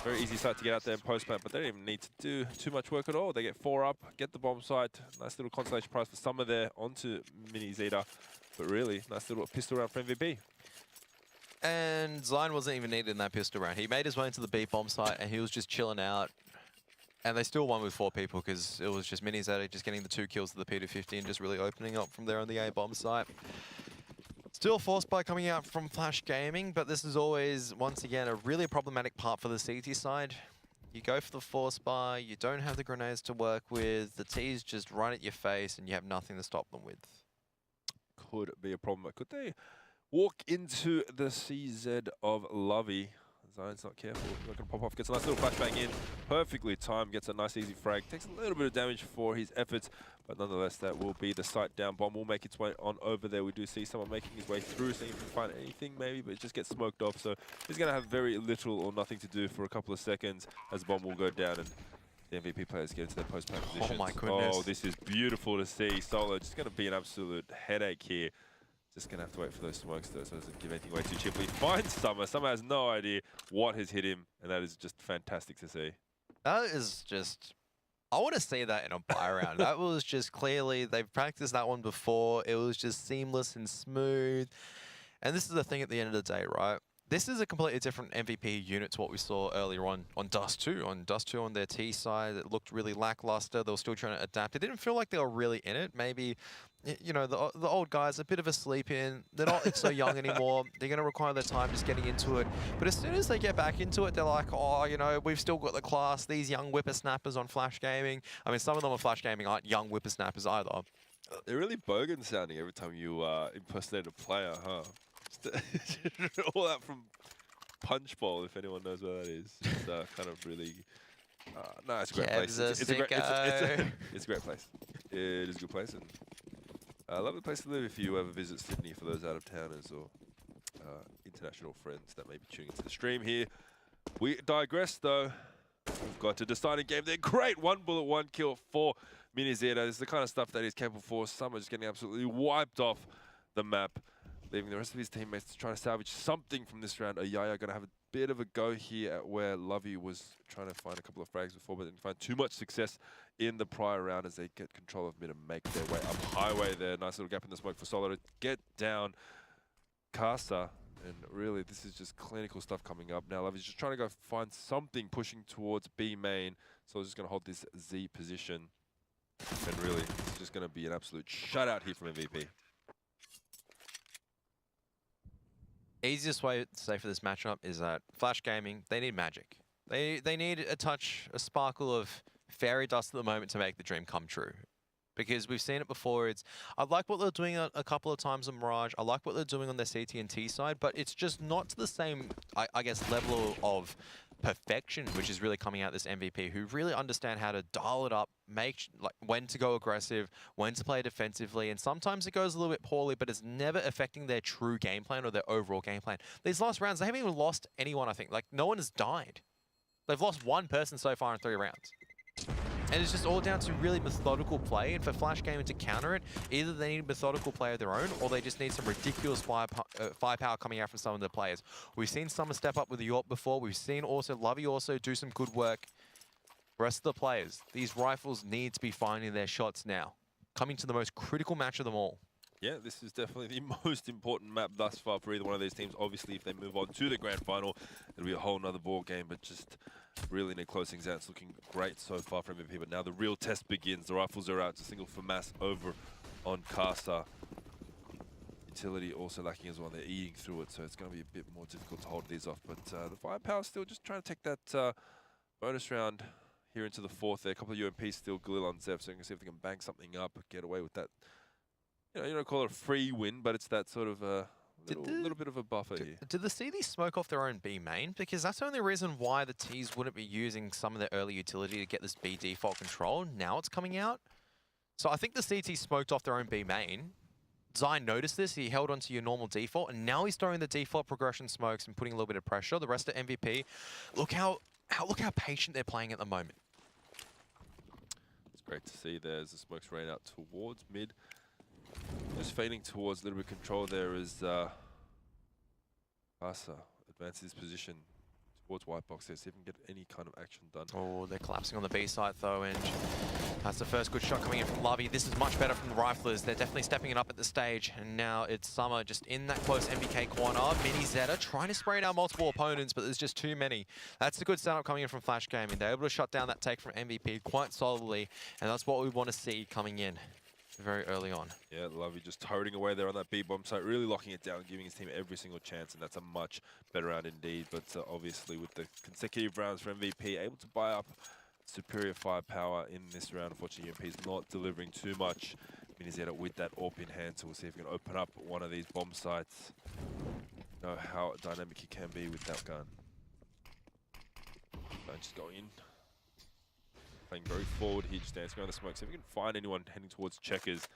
Speaker 1: Very easy site to get out there and post plant, but they don't even need to do too much work at all. They get 4 up, get the bomb site. Nice little consolation prize for Summer there onto Mini Zeta. But really, nice little pistol round for MVP.
Speaker 2: And Zion wasn't even needed in that pistol round. He made his way into the B bomb site and he was just chilling out. And they still won with 4 people because it was just Mini Zeta just getting the 2 kills to the P250 and just really opening up from there on the A bomb site. Still force buy coming out from Flash Gaming, but this is always, once again, a really problematic part for the CT side. You go for the force buy, you don't have the grenades to work with, the T's just right at your face and you have nothing to stop them with.
Speaker 1: Could be a problem. Could they walk into the CZ of Lovey? Zion's not careful. Not going to pop off. Gets a nice little flashbang in. Perfectly timed. Gets a nice easy frag. Takes a little bit of damage for his efforts. But nonetheless, that will be the site down. Bomb will make its way on over there. We do see someone making his way through, seeing if he can find anything maybe, but it just gets smoked off. So he's going to have very little or nothing to do for a couple of seconds as bomb will go down and the MVP players get into their post-plant positions.
Speaker 2: Oh my goodness.
Speaker 1: Oh, this is beautiful to see. Solo just going to be an absolute headache here. Just going to have to wait for those smokes though, so it doesn't give anything away too cheaply. Finds Summer. Summer has no idea what has hit him, and that is just fantastic to see.
Speaker 2: That is just... I want to see that in a buy round. That was just clearly, they've practiced that one before. It was just seamless and smooth. And this is the thing at the end of the day, right? This is a completely different MVP unit to what we saw earlier on Dust 2. On Dust 2 on their T side, it looked really lackluster. They were still trying to adapt. It didn't feel like they were really in it. Maybe, you know, the old guys, a bit of a sleep in. They're not so young anymore. They're going to require their time just getting into it. But as soon as they get back into it, they're like, oh, you know, we've still got the class. These young whippersnappers on Flash Gaming. I mean, some of them on Flash Gaming aren't young whippersnappers either.
Speaker 1: They're really bogan sounding every time you impersonate a player, huh? All that from Punch Bowl, if anyone knows where that is. It's kind of really... no, it's a great place. It's a great place. It is a good place, and a lovely place to live if you ever visit Sydney for those out-of-towners or international friends that may be tuning into the stream here. We digress, though. We've got a deciding game there. Great 1 bullet, 1 kill for Mini Zeta. This is the kind of stuff that he's capable for. Summer just getting absolutely wiped off the map, leaving the rest of his teammates to try to salvage something from this round. Ayaya going to have a bit of a go here at where Lovey was trying to find a couple of frags before, but didn't find too much success in the prior round as they get control of mid and make their way up highway there. Nice little gap in the smoke for Solo to get down Casa. And really, this is just clinical stuff coming up. Now Lovey's just trying to go find something pushing towards B main. So he's just going to hold this Z position. And really, it's just going to be an absolute shutout here from MVP.
Speaker 2: Easiest way to say for this matchup is that Flash Gaming, they need magic. They need a touch, a sparkle of fairy dust at the moment to make the dream come true. because we've seen it before. I like what they're doing a couple of times on Mirage. I like what they're doing on their CT&T side, but it's just not to the same, I guess, level of perfection, which is really coming out this MVP, who really understand how to dial it up, make like when to go aggressive, when to play defensively, and sometimes it goes a little bit poorly, but it's never affecting their true game plan or their overall game plan. These last rounds, they haven't even lost anyone, I think. Like, no one has died. They've lost one person so far in 3 rounds. And it's just all down to really methodical play, and for Flash Gaming to counter it, either they need a methodical play of their own, or they just need some ridiculous firepower coming out from some of the players. We've seen Summer step up with the York before. We've seen also Lovey also do some good work. Rest of the players, these rifles need to be finding their shots now. Coming to the most critical match of them all.
Speaker 1: Yeah, this is definitely the most important map thus far for either one of these teams. Obviously, if they move on to the grand final, it'll be a whole nother ball game, but just really need close things out. It's looking great so far for MVP, but now the real test begins. The rifles are out to single for mass over on Casa. Utility also lacking as well. They're eating through it, so it's going to be a bit more difficult to hold these off. But the firepower still just trying to take that bonus round here into the 4th. There, a couple of UMPs still, Galil on Zeph, so you can see if they can bang something up, get away with that. You know, you don't call it a free win, but it's that sort of little bit of a buffer here.
Speaker 2: Did the CD smoke off their own B main? Because that's the only reason why the Ts wouldn't be using some of their early utility to get this B default control. Now it's coming out. So I think the CT smoked off their own B main. Zai noticed this, he held onto your normal default, and now he's throwing the default progression smokes and putting a little bit of pressure. The rest of MVP, look how patient they're playing at the moment.
Speaker 1: It's great to see there as the smokes rain out towards mid. Just fading towards a little bit of control there as Casa advances his position towards white box there, see if he can get any kind of action done.
Speaker 2: Oh, they're collapsing on the B side though, and that's the first good shot coming in from Lovey. This is much better from the riflers. They're definitely stepping it up at the stage, and now it's Summer just in that close MBK corner. Mini Zeta trying to spray down multiple opponents, but there's just too many. That's a good setup coming in from Flash Gaming. They're able to shut down that take from MVP quite solidly, and that's what we want to see coming in very early on.
Speaker 1: Yeah, Lovey just toting away there on that B-bomb site, really locking it down, giving his team every single chance, and that's a much better round indeed. But obviously with the consecutive rounds for MVP, able to buy up superior firepower in this round. Unfortunately, UMP is not delivering too much. Minizeta with that AWP in hand, so we'll see if we can open up one of these bomb sites. Know how dynamic he can be with that gun. Just go in. Playing very forward here, just dancing around the smoke. See if we can find anyone heading towards checkers.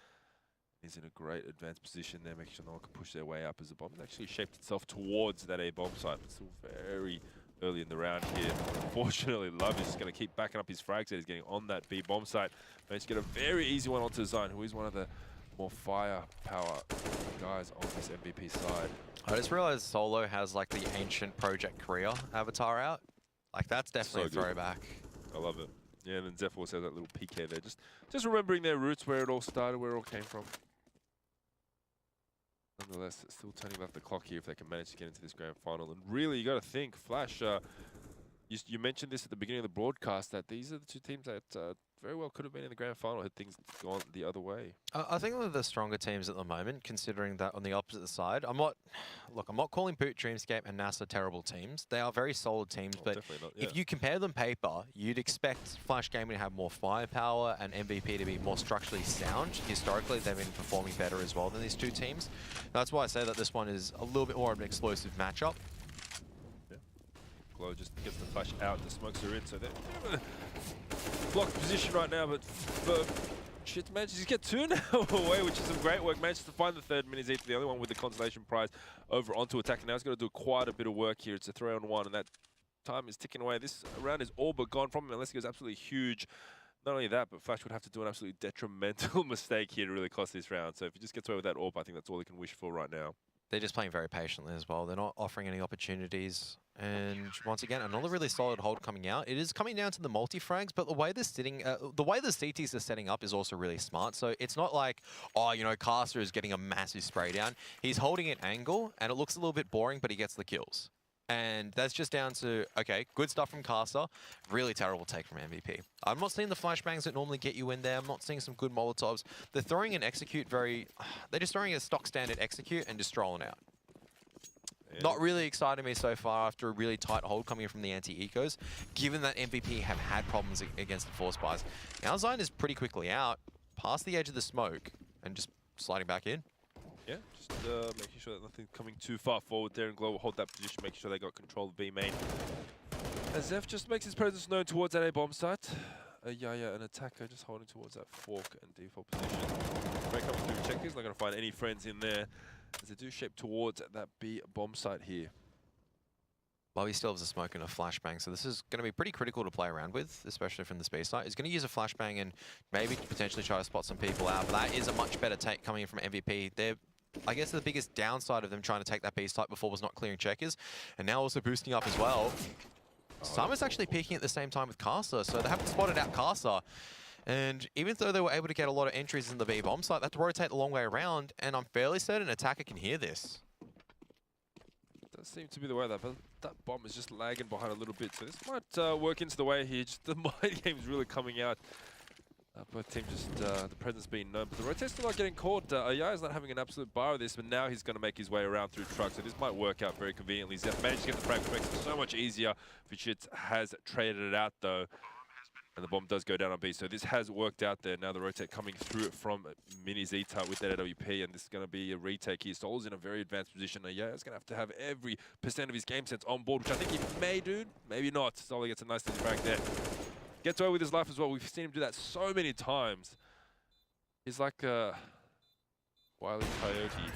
Speaker 1: He's in a great advanced position there, making sure no one can push their way up as the bomb has actually shaped itself towards that A bomb site, but still very early in the round here. Unfortunately, Love is just going to keep backing up his frags that he's getting on that B bomb site. Managed to get a very easy one onto Zion, who is one of the more firepower guys on this MVP side.
Speaker 2: I just realized Solo has like the ancient Project Korea avatar out. Like that's definitely
Speaker 1: So
Speaker 2: a throwback.
Speaker 1: I love it. Yeah, and then Zeph also has that little PK there. Just remembering their roots, where it all started, where it all came from. Nonetheless, still turning back the clock here if they can manage to get into this grand final. And really, you got to think, Flash, you mentioned this at the beginning of the broadcast, that these are the two teams that very well could have been in the grand final had things gone the other way.
Speaker 2: I think they're the stronger teams at the moment, considering that on the opposite side. I'm not calling Boot, Dreamscape, and NASA terrible teams. They are very solid teams, but
Speaker 1: Definitely not, yeah.
Speaker 2: if you compare them paper, you'd expect Flash Gaming to have more firepower and MVP to be more structurally sound. Historically, they've been performing better as well than these two teams. That's why I say that this one is a little bit more of an explosive matchup.
Speaker 1: Glow just gets the flash out, the smokes are in, so they're in a blocked position right now, but shit manages to get 2 now away, which is some great work. Manages to find the third Minizeta, the only one with the consolation prize, over onto attack. Now he's got to do quite a bit of work here. It's a 3-on-1, and that time is ticking away. This round is all but gone from him, unless he goes absolutely huge. Not only that, but Flash would have to do an absolutely detrimental mistake here to really cost this round. So if he just gets away with that AWP, I think that's all he can wish for right now.
Speaker 2: They're just playing very patiently as well. They're not offering any opportunities. And once again, another really solid hold coming out. It is coming down to the multi-frags, but the way they're sitting, the way the CTs are setting up is also really smart. So it's not like, oh, you know, Caster is getting a massive spray down. He's holding an angle, and it looks a little bit boring, but he gets the kills. And that's just down to, okay, good stuff from Caster, really terrible take from MVP. I'm not seeing the flashbangs that normally get you in there. I'm not seeing some good Molotovs. They're throwing an execute they're just throwing a stock standard execute and just strolling out. Yeah. Not really exciting me so far after a really tight hold coming in from the anti-ecos, given that MVP have had problems against the Force Buys. Now Zion is pretty quickly out. past the edge of the smoke and just sliding back in.
Speaker 1: Yeah, just making sure that nothing's coming too far forward there, and Glow will hold that position, making sure they got control of B main. As Zeph just makes his presence known towards that A bomb site. Yaya, an attacker, just holding towards that fork and default position. Ray coming through checkers, not going to find any friends in there, as they do shape towards that B bomb site here.
Speaker 2: Lovey still has a smoke and a flashbang, so this is going to be pretty critical to play around with, especially from the B side. He's going to use a flashbang and maybe potentially try to spot some people out, but that is a much better take coming in from MVP. I guess the biggest downside of them trying to take that B site before was not clearing checkers, and now also boosting up as well. Summer's actually peaking at the same time with Casa, so they haven't spotted out Casa. And even though they were able to get a lot of entries in the B bomb site, they have to rotate the long way around, and I'm fairly certain attacker can hear this.
Speaker 1: Does seem to be the way but that bomb is just lagging behind a little bit, so this might work into the way here. Just the mind game is really coming out. Both teams just the presence being known, but the rotate's still not getting caught. Ayaya's not having an absolute bar of this, but now he's going to make his way around through trucks, so this might work out very conveniently. Zeph managed to get the frag, which makes it so much easier. Fishit has traded it out though, and the bomb does go down on B, so this has worked out there. Now the rotate coming through it from Mini Zeta with that AWP, and this is going to be a retake here. Sol's in a very advanced position. Ayaya's going to have every percent of his game sense on board, which I think he may do, maybe not. Sol gets a nice little frag there. Gets away with his life as well. We've seen him do that so many times. He's like a wily coyote.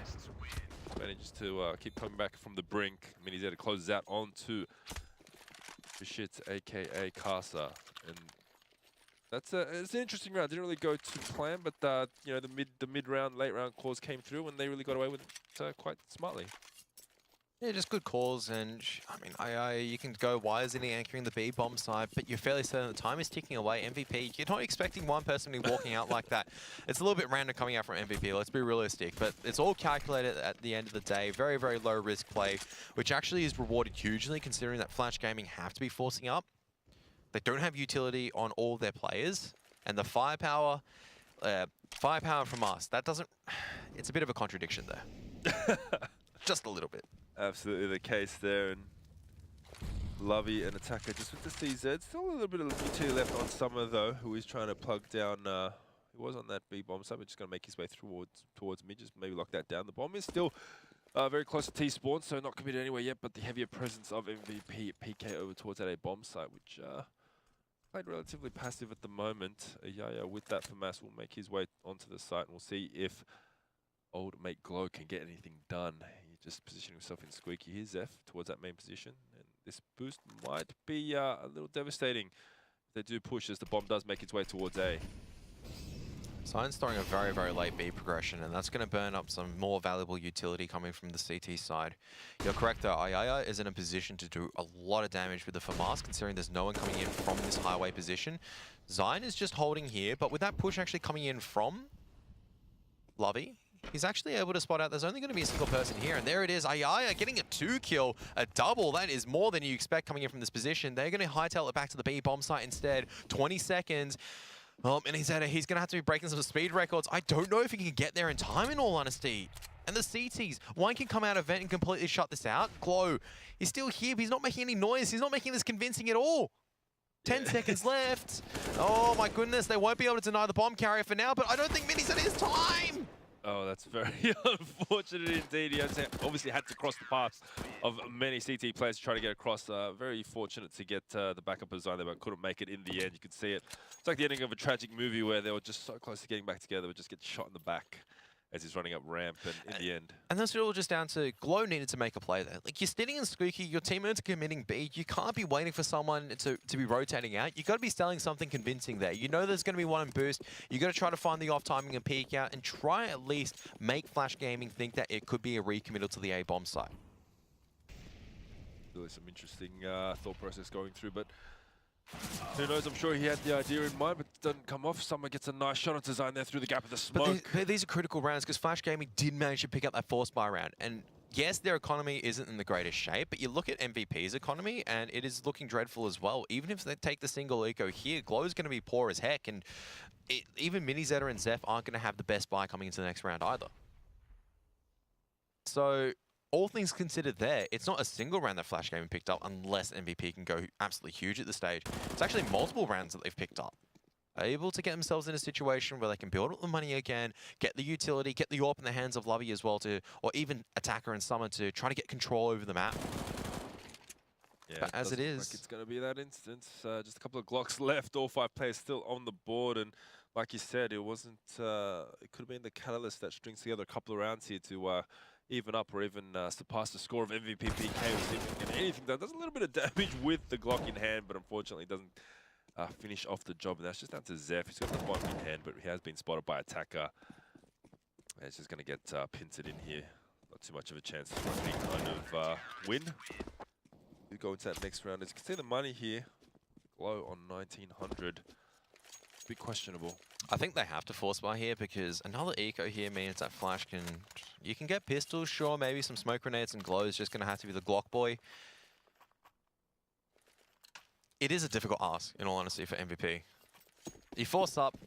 Speaker 1: Manages to keep coming back from the brink. Mini Zeta closes out onto Fishit, aka Casa, and it's an interesting round. Didn't really go to plan, but you know, the mid round, late round calls came through, and they really got away with it quite smartly.
Speaker 2: Yeah, just good calls, and I mean, you can go, why isn't he anchoring the B bomb side? But you're fairly certain the time is ticking away. MVP, you're not expecting one person to be walking out like that. It's a little bit random coming out from MVP, let's be realistic, but it's all calculated at the end of the day. Very, very low risk play, which actually is rewarded hugely considering that Flash Gaming have to be forcing up. They don't have utility on all their players, and the firepower from us, that doesn't, it's a bit of a contradiction there. Just a little bit.
Speaker 1: Absolutely the case there, and Lovey and attacker just with the CZ. Still a little bit of utility left on Summer though, who is trying to plug down. He was on that B bomb side, but just going to make his way towards mid, just maybe lock that down. The bomb is still very close to T spawn, so not committed anywhere yet. But the heavier presence of MVP PK over towards that A bomb site, which played relatively passive at the moment. Yaya with that for Mass will make his way onto the site, and we'll see if old mate Glow can get anything done. Just positioning himself in squeaky. Here's Zeph towards that main position, and this boost might be a little devastating if they do push, as the bomb does make its way towards A.
Speaker 2: Sign's throwing a very, very late B progression, and that's going to burn up some more valuable utility coming from the CT side. You're correct though, Ayaya is in a position to do a lot of damage with the FAMAS, considering there's no one coming in from this highway position. Zion is just holding here, but with that push actually coming in from Lovey, he's actually able to spot out there's only going to be a single person here, and there it is, Ayaya getting a 2-kill, a double. That is more than you expect coming in from this position. They're going to hightail it back to the B bomb site instead. 20 seconds. And he's going to have to be breaking some speed records. I don't know if he can get there in time, in all honesty. And the CTs, one can come out of vent and completely shut this out. Glow, he's still here, but he's not making any noise. He's not making this convincing at all. 10 seconds left. Oh my goodness, they won't be able to deny the bomb carrier for now, but I don't think Mini's at his time.
Speaker 1: Oh, that's very unfortunate indeed. He obviously had to cross the paths of many CT players to try to get across. Very fortunate to get the backup of Zion there, but couldn't make it in the end. You could see it. It's like the ending of a tragic movie where they were just so close to getting back together, but just get shot in the back as he's running up ramp, and in the end.
Speaker 2: And that's all just down to Glow needed to make a play there. Like, you're sitting in squeaky, your teammates are committing B, you can't be waiting for someone to be rotating out. You got to be selling something convincing there. You know there's going to be one in boost. You got to try to find the off timing and peek out, and try at least make Flash Gaming think that it could be a recommittal to the A bomb site.
Speaker 1: Really some interesting thought process going through, but who knows, I'm sure he had the idea in mind, but it doesn't come off. Someone gets a nice shot on Zion there through the gap of the smoke.
Speaker 2: But these are critical rounds, because Flash Gaming did manage to pick up that force buy round. And yes, their economy isn't in the greatest shape, but you look at MVP's economy, and it is looking dreadful as well. Even if they take the single eco here, Glow's going to be poor as heck, and even Mini Zeta and Zeph aren't going to have the best buy coming into the next round either. So, all things considered there, it's not a single round that Flash Gaming picked up unless MVP can go absolutely huge at the stage. It's actually multiple rounds that they've picked up able to get themselves in a situation where they can build up the money again, get the utility, get the AWP in the hands of Lovey as well, or even Attacker and Summer to try to get control over the map.
Speaker 1: Yeah,
Speaker 2: But as it
Speaker 1: doesn't look
Speaker 2: is,
Speaker 1: like it's going to be that instance. Just a couple of Glocks left, all 5 players still on the board, and like you said, it wasn't. It could have been the catalyst that strings together a couple of rounds here to even up or even surpass the score of MVP PK. Was even anything that does a little bit of damage with the Glock in hand, but unfortunately doesn't finish off the job. And that's just down to Zeph. He's got the bomb in hand, but he has been spotted by Attacker. And it's just going to get pincered in here. Not too much of a chance to any kind of win. We go into that next round. As you can see, the money here low on 1900. It's a bit questionable.
Speaker 2: I think they have to force buy here because another eco here means that Flash can... You can get pistols, sure, maybe some smoke grenades and glow is just going to have to be the Glock boy. It is a difficult ask, in all honesty, for MVP. You force up,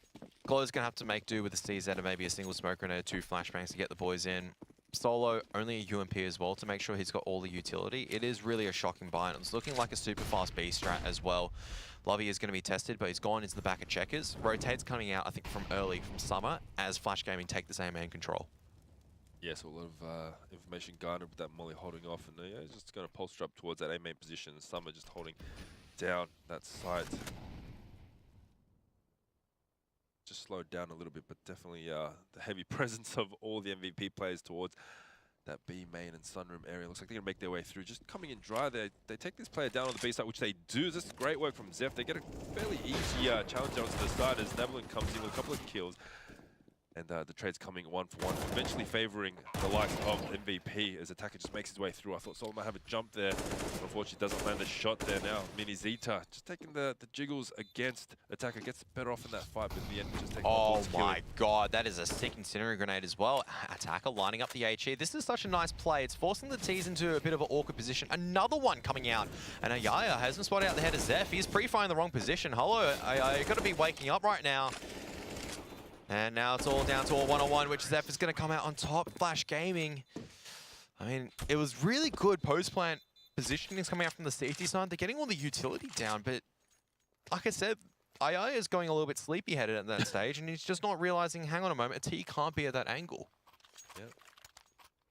Speaker 2: Glow's going to have to make do with a CZ and maybe a single smoke grenade, 2 flashbangs to get the boys in. Solo, only a UMP as well to make sure he's got all the utility. It is really a shocking buy, and it's looking like a super fast B strat as well. Lovey is going to be tested, but he's gone into the back of Checkers. Rotate's coming out, I think, from early, from Summer, as Flash Gaming take the same man control.
Speaker 1: Yes, a lot of information garnered with that Molly holding off, and yeah, he's just going to pulse drop towards that A main position. Summer just holding down that site. Just slowed down a little bit, but definitely the heavy presence of all the MVP players towards that B main and sunroom area. Looks like they're going to make their way through. Just coming in dry there. They take this player down on the B side, which they do. This is great work from Zeph. They get a fairly easy challenge onto the side as Neverland comes in with a couple of kills. And the trade's coming 1 for 1, eventually favoring the likes of MVP as Attacker just makes his way through. I thought Sol might have a jump there, but unfortunately doesn't land the shot there now. Mini Zeta just taking the jiggles against Attacker, gets better off in that fight, but in the end just taking
Speaker 2: Oh my god, that is a sick incendiary grenade as well. Attacker lining up the HE. This is such a nice play. It's forcing the T's into a bit of an awkward position. Another one coming out, and Ayaya hasn't spotted out the head of Zeph. He's pre-firing the wrong position. Hello, Ayaya, you've got to be waking up right now. And now it's all down to a one-on-one, which Zeph is going to come out on top. Flash Gaming. I mean, it was really good post-plant positioning is coming out from the safety side. They're getting all the utility down, but like I said, AI is going a little bit sleepy-headed at that stage, and he's just not realizing, hang on a moment, a T can't be at that angle.
Speaker 1: Yep.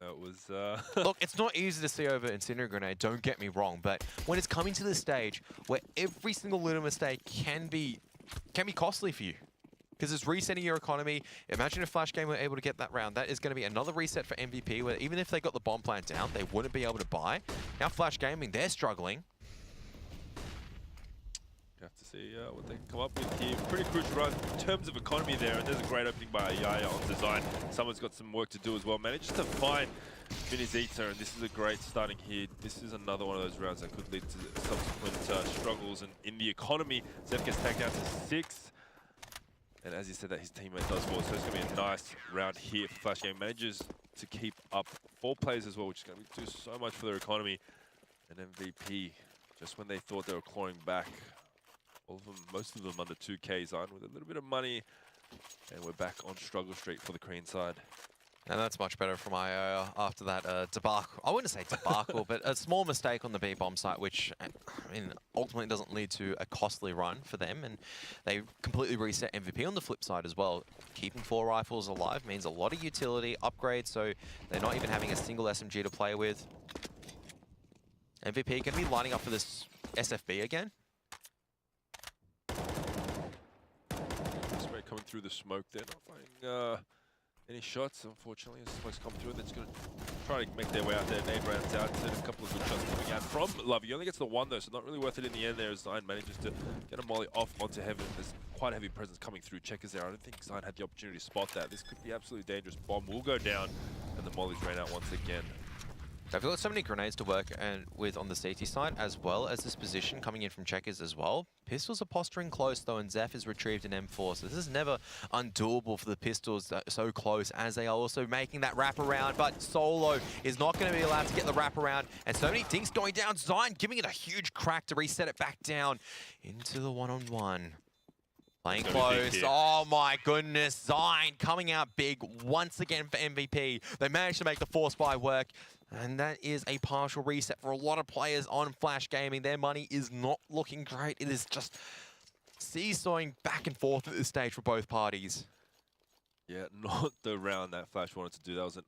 Speaker 1: That was...
Speaker 2: Look, it's not easy to see over Incendiary Grenade, don't get me wrong, but when it's coming to the stage where every single little mistake can be costly for you, because it's resetting your economy. Imagine if Flash Game were able to get that round. That is going to be another reset for MVP, where even if they got the bomb plant down, they wouldn't be able to buy. Now Flash Gaming, they're struggling.
Speaker 1: You have to see what they can come up with here. Pretty crucial run in terms of economy there, and there's a great opening by Yaya on design. Someone's got some work to do as well. Manages to find Mini Zeta, and this is a great starting here. This is another one of those rounds that could lead to subsequent struggles, and in the economy, Zeph gets taken down to 6. And as he said that, his teammate does fall, so it's going to be a nice round here for Flash Game. Manages to keep up 4 players as well, which is going to do so much for their economy. And MVP, just when they thought they were clawing back, all of them, most of them under 2Ks on with a little bit of money. And we're back on struggle street for the Korean side.
Speaker 2: And that's much better from IO after that debacle. I wouldn't say debacle, but a small mistake on the B-bomb site, which I mean, ultimately doesn't lead to a costly run for them. And they completely reset MVP on the flip side as well. Keeping 4 rifles alive means a lot of utility, upgrades, so they're not even having a single SMG to play with. MVP going to be lining up for this SFB again.
Speaker 1: Spray coming through the smoke there, not finding any shots, unfortunately. As smoke's come through, they're just going to try to make their way out there. Nade rounds out, and a couple of good shots coming out from Lovey. He only gets the 1 though, so not really worth it in the end there as Zion manages to get a molly off onto Heaven. There's quite a heavy presence coming through Checkers there. I don't think Zion had the opportunity to spot that. This could be absolutely dangerous. Bomb will go down, and the mollies ran out once again.
Speaker 2: They've got so many grenades to work with on the CT side, as well as this position coming in from Checkers as well. Pistols are posturing close though, and Zeph has retrieved an M4, so this is never undoable for the Pistols that are so close, as they are also making that wraparound, but Solo is not going to be allowed to get the wraparound, and so many things going down. Zion giving it a huge crack to reset it back down into the one-on-one. Playing close. Oh my goodness. Zion coming out big once again for MVP. They managed to make the force buy work. And that is a partial reset for a lot of players on Flash Gaming. Their money is not looking great. It is just seesawing back and forth at this stage for both parties.
Speaker 1: Yeah, not the round that Flash wanted to do. That was an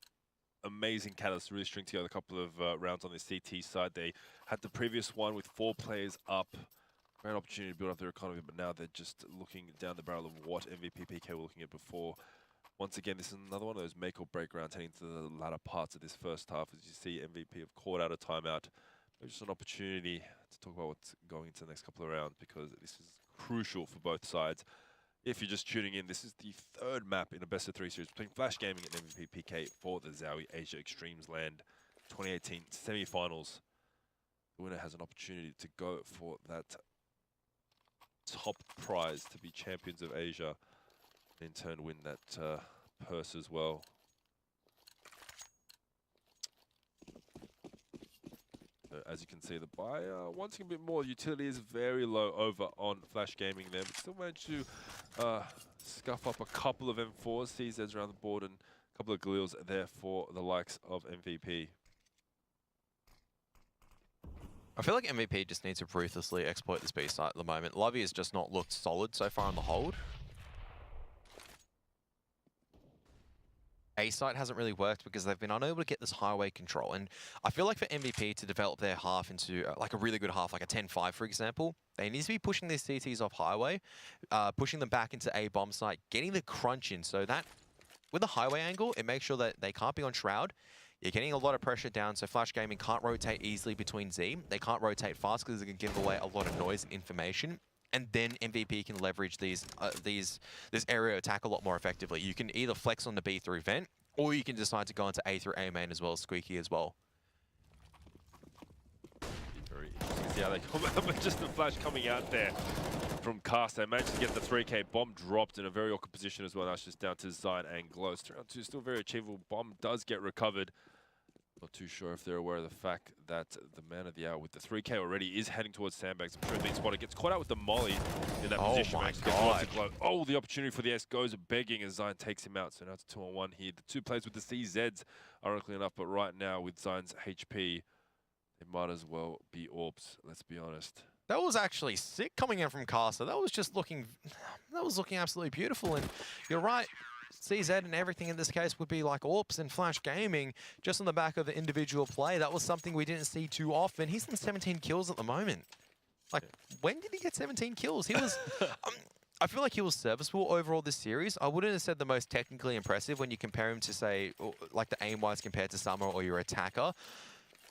Speaker 1: amazing catalyst to really string together a couple of rounds on the CT side. They had the previous one with 4 players up. Great opportunity to build up their economy, but now they're just looking down the barrel of what MVP PK were looking at before. Once again, this is another one of those make or break rounds heading to the latter parts of this first half. As you see, MVP have caught out a timeout. Maybe just an opportunity to talk about what's going into the next couple of rounds, because this is crucial for both sides. If you're just tuning in, this is the 3rd map in a best-of-3 series between Flash Gaming and MVP PK for the Zowie Asia Extremesland 2018 semi-finals. The winner has an opportunity to go for that top prize, to be champions of Asia, and in turn win that purse as well. So as you can see, the buy wanting a bit more. Utility is very low over on Flash Gaming there, but still managed to scuff up a couple of M4s, CZs around the board, and a couple of Gleals there for the likes of MVP.
Speaker 2: I feel like MVP just needs to ruthlessly exploit this B site at the moment. Lovey has just not looked solid so far on the hold. A site hasn't really worked because they've been unable to get this highway control. And I feel like for MVP to develop their half into like a really good half, like a 10-5, for example, they need to be pushing these CTs off highway, pushing them back into A bomb site, getting the crunch in, so that with the highway angle, it makes sure that they can't be on Shroud. You're getting a lot of pressure down, so Flash Gaming can't rotate easily between Z. They can't rotate fast because they can give away a lot of noise and information. And then MVP can leverage this area attack a lot more effectively. You can either flex on the B through vent, or you can decide to go into A through A main as well as Squeaky as well.
Speaker 1: Very interesting to see how they come out, but just the Flash coming out there from Cast. They managed to get the 3K. Bomb dropped in a very awkward position as well. Now it's just down to Zion and Glow. Round 2 still very achievable. Bomb does get recovered. Not too sure if they're aware of the fact that the man of the hour with the 3K already is heading towards Sandbags. I'm sure being spotted. Gets caught out with the molly in that position.
Speaker 2: My
Speaker 1: God. Oh, the opportunity for the S goes begging as Zion takes him out. So now it's 2-on-1 here. The 2 players with the CZs, ironically enough, but right now with Zion's HP, it might as well be Orbs, let's be honest.
Speaker 2: That was actually sick coming in from Caster. That was just looking, absolutely beautiful. And you're right, CZ and everything in this case would be like Orps and Flash Gaming, just on the back of the individual play. That was something we didn't see too often. He's on 17 kills at the moment. Like, when did he get 17 kills? He was, I feel like he was serviceable overall this series. I wouldn't have said the most technically impressive when you compare him to, say, like the aim-wise compared to Summer or your attacker.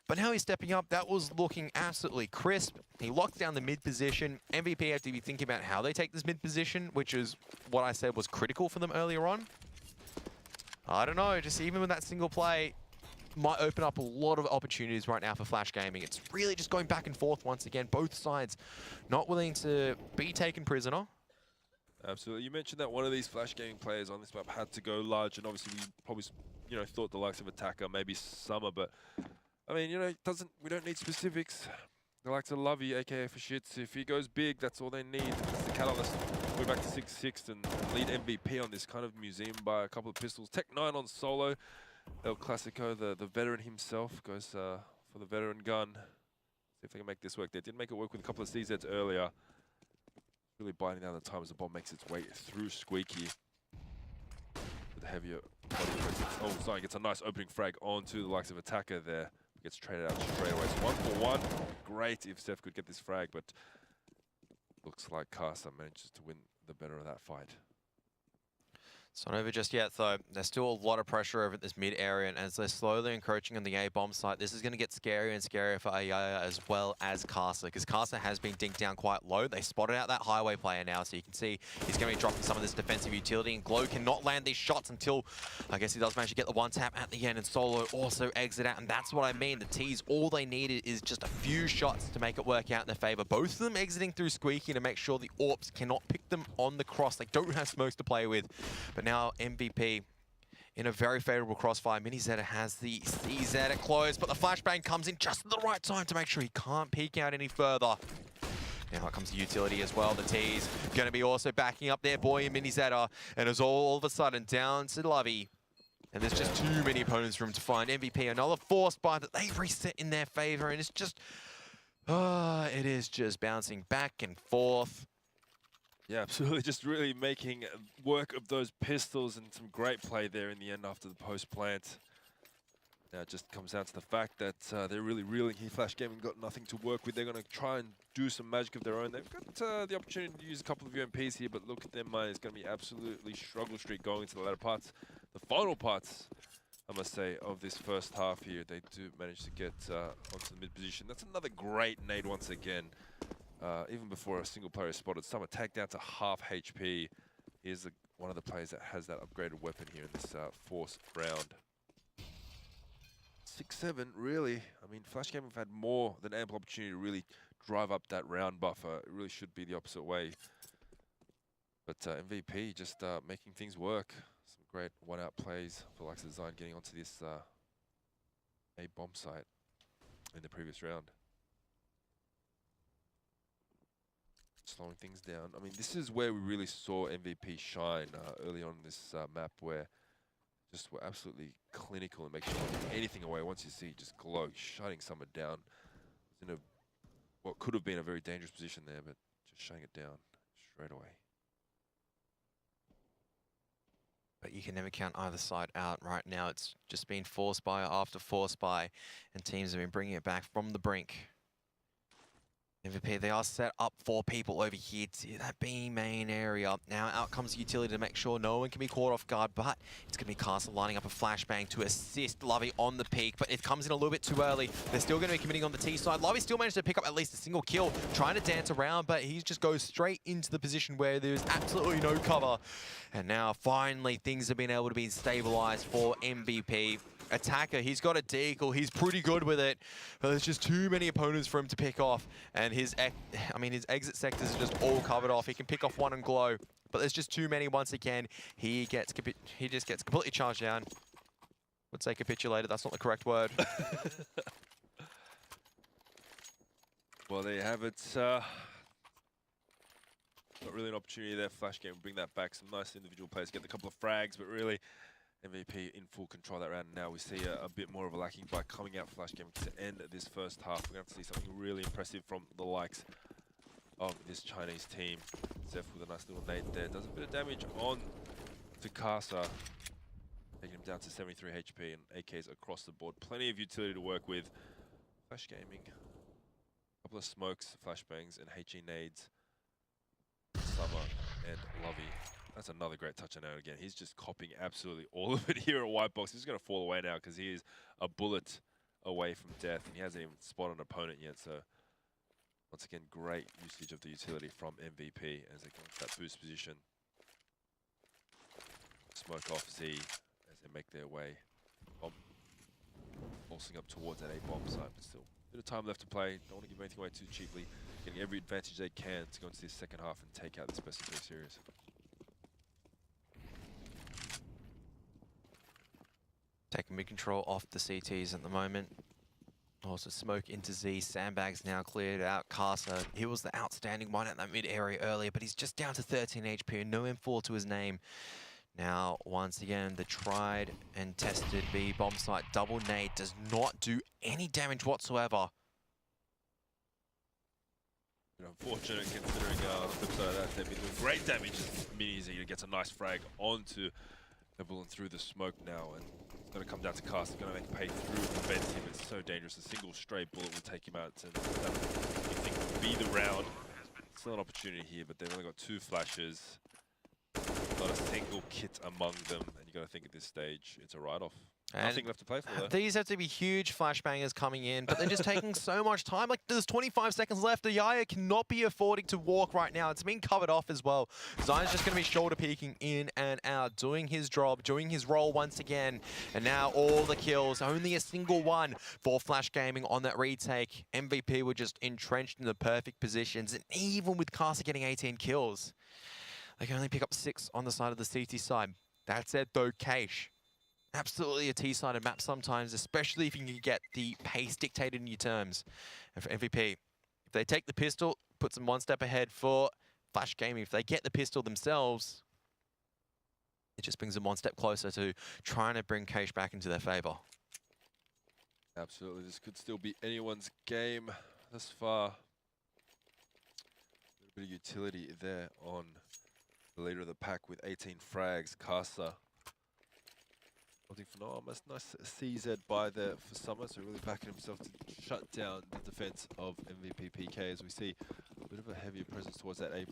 Speaker 2: But now he's stepping up. That was looking absolutely crisp. He locked down the mid position. MVP had to be thinking about how they take this mid position, which is what I said was critical for them earlier on. I don't know, just even with that single play, might open up a lot of opportunities right now for Flash Gaming. It's really just going back and forth once again. Both sides not willing to be taken prisoner.
Speaker 1: Absolutely. You mentioned that one of these Flash Gaming players on this map had to go large, and obviously we probably, thought the likes of Attacker, maybe Summer, but I mean, we don't need specifics. The likes of Lovey, aka for shits. If he goes big, that's all they need. That's the catalyst. We're back to 6-6 and lead MVP on this kind of museum by a couple of pistols. Tech9 on solo. El Clasico, the veteran himself, goes for the veteran gun. See if they can make this work. They did make it work with a couple of CZs earlier. Really biting down the time as the bomb makes its way through Squeaky. With the heavier body presence. Oh, sorry, gets a nice opening frag onto the likes of Attacker there. Gets traded out straight away. So 1-for-1. Great if Steph could get this frag, but looks like Casa manages to win the better of that fight.
Speaker 2: It's not over just yet, though. There's still a lot of pressure over this mid area, and as they're slowly encroaching on the A-bomb site, this is going to get scarier and scarier for Ayaya as well as Casa, because Casa has been dinked down quite low. They spotted out that highway player now, so you can see he's going to be dropping some of this defensive utility, and Glow cannot land these shots until, I guess he does manage to get the one tap at the end, and Solo also exit out, and that's what I mean. The T's, all they needed is just a few shots to make it work out in their favor. Both of them exiting through Squeaky to make sure the Orps cannot pick them on the cross. They don't have smokes to play with. But now MVP in a very favorable crossfire. Minizeta has the CZ at close, but the flashbang comes in just at the right time to make sure he can't peek out any further. Now it comes the utility as well. The T's going to be also backing up their boy in Minizeta, and it's all of a sudden down to Lovey. And there's just too many opponents for him to find. MVP, another force buy that they reset in their favor, and it's just, it is just bouncing back and forth.
Speaker 1: Yeah, absolutely. Just really making work of those pistols and some great play there in the end after the post plant. Now it just comes down to the fact that they're really reeling here. Flash Gaming got nothing to work with. They're going to try and do some magic of their own. They've got the opportunity to use a couple of UMPs here, but look at them, it's going to be absolutely struggle streak going into the latter parts. The final parts, I must say, of this first half here, they do manage to get onto the mid position. That's another great nade once again. Even before a single player is spotted, Summer tagged down to half HP. He is one of the players that has that upgraded weapon here in this force round. 6-7, really. I mean, Flash Gaming have had more than ample opportunity to really drive up that round buffer. It really should be the opposite way. But MVP just making things work. Some great one-out plays for likes of Design getting onto this A bomb site in the previous round. Slowing things down. I mean, this is where we really saw MVP shine early on in this map, where just were absolutely clinical and make sure not to give anything away. Once you see just Glow shutting someone down, in a what could have been a very dangerous position there, but just shutting it down straight away.
Speaker 2: But you can never count either side out. Right now, it's just been force buy after force buy, and teams have been bringing it back from the brink. MVP, they are set up for people over here to that B main area. Now out comes utility to make sure no one can be caught off guard, but it's going to be Castle lining up a flashbang to assist Lovey on the peak, but it comes in a little bit too early. They're still going to be committing on the T side. Lovey still managed to pick up at least a single kill, trying to dance around, but he just goes straight into the position where there's absolutely no cover. And now finally things have been able to be stabilized for MVP. Attacker, he's got a deagle, he's pretty good with it, but there's just too many opponents for him to pick off, and his exit sectors are just all covered off. He can pick off one and Glow, but there's just too many once again. He just gets completely charged down. Would say capitulated, that's not the correct word.
Speaker 1: Well, there you have it. Not really an opportunity there. Flash Game bring that back. Some nice individual plays, get a couple of frags, but really MVP in full control of that round. Now we see a bit more of a lacking by coming out Flash Game to end this first half. We're going to have to see something really impressive from the likes of this Chinese team. Zeph with a nice little nade there. Does a bit of damage on to Casa, taking him down to 73 HP and AKs across the board. Plenty of utility to work with. Flash Gaming, a couple of smokes, flashbangs, and HE nades. Summer and Lovey. That's another great touch on out again. He's just copying absolutely all of it here at White Box. He's going to fall away now because he is a bullet away from death, and he hasn't even spotted an opponent yet. So once again, great usage of the utility from MVP as they go into that boost position. Smoke off Z as they make their way. Pulsing up towards that A bomb site, but still a bit of time left to play. Don't want to give anything away too cheaply. Getting every advantage they can to go into this second half and take out this best of 3 series.
Speaker 2: Taking mid control off the CTs at the moment. Also smoke into Z. Sandbags now cleared out. Casa, he was the outstanding one at that mid area earlier, but he's just down to 13 HP and no M4 to his name. Now, once again, the tried and tested B bomb site double nade does not do any damage whatsoever.
Speaker 1: Unfortunate considering the flip side of that, they've been doing great damage. Mini-Z gets a nice frag onto the bullet through the smoke now, and it's going to come down to Cast. It's going to make him pay through the vent him. It's so dangerous. A single stray bullet will take him out, and that you think would be the round. Still an opportunity here, but they've only got 2 flashes. Not a single kit among them, and you got to think at this stage it's a write-off. Nothing left to play for, though.
Speaker 2: These have to be huge flashbangers coming in, but they're just taking so much time. Like, there's 25 seconds left. The Yaya cannot be affording to walk right now. It's been covered off as well. Zion's just going to be shoulder peeking in and out, doing his job, doing his role once again. And now all the kills, only a single one for Flash Gaming on that retake. MVP were just entrenched in the perfect positions, and even with Casa getting 18 kills, they can only pick up 6 on the side of the CT side. That said, though, Cache, absolutely a T-sided map sometimes, especially if you can get the pace dictated in your terms. And for MVP, if they take the pistol, puts them one step ahead. For Flash Gaming, if they get the pistol themselves, it just brings them one step closer to trying to bring Cache back into their favor.
Speaker 1: Absolutely, this could still be anyone's game thus far. Bit of utility there on the leader of the pack with 18 frags, Casa. Opting for no, nice CZ by there for Summer, so really backing himself to shut down the defense of MVP PK as we see a bit of a heavier presence towards that A.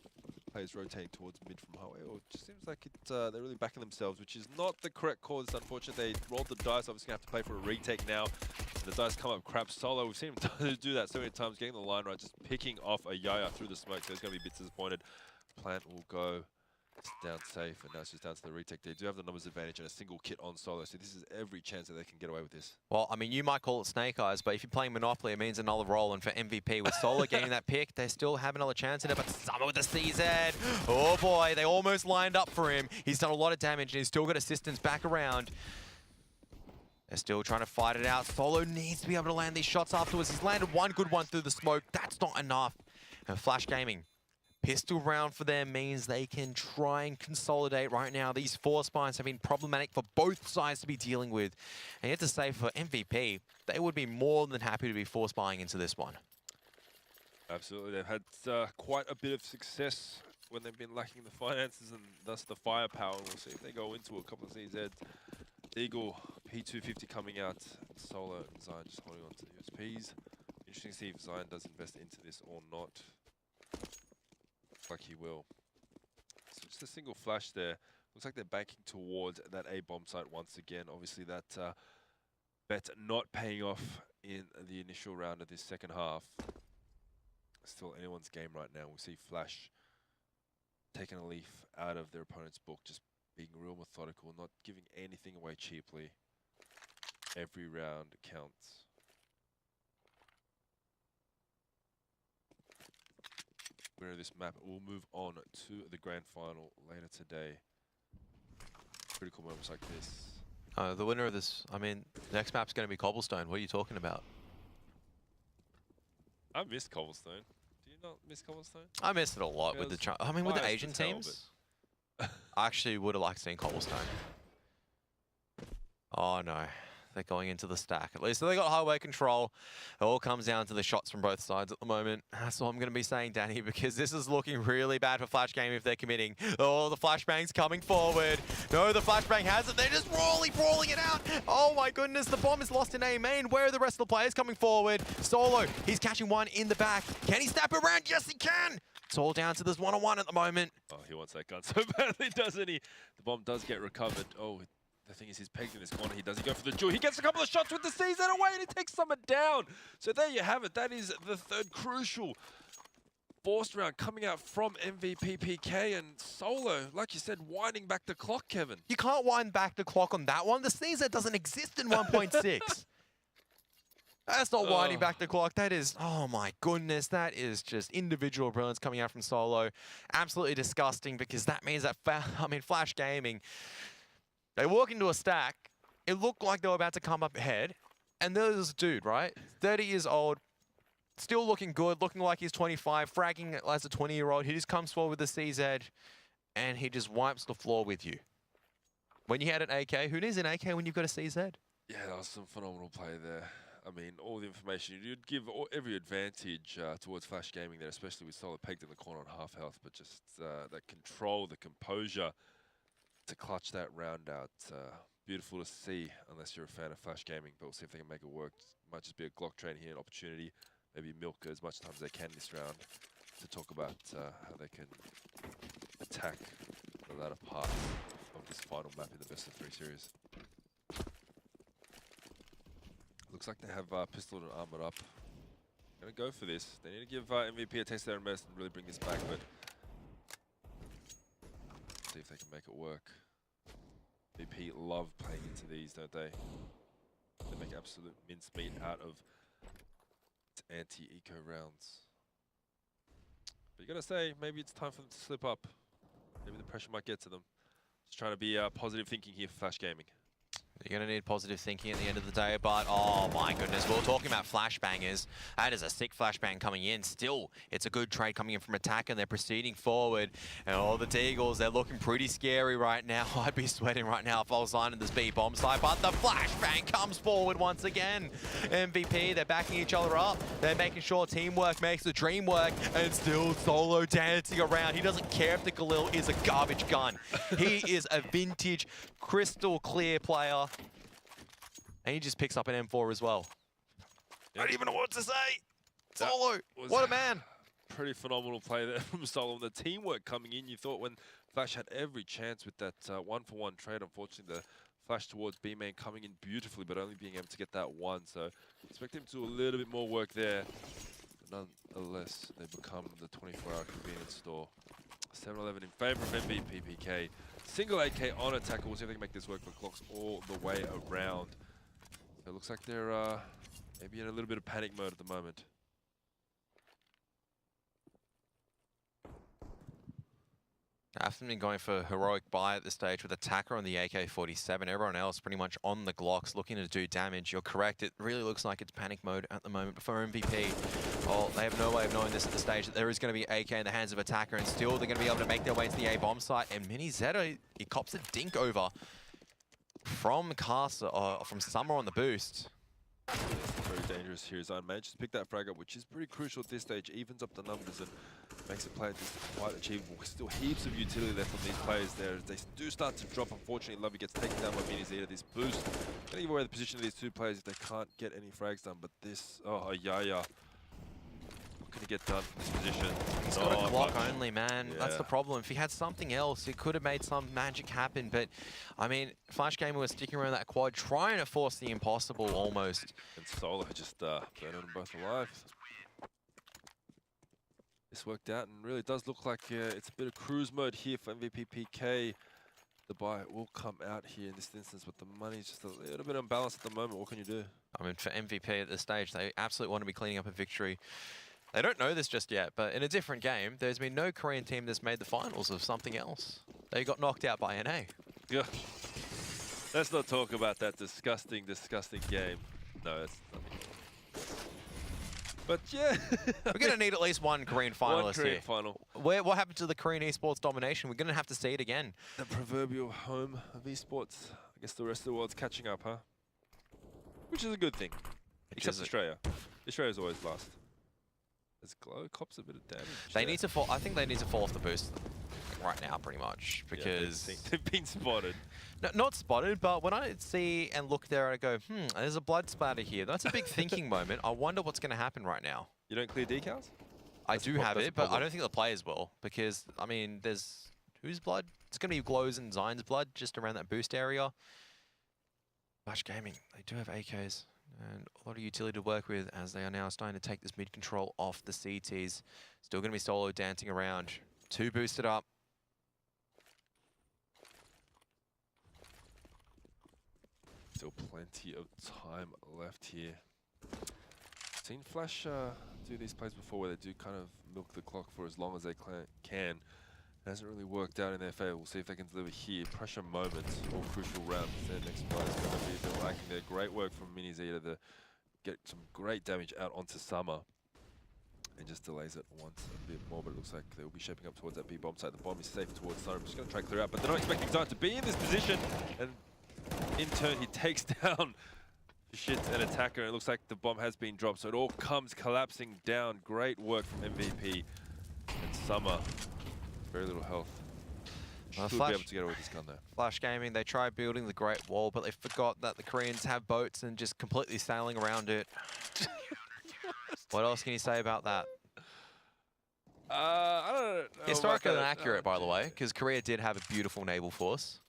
Speaker 1: Players rotating towards mid from highway. Or it just seems like they're really backing themselves, which is not the correct call. It's unfortunate. They rolled the dice. Obviously, going to have to play for a retake now. The dice come up crap solo. We've seen him do that so many times, getting the line right, just picking off a Yaya through the smoke. So he's going to be a bit disappointed. Plant will go down safe, and now it's just down to the retake. They do have the numbers advantage and a single kit on solo, so this is every chance that they can get away with this.
Speaker 2: Well, I mean, you might call it snake eyes, but if you're playing Monopoly, it means another roll. And for MVP, with Solo getting that pick, they still have another chance in it. But Summer with the CZ. Oh boy, they almost lined up for him. He's done a lot of damage, and he's still got assistance back around. They're still trying to fight it out. Solo needs to be able to land these shots afterwards. He's landed one good one through the smoke. That's not enough. And Flash Gaming, pistol round for them means they can try and consolidate right now. These force spines have been problematic for both sides to be dealing with. And you have to say for MVP, they would be more than happy to be force buying into this one.
Speaker 1: Absolutely. They've had quite a bit of success when they've been lacking the finances and thus the firepower. We'll see if they go into a couple of CZs. Eagle, P250 coming out. Solo and Zion just holding on to the USPs. Interesting to see if Zion does invest into this or not. Like he will. So just a single flash there. Looks like they're banking towards that A bomb site once again. Obviously that bet not paying off in the initial round of this second half. Still anyone's game right now. We see Flash taking a leaf out of their opponent's book, just being real methodical, not giving anything away cheaply. Every round counts. Winner of this map will move on to the grand final later today. Critical moments like this.
Speaker 2: The winner of this, I mean, next map's going to be Cobblestone. What are you talking about?
Speaker 1: I miss Cobblestone. Do you not miss Cobblestone?
Speaker 2: I missed it a lot with the with the Asian teams. I actually would have liked seeing Cobblestone. Oh no. They're going into the stack. At least they got highway control. It all comes down to the shots from both sides at the moment. That's all I'm going to be saying, Danny, because this is looking really bad for Flash Game if they're committing. Oh, the flashbang's coming forward. No, the flashbang has it. They're just brawling it out. Oh my goodness, the bomb is lost in A main. Where are the rest of the players coming forward? Solo, he's catching one in the back. Can he snap around? Yes, he can. It's all down to this one-on-one at the moment.
Speaker 1: Oh, he wants that gun so badly, doesn't he? The bomb does get recovered. Oh, the thing is, he's pegged in this corner. He doesn't go for the duel. He gets a couple of shots with the CZ away, and he takes Summer down. So there you have it. That is the third crucial forced round coming out from MVP PK and Solo. Like you said, winding back the clock, Kevin.
Speaker 2: You can't wind back the clock on that one. The CZ doesn't exist in 1.6. That's not winding back the clock. That is, oh my goodness, that is just individual brilliance coming out from Solo. Absolutely disgusting because that means that, Flash Gaming, they walk into a stack, it looked like they were about to come up ahead, and there's this dude, right? 30 years old, still looking good, looking like he's 25, fragging as a 20-year-old. He just comes forward with the CZ, and he just wipes the floor with you. When you had an AK, who needs an AK when you've got a CZ?
Speaker 1: Yeah, that was some phenomenal play there. I mean, all the information, you'd give every advantage towards Flash Gaming there, especially with Solo pegged in the corner on half health, but just that control, the composure, to clutch that round out. Beautiful to see, unless you're a fan of Flash Gaming, but we'll see if they can make it work. Might just be a Glock train here, an opportunity, maybe milk as much time as they can this round to talk about how they can attack the latter part of this final map in the best of 3 series. Looks like they have pistol and armored up. Gonna go for this. They need to give MVP a taste of their own medicine and really bring this back, but see if they can make it work. MVP love playing into these, don't they? They make absolute mincemeat out of anti-eco rounds. But you gotta say, maybe it's time for them to slip up. Maybe the pressure might get to them. Just trying to be positive thinking here for Flash Gaming.
Speaker 2: You're going to need positive thinking at the end of the day, but oh my goodness, we were talking about flashbangers. That is a sick flashbang coming in. Still, it's a good trade coming in from attack, and they're proceeding forward. And all the Deagles, they're looking pretty scary right now. I'd be sweating right now if I was lining this B bomb side, but the flashbang comes forward once again. MVP, they're backing each other up. They're making sure teamwork makes the dream work, and still Solo dancing around. He doesn't care if the Galil is a garbage gun. He is a vintage, crystal clear player. And he just picks up an M4 as well. I don't even know what to say. Solo, what a man.
Speaker 1: Pretty phenomenal play there from Solo. And the teamwork coming in, you thought when Flash had every chance with that one-for-one trade. Unfortunately, the flash towards B-main coming in beautifully, but only being able to get that one. So expect him to do a little bit more work there. But nonetheless, they become the 24-hour convenience store. 7-11 in favor of MVP PK. Single AK on attack. We'll see if they can make this work for clocks all the way around. So it looks like they're maybe in a little bit of panic mode at the moment.
Speaker 2: After been going for heroic buy at this stage with attacker on the AK-47, everyone else pretty much on the Glocks looking to do damage. You're correct, it really looks like it's panic mode at the moment. But for MVP, well, they have no way of knowing this at the stage that there is going to be AK in the hands of attacker, and still they're going to be able to make their way into the A-bomb site. And Mini Zeta, he cops a dink over from from Summer on the boost.
Speaker 1: Very dangerous here. Zone managed to pick that frag up, which is pretty crucial at this stage. Evens up the numbers and makes the play just quite achievable. Still heaps of utility left on these players there. As they do start to drop, unfortunately, Lovey gets taken down by Mini Zeta. This boost gonna give away the position of these two players if they can't get any frags done. But this, oh, Yaya. What can he get done from this position?
Speaker 2: He's got a Glock only, man. Yeah. That's the problem. If he had something else, it could have made some magic happen. But, I mean, Flash Gamer was sticking around that quad, trying to force the impossible almost.
Speaker 1: And Solo just burning them both alive. This worked out, and really does look like it's a bit of cruise mode here for MVP PK. The buy will come out here in this instance, but the money's just a little bit unbalanced at the moment. What can you do?
Speaker 2: I mean, for MVP at this stage, they absolutely want to be cleaning up a victory. They don't know this just yet, but in a different game, there's been no Korean team that's made the finals of something else. They got knocked out by NA.
Speaker 1: Yeah. Let's not talk about that disgusting, disgusting game. No, it's nothing. But yeah.
Speaker 2: We're going to need at least one Korean finalist
Speaker 1: one Korean
Speaker 2: here.
Speaker 1: final.
Speaker 2: What happened to the Korean esports domination? We're going to have to see it again.
Speaker 1: The proverbial home of esports. I guess the rest of the world's catching up, huh? Which is a good thing. Except Australia. Australia's always last. As Glow cops a bit of damage.
Speaker 2: They need to fall. I think they need to fall off the boost right now, pretty much, because
Speaker 1: yeah, they've been spotted.
Speaker 2: No, not spotted, but when I see and look there, I go, there's a blood splatter here. That's a big thinking moment. I wonder what's going to happen right now.
Speaker 1: You don't clear decals?
Speaker 2: I do have it, but I don't think the players will, because I mean, there's whose blood? It's going to be Glow's and Zion's blood just around that boost area. Flash Gaming, they do have AKs. And a lot of utility to work with as they are now starting to take this mid control off the CTs. Still going to be Solo dancing around. 2 boosted up.
Speaker 1: Still plenty of time left here. Seen Flash do these plays before where they do kind of milk the clock for as long as they can. It hasn't really worked out in their favor. We'll see if they can deliver here. Pressure moments, all crucial rounds. Their next play is going to be a bit lacking there. Great work from Mini Zeta to get some great damage out onto Summer. And just delays it once a bit more, but it looks like they'll be shaping up towards that B bomb site. The bomb is safe towards Summer. I'm just going to try and clear out, but they're not expecting Zion to be in this position. And in turn, he takes down Shit an attacker. It looks like the bomb has been dropped, so it all comes collapsing down. Great work from MVP and Summer. Very little health. Should be able to get away with this gun though.
Speaker 2: Flash Gaming, they tried building the Great Wall, but they forgot that the Koreans have boats and just completely sailing around it. What else can you say about that?
Speaker 1: I don't know.
Speaker 2: Historically inaccurate, by the way, because Korea did have a beautiful naval force.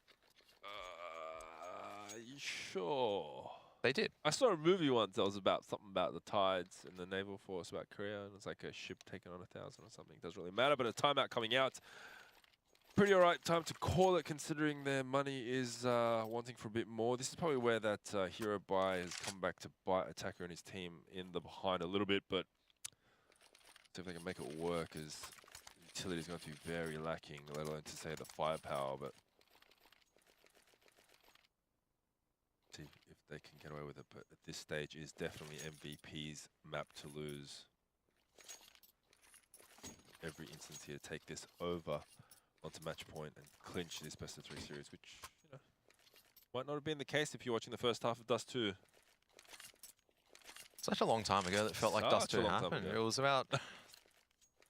Speaker 1: Sure.
Speaker 2: They did.
Speaker 1: I saw a movie once that was about something about the tides and the naval force about Korea, and it's like a ship taken on 1,000 or something. It doesn't really matter, but a timeout coming out. Pretty alright time to call it, considering their money is wanting for a bit more. This is probably where that hero buy has come back to bite Attacker and his team in the behind a little bit, but see if they can make it work, as utility is going to be very lacking, let alone to say the firepower. But See if they can get away with it, but at this stage is definitely MVP's map to lose. Every instance here to take this over onto match point and clinch this best of 3 series, which, you know, might not have been the case if you're watching the first half of Dust 2.
Speaker 2: Such a long time ago that felt like Dust 2 happened. It was about,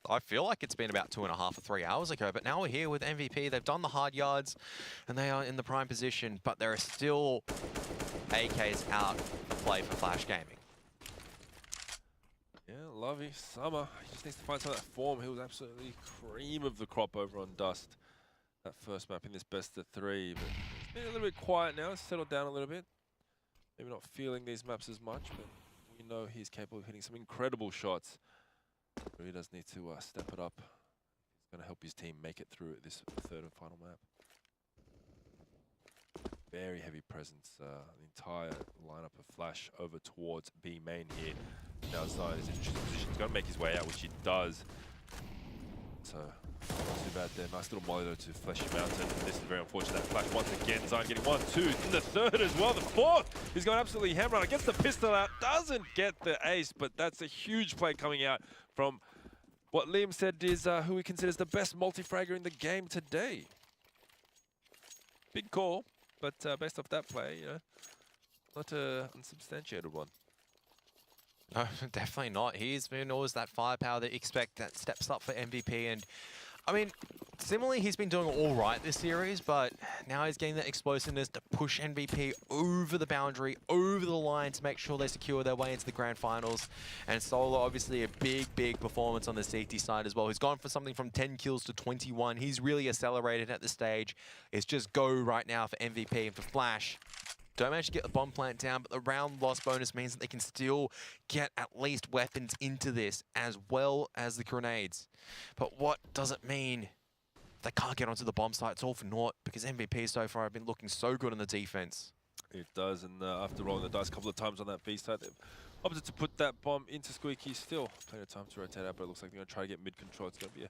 Speaker 2: I feel like it's been about 2.5 or 3 hours ago, but now we're here with MVP. They've done the hard yards and they are in the prime position, but there are still AKs out for play for Flash Gaming.
Speaker 1: Yeah, Lovey, Summer, he just needs to find some of that form. He was absolutely cream of the crop over on Dust. That first map in this best of 3, but he's been a little bit quiet now, settled down a little bit. Maybe not feeling these maps as much, but we know he's capable of hitting some incredible shots. But he does need to step it up. He's going to help his team make it through this third and final map. Very heavy presence, the entire lineup of Flash over towards B main here. Now Zion is in interesting position. He's going to make his way out, which he does. So, not too bad there. Nice little molly though to Fleshy Mountain. This is very unfortunate. Flash once again. Zion getting 1, 2 in the third as well. The fourth, he's going absolutely hammer on. Gets the pistol out. Doesn't get the ace, but that's a huge play coming out from what Liam said is who he considers the best multi-fragger in the game today. Big call, but based off that play, you know, not an unsubstantiated one.
Speaker 2: No, definitely not. He's been always that firepower that you expect that steps up for MVP. And I mean, similarly, he's been doing all right this series, but now he's getting that explosiveness to push MVP over the boundary, over the line to make sure they secure their way into the grand finals. And Solo, obviously a big performance on the CT side as well. He's gone for something from 10 kills to 21. He's really accelerated at this stage. It's just go right now for MVP and for Flash. Don't manage to get the bomb plant down, but the round loss bonus means that they can still get at least weapons into this, as well as the grenades. But what does it mean? They can't get onto the bomb site. It's all for naught, because MVP so far have been looking so good on the defense.
Speaker 1: It does, and after rolling the dice a couple of times on that B side, they've opted to put that bomb into Squeaky. Still plenty of time to rotate out, but it looks like they're going to try to get mid-control. It's going to be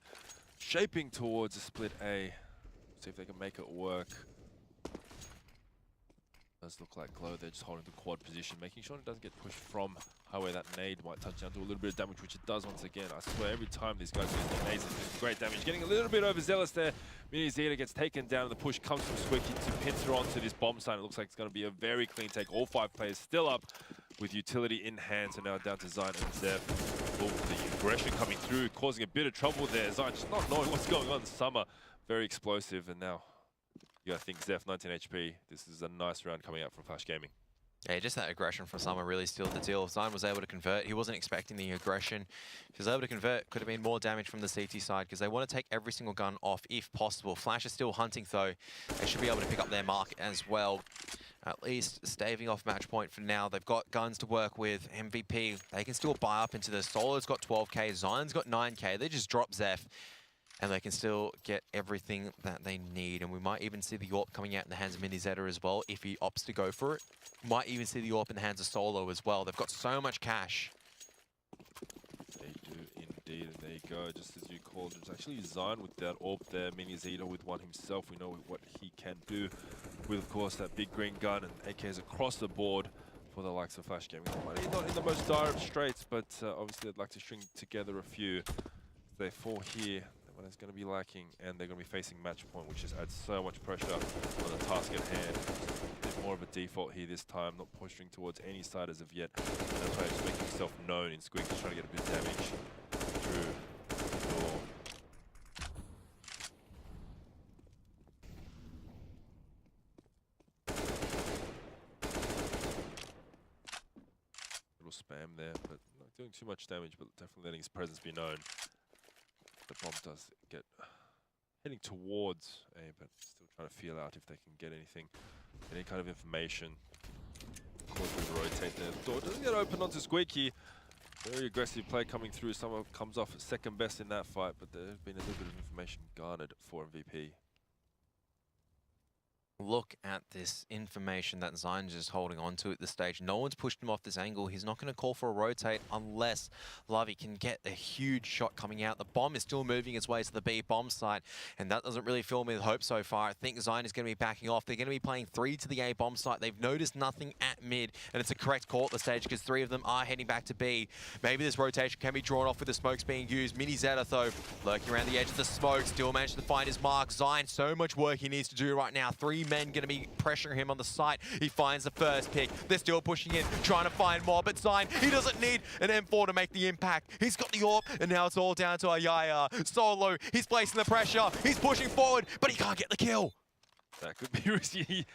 Speaker 1: shaping towards a split A. See if they can make it work. Does look like Glow, they're just holding the quad position, making sure it doesn't get pushed from highway. That nade might touch down to a little bit of damage, which it does once again. I swear, every time these guys use their nades, it's doing great damage. Getting a little bit overzealous there. Mini Zeta gets taken down, and the push comes from Squeaky to pincer onto this bomb site. It looks like it's going to be a very clean take. All 5 players still up with utility in hand, so now down to Zion and Zev. Oh, the aggression coming through, causing a bit of trouble there. Zion just not knowing what's going on. Summer, very explosive, and now you gotta think Zeph, 19 HP. This is a nice round coming out from Flash Gaming.
Speaker 2: Yeah, just that aggression from Summer really sealed the deal. Zion was able to convert. He wasn't expecting the aggression. If he was able to convert, could have been more damage from the CT side, because they want to take every single gun off if possible. Flash is still hunting though. They should be able to pick up their mark as well. At least staving off match point for now. They've got guns to work with. MVP, they can still buy up into the Solo's got 12k, Zion's got 9k. They just drop Zeph, and they can still get everything that they need. And we might even see the AWP coming out in the hands of Mini Zeta as well, if he opts to go for it. Might even see the AWP in the hands of Solo as well. They've got so much cash.
Speaker 1: They do indeed, and there you go, just as you called. It's actually Zion with that AWP there, Mini Zeta with one himself. We know what he can do with, of course, that big green gun and AKs across the board for the likes of Flash Gaming. Not in the most dire of straits, but obviously they'd like to string together a few. They fall here. What is going to be lacking, and they're going to be facing match point, which just adds so much pressure on the task at hand. A bit more of a default here this time, not pushing towards any side as of yet. That's why he's making himself known in Squeak, trying to get a bit of damage through the door. Little spam there, but not doing too much damage, but definitely letting his presence be known. The bomb does get heading towards A, but still trying to feel out if they can get anything, any kind of information. Of course, we rotate there. The door doesn't get open onto Squeaky. Very aggressive play coming through. Someone comes off second best in that fight, but there's been a little bit of information garnered for MVP.
Speaker 2: Look at this information that Zion's just holding on to at this stage. No one's pushed him off this angle. He's not going to call for a rotate unless Lovey can get a huge shot coming out. The bomb is still moving its way to the B bomb site, and that doesn't really fill me with hope so far. I think Zion is going to be backing off. They're going to be playing 3 to the A bomb site. They've noticed nothing at mid, and it's a correct call at the stage because 3 of them are heading back to B. Maybe this rotation can be drawn off with the smokes being used. Mini Zeta, though, lurking around the edge of the smoke, still managed to find his mark. Zion, so much work he needs to do right now. 3 men going to be pressuring him on the site. He finds the first pick. They're still pushing in, trying to find more, but Zion, he doesn't need an M4 to make the impact. He's got the AWP, and now it's all down to Ayaya. Solo, he's placing the pressure. He's pushing forward, but he can't get the kill.
Speaker 1: That could be risky.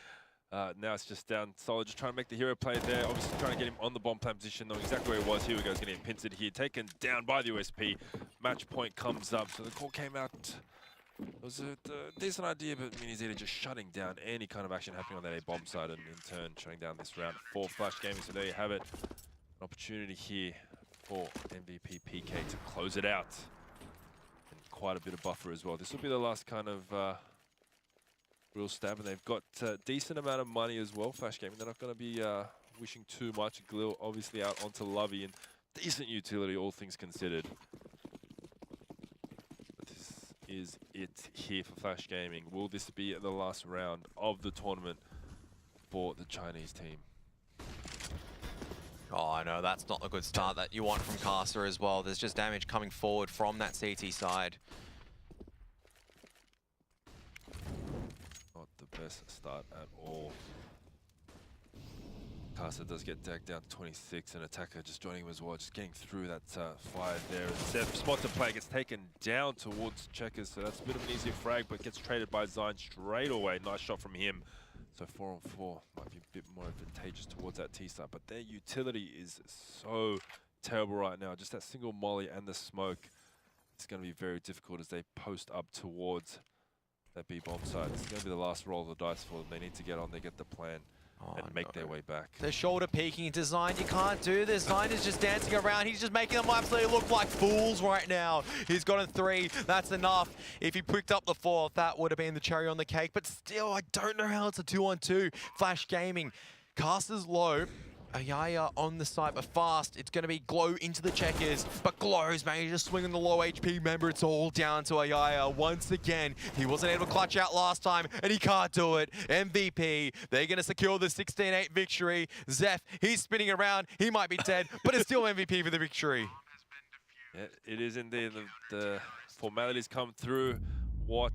Speaker 1: Now it's just down Solo, just trying to make the hero play there. Obviously trying to get him on the bomb plant position, knowing exactly where he was. Here we go, he's getting pincered here. Taken down by the USP. Match point comes up, so the call came out. It was a decent idea, but Mini Zeta just shutting down any kind of action happening on that A bomb side, and in turn shutting down this round. 4 Flash Gaming, so there you have it. An opportunity here for MVP PK to close it out. And quite a bit of buffer as well. This will be the last kind of real stab, and they've got a decent amount of money as well, Flash Gaming. They're not going to be wishing too much. Glil obviously out onto Lovey, and decent utility, all things considered. Is it here for Flash Gaming? Will this be the last round of the tournament for the Chinese team?
Speaker 2: Oh, no, that's not a good start that you want from Caster as well. There's just damage coming forward from that CT side.
Speaker 1: Not the best start at all. Caster does get dagged down to 26, and Attacker just joining him as well, just getting through that fire there. And Zeph, spot to play, gets taken down towards Checkers, so that's a bit of an easier frag, but gets traded by Zion straight away. Nice shot from him. So 4 on 4 might be a bit more advantageous towards that T-side, but their utility is so terrible right now. Just that single molly and the smoke, it's going to be very difficult as they post up towards that B bomb side. It's going to be the last roll of the dice for them. They need to get on there, get the plan, and make their way back.
Speaker 2: The shoulder peeking into Zion. You can't do this. Zion is just dancing around. He's just making them absolutely look like fools right now. He's got a 3. That's enough. If he picked up the 4th, that would have been the cherry on the cake. But still, I don't know how it's a 2-on-2. Flash Gaming. Caster's low. Ayaya on the side, but fast. It's going to be Glow into the Checkers, but Glow's managed to swing on the low HP member. It's all down to Ayaya once again. He wasn't able to clutch out last time, and he can't do it. MVP, they're going to secure the 16-8 victory. Zeph, he's spinning around. He might be dead, but it's still MVP for the victory.
Speaker 1: Yeah, it is indeed. The formalities come through. What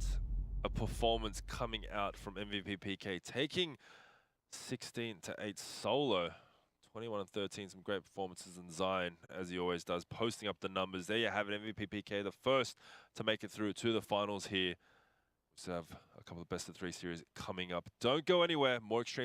Speaker 1: a performance coming out from MVP PK, taking 16-8 solo. 21 and 13, some great performances in Zion, as he always does, posting up the numbers. There you have it, MVP PK, the first to make it through to the finals here. We still have a couple of best of 3 series coming up. Don't go anywhere. More Extreme